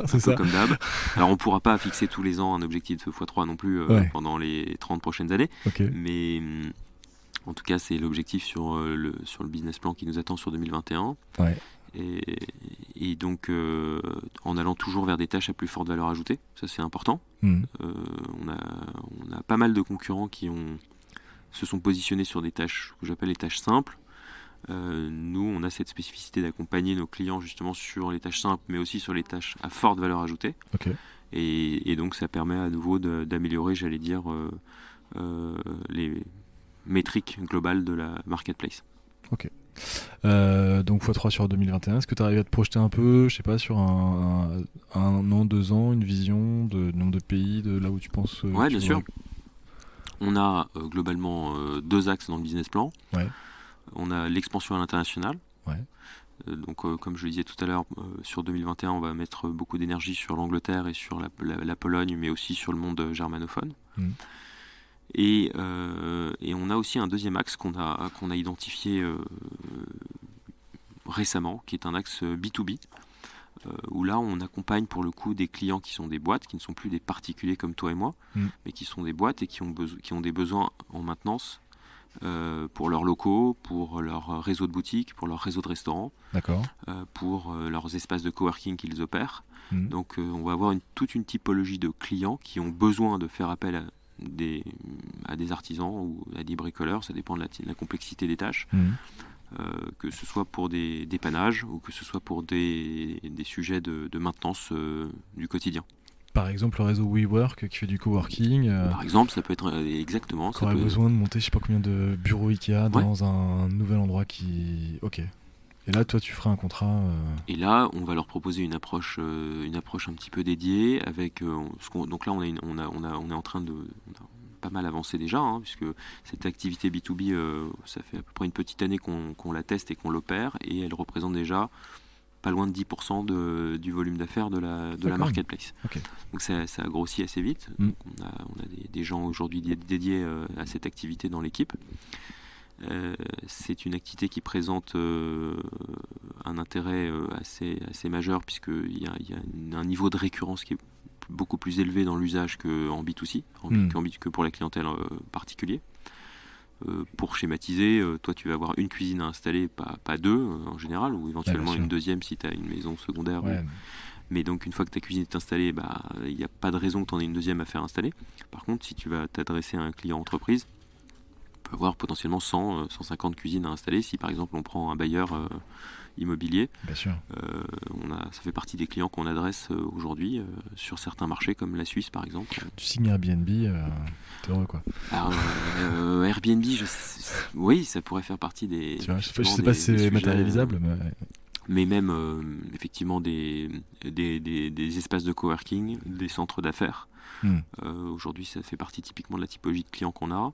c'est ça. Comme d'hab. Alors on ne pourra pas fixer tous les ans un objectif de x3 non plus pendant les 30 prochaines années. Okay. Mais en tout cas, c'est l'objectif sur le business plan qui nous attend sur 2021. Ouais. Et donc, en allant toujours vers des tâches à plus forte valeur ajoutée, ça c'est important. On a pas mal de concurrents qui se sont positionnés sur des tâches que j'appelle les tâches simples. Nous, on a cette spécificité d'accompagner nos clients justement sur les tâches simples, mais aussi sur les tâches à forte valeur ajoutée. Okay. Et donc, ça permet à nouveau d'améliorer, j'allais dire, les métriques globales de la marketplace. Ok. Donc x3 sur 2021, est-ce que tu arrives à te projeter un peu, je sais pas, sur un an, 2 ans, une vision de nombre de pays, de là où tu penses Ouais, bien sûr. On a globalement 2 axes dans le business plan. Ouais. On a l'expansion à l'international. Ouais. Donc, comme je le disais tout à l'heure, sur 2021, on va mettre beaucoup d'énergie sur l'Angleterre et sur la Pologne, mais aussi sur le monde germanophone. Et on a aussi un deuxième axe qu'on a identifié récemment, qui est un axe B2B, où là on accompagne pour le coup des clients qui sont des boîtes, qui ne sont plus des particuliers comme toi et moi, mais qui sont des boîtes et qui ont des besoins en maintenance pour leurs locaux, pour leur réseau de boutiques, pour leur réseau de restaurants, pour leurs espaces de coworking qu'ils opèrent. Donc on va avoir toute une typologie de clients qui ont besoin de faire appel à des artisans ou à des bricoleurs, ça dépend de la complexité des tâches, que ce soit pour des dépannages ou que ce soit pour des sujets de maintenance du quotidien. Par exemple, le réseau WeWork qui fait du coworking. Par exemple, ça peut être exactement. Qui aurait besoin de monter je sais pas combien de bureaux Ikea dans un nouvel endroit qui... Ok. Et là, toi, tu feras un contrat. Et là, on va leur proposer une approche un petit peu dédiée avec donc là, on est en train de pas mal avancé déjà, hein, puisque cette activité B2B, ça fait à peu près une petite année qu'on la teste et qu'on l'opère, et elle représente déjà pas loin de 10% du volume d'affaires de la marketplace. Okay. Donc ça a grossi assez vite. Donc on a des gens aujourd'hui dédiés à cette activité dans l'équipe. C'est une activité qui présente un intérêt assez majeur, puisqu'il y a un niveau de récurrence qui est beaucoup plus élevé dans l'usage qu'en B2C, que pour la clientèle particulière. Pour schématiser, toi tu vas avoir une cuisine à installer, pas deux en général, ou éventuellement une deuxième si tu as une maison secondaire. Mais donc une fois que ta cuisine est installée, il n'y a pas de raison que tu en aies une deuxième à faire installer. Par contre, si tu vas t'adresser à un client entreprise, tu peux avoir potentiellement 100, 150 cuisines à installer. Si par exemple on prend un bailleur immobilier, bien sûr. Ça fait partie des clients qu'on adresse aujourd'hui sur certains marchés comme la Suisse par exemple. Tu signes Airbnb, t'es heureux quoi. Alors, Airbnb, oui, ça pourrait faire partie des. Je sais pas si c'est matérialisable, mais même effectivement des espaces de coworking, des centres d'affaires. Aujourd'hui, ça fait partie typiquement de la typologie de clients qu'on a.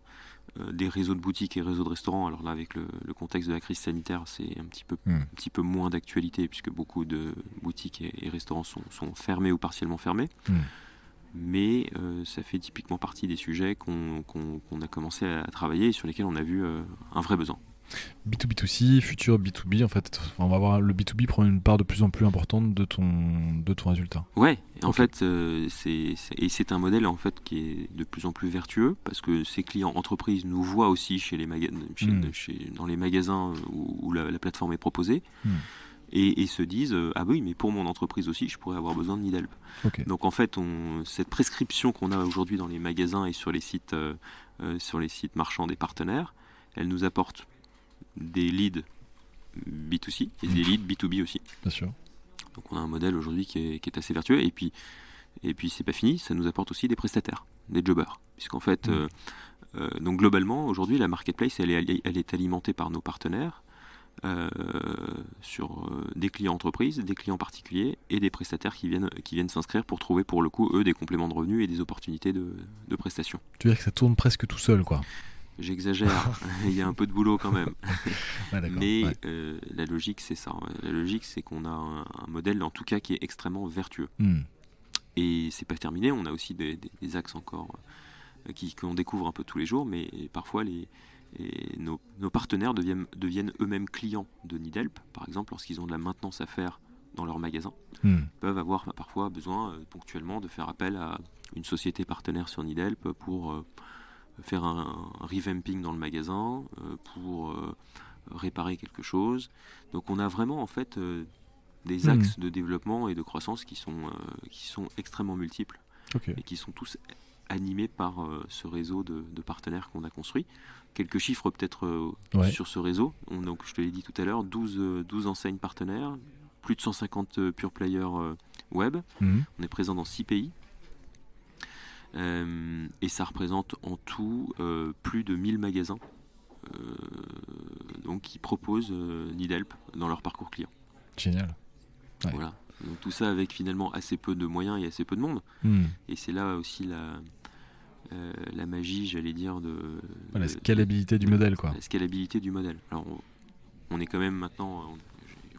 Des réseaux de boutiques et réseaux de restaurants. Alors là, avec le contexte de la crise sanitaire, c'est un petit peu moins d'actualité, puisque beaucoup de boutiques et restaurants sont fermés ou partiellement fermés. Mais ça fait typiquement partie des sujets qu'on a commencé à travailler et sur lesquels on a vu un vrai besoin. B2B2C, futur B2B, en fait, on va voir le B2B prend une part de plus en plus importante de ton résultat. Ouais, en fait, c'est un modèle en fait qui est de plus en plus vertueux, parce que ces clients entreprises nous voient aussi chez les dans les magasins où la plateforme est proposée. Et se disent ah oui, mais pour mon entreprise aussi je pourrais avoir besoin de Needhelp. Donc en fait cette prescription qu'on a aujourd'hui dans les magasins et sur les sites marchands des partenaires, elle nous apporte des leads B2C et des leads B2B aussi. Bien sûr. Donc on a un modèle aujourd'hui qui est assez vertueux, et puis c'est pas fini, ça nous apporte aussi des prestataires, des jobbers, puisqu'en fait donc globalement aujourd'hui la marketplace elle est alimentée par nos partenaires, sur des clients entreprises, des clients particuliers et des prestataires qui viennent s'inscrire pour trouver pour le coup eux des compléments de revenus et des opportunités de prestations. Tu veux dire que ça tourne presque tout seul quoi? J'exagère, il y a un peu de boulot quand même. Mais la logique c'est ça. La logique c'est qu'on a un modèle en tout cas qui est extrêmement vertueux. Et c'est pas terminé, on a aussi des axes encore qu'on découvre un peu tous les jours, mais parfois nos partenaires deviennent eux-mêmes clients de Needhelp, par exemple lorsqu'ils ont de la maintenance à faire dans leur magasin. Ils peuvent avoir parfois besoin ponctuellement de faire appel à une société partenaire sur Needhelp pour faire un revamping dans le magasin, pour réparer quelque chose. Donc on a vraiment en fait des axes de développement et de croissance qui sont extrêmement multiples et qui sont tous animés par ce réseau de partenaires qu'on a construit. Quelques chiffres peut-être sur ce réseau. Donc, je te l'ai dit tout à l'heure, 12 enseignes partenaires, plus de 150 pure players web. On est présent dans 6 pays. Et ça représente en tout plus de 1000 magasins donc, qui proposent Needhelp dans leur parcours client. Génial. Ouais. Voilà. Donc, tout ça avec finalement assez peu de moyens et assez peu de monde. Et c'est là aussi la magie, j'allais dire, la scalabilité du modèle, quoi. La scalabilité du modèle. Alors, on est quand même maintenant,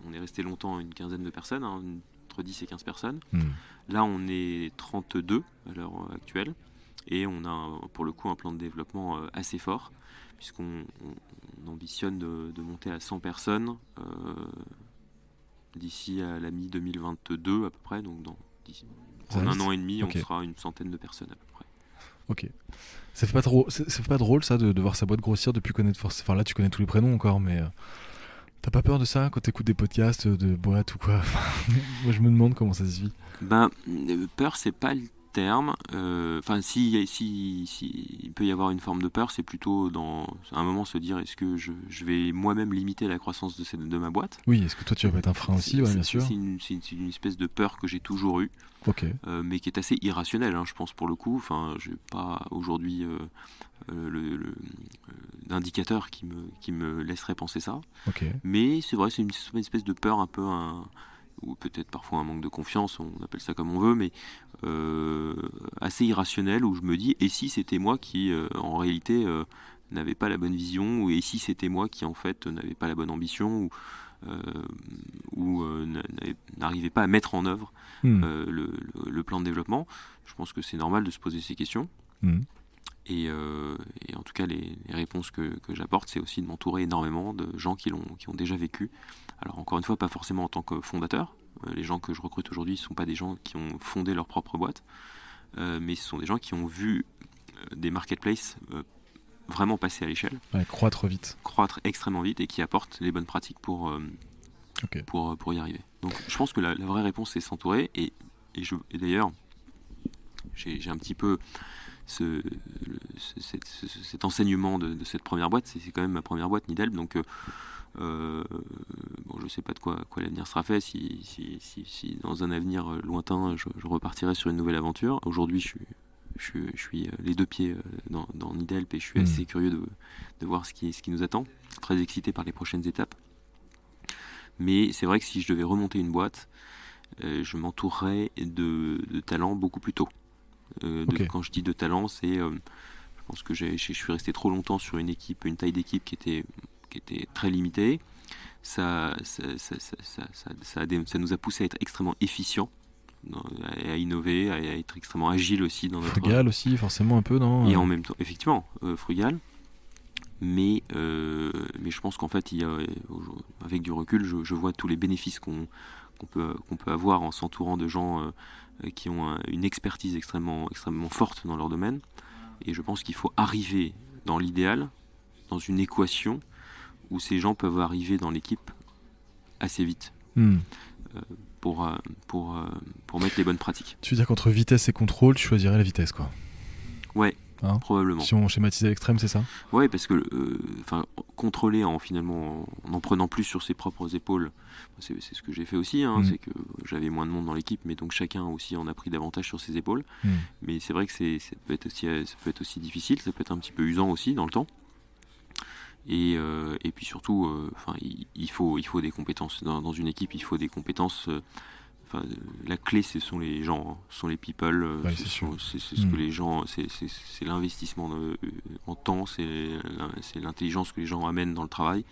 on est resté longtemps une quinzaine de personnes, entre 10 et 15 personnes. Là, on est 32 à l'heure actuelle, et on a pour le coup un plan de développement assez fort, puisqu'on ambitionne de monter à 100 personnes d'ici à la mi-2022 à peu près, donc en un an et demi, on sera une centaine de personnes à peu près. Ok. Ça fait pas drôle ça de voir sa boîte grossir depuis connaître force. Enfin là tu connais tous les prénoms encore, mais t'as pas peur de ça quand t'écoutes des podcasts de boîtes ou quoi? Moi je me demande comment ça se vit. Peur c'est pas le terme. Enfin si il peut y avoir une forme de peur, c'est plutôt à un moment se dire est-ce que je vais moi-même limiter la croissance de ma boîte? Oui, est-ce que toi tu vas pas être un frein aussi? Ouais, bien sûr. C'est une espèce de peur que j'ai toujours eue. Mais qui est assez irrationnel, je pense pour le coup. Enfin, j'ai pas aujourd'hui d'indicateur qui me laisserait penser ça. Mais c'est vrai, c'est une espèce de peur un peu ou peut-être parfois un manque de confiance, on appelle ça comme on veut, mais assez irrationnel, où je me dis, et si c'était moi qui, en réalité, n'avait pas la bonne vision, ou et si c'était moi qui, en fait, n'avait pas la bonne ambition, ou n'arrivait pas à mettre en œuvre le plan de développement. Je pense que c'est normal de se poser ces questions. Et en tout cas, les réponses que j'apporte, c'est aussi de m'entourer énormément de gens qui ont déjà vécu. Alors encore une fois, pas forcément en tant que fondateur. Les gens que je recrute aujourd'hui ne sont pas des gens qui ont fondé leur propre boîte, mais ce sont des gens qui ont vu des marketplaces vraiment passer à l'échelle. Ouais, croître vite. Croître extrêmement vite et qui apportent les bonnes pratiques pour y arriver. Donc je pense que la vraie réponse, c'est s'entourer. Et d'ailleurs, j'ai un petit peu cet enseignement de cette première boîte. C'est quand même ma première boîte, Nidelb. Donc je ne sais pas de quoi l'avenir sera fait. Si dans un avenir lointain, je repartirai sur une nouvelle aventure. Aujourd'hui, je suis les deux pieds dans Nidelb et je suis assez curieux de voir ce qui nous attend. Très excité par les prochaines étapes. Mais c'est vrai que si je devais remonter une boîte, je m'entourerais de talents beaucoup plus tôt. Quand je dis de talent, c'est je pense que je suis resté trop longtemps sur une taille d'équipe qui était très limitée. Ça nous a poussé à être extrêmement efficients, à innover, à être extrêmement agile aussi dans notre... Frugal aussi, forcément un peu, non ? Et en même temps, effectivement, frugal. Mais je pense qu'en fait, avec du recul, je vois tous les bénéfices qu'on peut avoir en s'entourant de gens qui ont une expertise extrêmement forte dans leur domaine. Et je pense qu'il faut arriver dans l'idéal, dans une équation où ces gens peuvent arriver dans l'équipe assez vite pour mettre les bonnes pratiques. Tu veux dire qu'entre vitesse et contrôle, tu choisirais la vitesse, quoi ? Ouais. Probablement. Si on schématise à l'extrême, c'est ça ? Oui, parce que contrôler en prenant plus sur ses propres épaules, c'est ce que j'ai fait aussi. C'est que j'avais moins de monde dans l'équipe, mais donc chacun aussi en a pris davantage sur ses épaules. Mais c'est vrai que ça peut être aussi difficile, ça peut être un petit peu usant aussi dans le temps. Et puis surtout, il faut des compétences dans une équipe. Il faut des compétences. La clé, ce sont les gens, ce sont les people. C'est ce que les gens, c'est l'investissement en temps, c'est l'intelligence que les gens amènent dans le travail,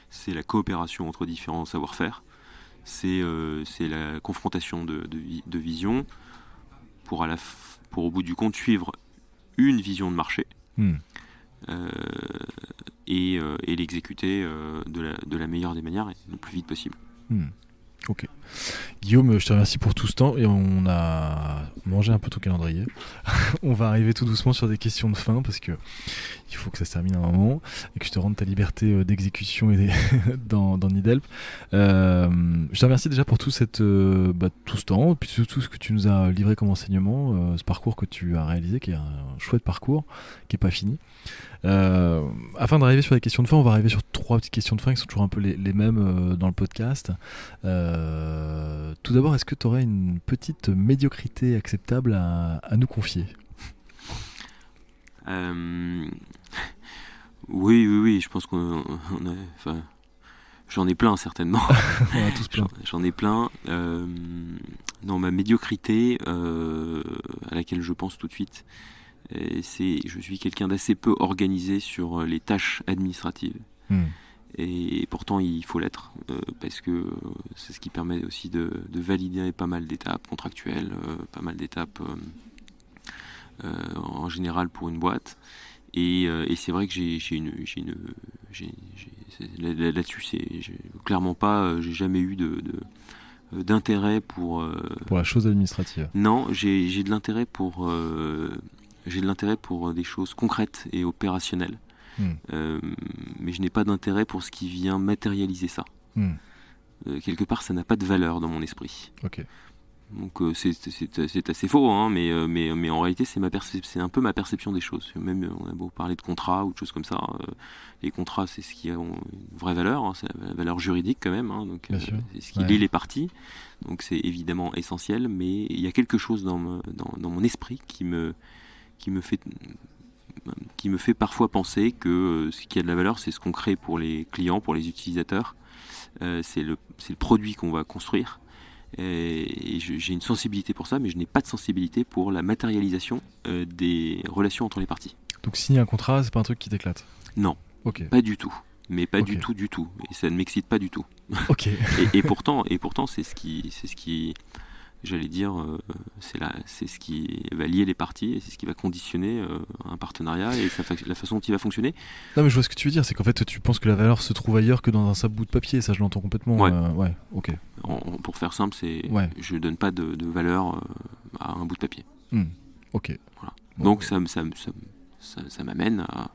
c'est la coopération entre différents savoir-faire, c'est la confrontation de visions pour au bout du compte suivre une vision de marché et l'exécuter de la meilleure des manières et le plus vite possible. Ok. Guillaume, je te remercie pour tout ce temps et on a mangé un peu ton calendrier. On va arriver tout doucement sur des questions de fin parce que il faut que ça se termine à un moment et que je te rende ta liberté d'exécution et dans Nidelb. Je te remercie déjà pour tout ce temps et puis tout ce que tu nous as livré comme enseignement, ce parcours que tu as réalisé qui est un chouette parcours qui n'est pas fini. Afin d'arriver sur les questions de fin, on va arriver sur 3 petites questions de fin qui sont toujours un peu les mêmes dans le podcast. Tout d'abord, est-ce que tu aurais une petite médiocrité acceptable à nous confier ? Oui, je pense qu'on a... j'en ai plein certainement. On a tous plein. J'en ai plein. Non, ma médiocrité à laquelle je pense tout de suite, je suis quelqu'un d'assez peu organisé sur les tâches administratives. Et pourtant il faut l'être parce que c'est ce qui permet aussi de valider pas mal d'étapes contractuelles, pas mal d'étapes en général pour une boîte. Et c'est vrai que là-dessus, clairement pas, j'ai jamais eu d'intérêt pour la chose administrative. Non, j'ai de l'intérêt pour des choses concrètes et opérationnelles. Mais je n'ai pas d'intérêt pour ce qui vient matérialiser ça. Quelque part, ça n'a pas de valeur dans mon esprit. Ok. Donc c'est assez faux, hein, mais en réalité c'est un peu ma perception des choses. Même on a beau parler de contrats ou de choses comme ça, les contrats c'est ce qui a une vraie valeur, hein, c'est la valeur juridique quand même, hein, donc c'est ce qui lie les parties, donc c'est évidemment essentiel, mais il y a quelque chose dans mon esprit qui me fait parfois penser que ce qui a de la valeur c'est ce qu'on crée pour les clients, pour les utilisateurs, c'est le produit qu'on va construire. J'ai une sensibilité pour ça, mais je n'ai pas de sensibilité pour la matérialisation des relations entre les parties. Donc signer un contrat, c'est pas un truc qui t'éclate? Non, Ok. pas du tout. Mais pas Ok. du tout. Et ça ne m'excite pas du tout. Ok. Et pourtant, c'est ce qui, j'allais dire, c'est ce qui va lier les parties et c'est ce qui va conditionner un partenariat et la façon dont il va fonctionner. Non mais je vois ce que tu veux dire, c'est qu'en fait tu penses que la valeur se trouve ailleurs que dans un simple bout de papier, ça je l'entends complètement. Ouais. Ouais, ok. Pour faire simple, Ouais. je donne pas de valeur à un bout de papier. Ok. Voilà. Bon, Donc ouais. ça m'amène à,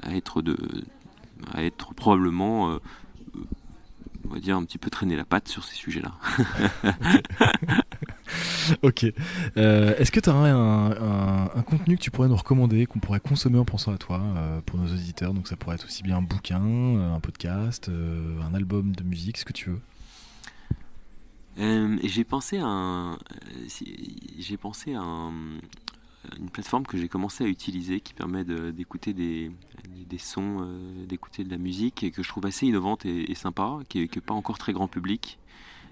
à être probablement, on va dire, un petit peu traîner la patte sur ces sujets-là. Ok. Est-ce que tu aurais un contenu que tu pourrais nous recommander, qu'on pourrait consommer en pensant à toi, pour nos auditeurs? Donc ça pourrait être aussi bien un bouquin, un podcast, un album de musique, ce que tu veux. J'ai pensé à une plateforme que j'ai commencé à utiliser qui permet d'écouter des sons, d'écouter de la musique et que je trouve assez innovante et sympa, qui est pas encore très grand public,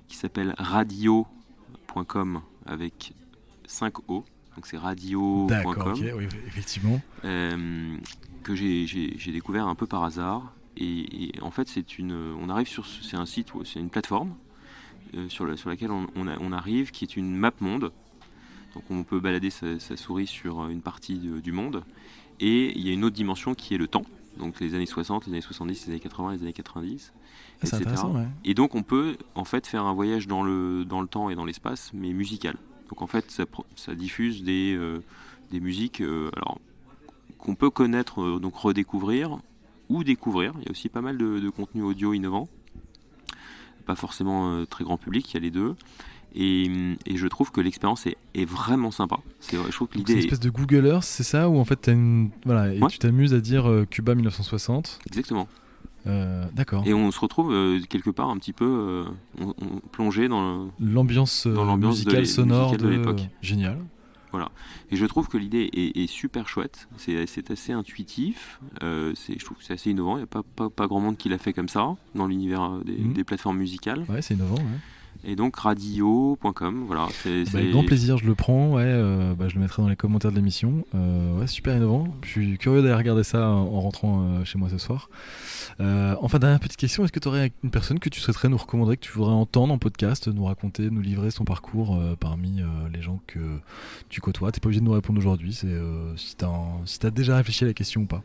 qui s'appelle radio.com avec 5 O, donc c'est D'accord, ok, radio.com, oui, effectivement. que j'ai découvert un peu par hasard. Et en fait, on arrive c'est un site, c'est une plateforme sur laquelle on arrive, qui est une map monde. Donc on peut balader sa souris sur une partie du monde. Et il y a une autre dimension qui est le temps. Donc les années 60, les années 70, les années 80, les années 90, Ah, c'est etc. intéressant, ouais. Et donc on peut en fait faire un voyage dans le temps et dans l'espace, mais musical. Donc en fait ça diffuse des musiques alors, qu'on peut connaître, donc redécouvrir ou découvrir. Il y a aussi pas mal de contenu audio innovant. Pas forcément très grand public, il y a les deux. Et je trouve que l'expérience est vraiment sympa. Je trouve que Donc c'est une l'idée espèce de Google Earth, c'est ça? Où en fait voilà, et Ouais, tu t'amuses à dire Cuba 1960. exactement. D'accord. Et on se retrouve quelque part un petit peu plongé L'ambiance dans l'ambiance musicale, sonore musicale de l'époque. Génial. Voilà. Et je trouve que l'idée est super chouette. C'est assez intuitif. Je trouve que c'est assez innovant. Il n'y a pas grand monde qui l'a fait comme ça dans l'univers des plateformes musicales. Ouais, c'est innovant, ouais. Et donc radio.com, voilà. Avec grand plaisir, je le prends, ouais, je le mettrai dans les commentaires de l'émission. Ouais, super innovant. Je suis curieux d'aller regarder ça en rentrant chez moi ce soir. Enfin, dernière petite question, est-ce que tu aurais une personne que tu souhaiterais nous recommander, que tu voudrais entendre en podcast, nous raconter, nous livrer son parcours parmi les gens que tu côtoies? T'es pas obligé de nous répondre aujourd'hui, c'est si t'as déjà réfléchi à la question ou pas.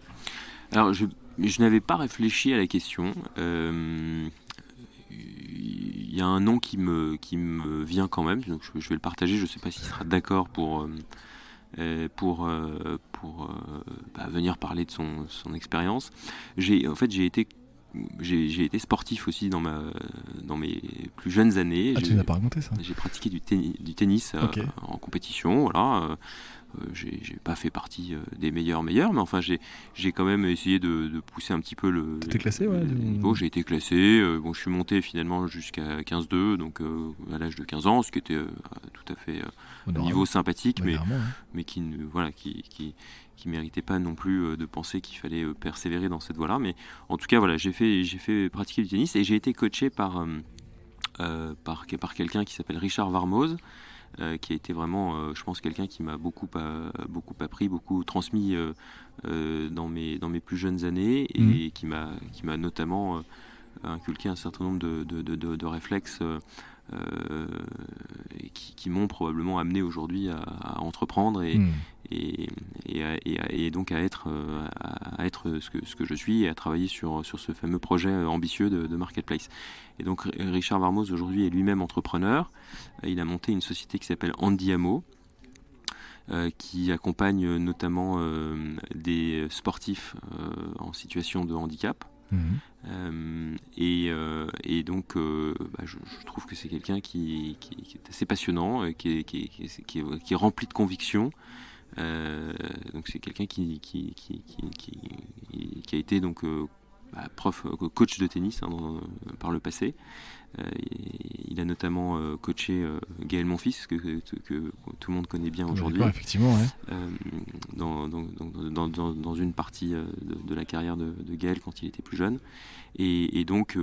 Alors, je n'avais pas réfléchi à la question. Il y a un nom qui me vient quand même, donc je vais le partager. Je ne sais pas s'il sera d'accord pour venir parler de son expérience. J'ai été sportif aussi dans mes plus jeunes années. Ah, tu n'as pas raconté ça? J'ai pratiqué du tennis Ok. en compétition, voilà. J'ai pas fait partie des meilleurs, mais enfin j'ai quand même essayé de pousser un petit peu T'étais classé, ouais, le niveau. J'ai été classé. Bon, je suis monté finalement jusqu'à 15-2, donc à l'âge de 15 ans, ce qui était tout à fait un Honorable. niveau sympathique, Ouais, carrément, ouais. mais qui méritait pas non plus de penser qu'il fallait persévérer dans cette voie-là. Mais en tout cas, voilà, j'ai fait pratiquer du tennis et j'ai été coaché par quelqu'un qui s'appelle Richard Varmoz, qui a été vraiment, je pense, quelqu'un qui m'a beaucoup appris, beaucoup transmis dans mes plus jeunes années et qui m'a notamment inculqué un certain nombre de réflexes et qui m'ont probablement amené aujourd'hui à entreprendre et donc à être ce que je suis et à travailler sur ce fameux projet ambitieux de Marketplace. Et donc Richard Varmoz aujourd'hui est lui-même entrepreneur. Il a monté une société qui s'appelle Andiamo, qui accompagne notamment des sportifs en situation de handicap. Et donc je trouve que c'est quelqu'un qui est assez passionnant, qui est rempli de convictions. Donc c'est quelqu'un qui a été donc coach de tennis par le passé. Il a notamment coaché Gaël Monfils, que tout le monde connaît bien aujourd'hui. Effectivement, ouais. Dans une partie de la carrière de Gaël quand il était plus jeune. Et donc,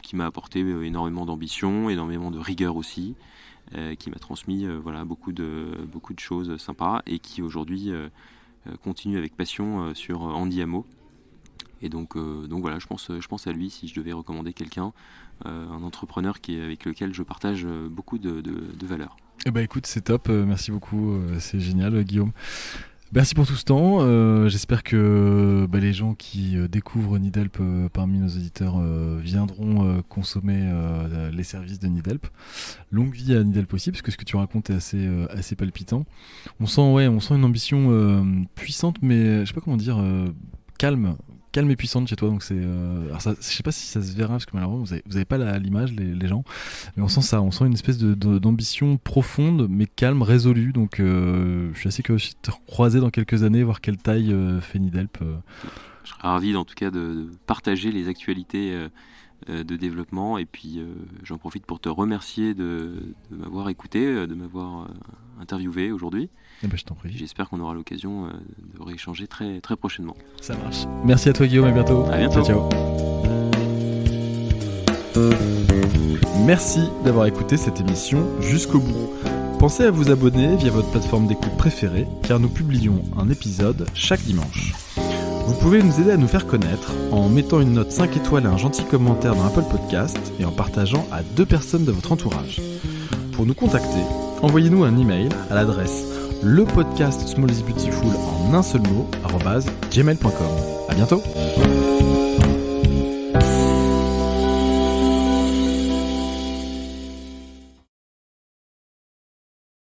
qui m'a apporté énormément d'ambition, énormément de rigueur aussi, qui m'a transmis beaucoup de choses sympas, et qui aujourd'hui continue avec passion sur Andy Amo. Et donc voilà, je pense à lui si je devais recommander quelqu'un, un entrepreneur avec lequel je partage beaucoup de valeurs. Eh ben écoute, c'est top, merci beaucoup, c'est génial Guillaume. Merci pour tout ce temps, j'espère que les gens qui découvrent Needhelp parmi nos auditeurs viendront consommer les services de Needhelp. Longue vie à Needhelp aussi, parce que ce que tu racontes est assez palpitant. On sent une ambition puissante, mais je sais pas comment dire, calme et puissante chez toi, donc c'est alors ça, je sais pas si ça se verra parce que malheureusement vous avez pas l'image les gens, mais on sent une espèce d'ambition profonde mais calme, résolue, donc je suis assez curieux de te recroiser dans quelques années, voir quelle taille fait Needhelp. Je serais ravi en tout cas de partager les actualités de développement, et puis j'en profite pour te remercier de m'avoir écouté, de m'avoir interviewé aujourd'hui. Je t'en prie. J'espère qu'on aura l'occasion de rééchanger très, très prochainement. Ça marche. Merci à toi Guillaume, à bientôt. À bientôt. Ciao. Merci d'avoir écouté cette émission jusqu'au bout. Pensez à vous abonner via votre plateforme d'écoute préférée, car nous publions un épisode chaque dimanche. Vous pouvez nous aider à nous faire connaître en mettant une note 5 étoiles et un gentil commentaire dans Apple Podcast, et en partageant à 2 personnes de votre entourage. Pour nous contacter, envoyez-nous un email à l'adresse lepodcast small is beautiful en un seul mot @gmail.com. À bientôt.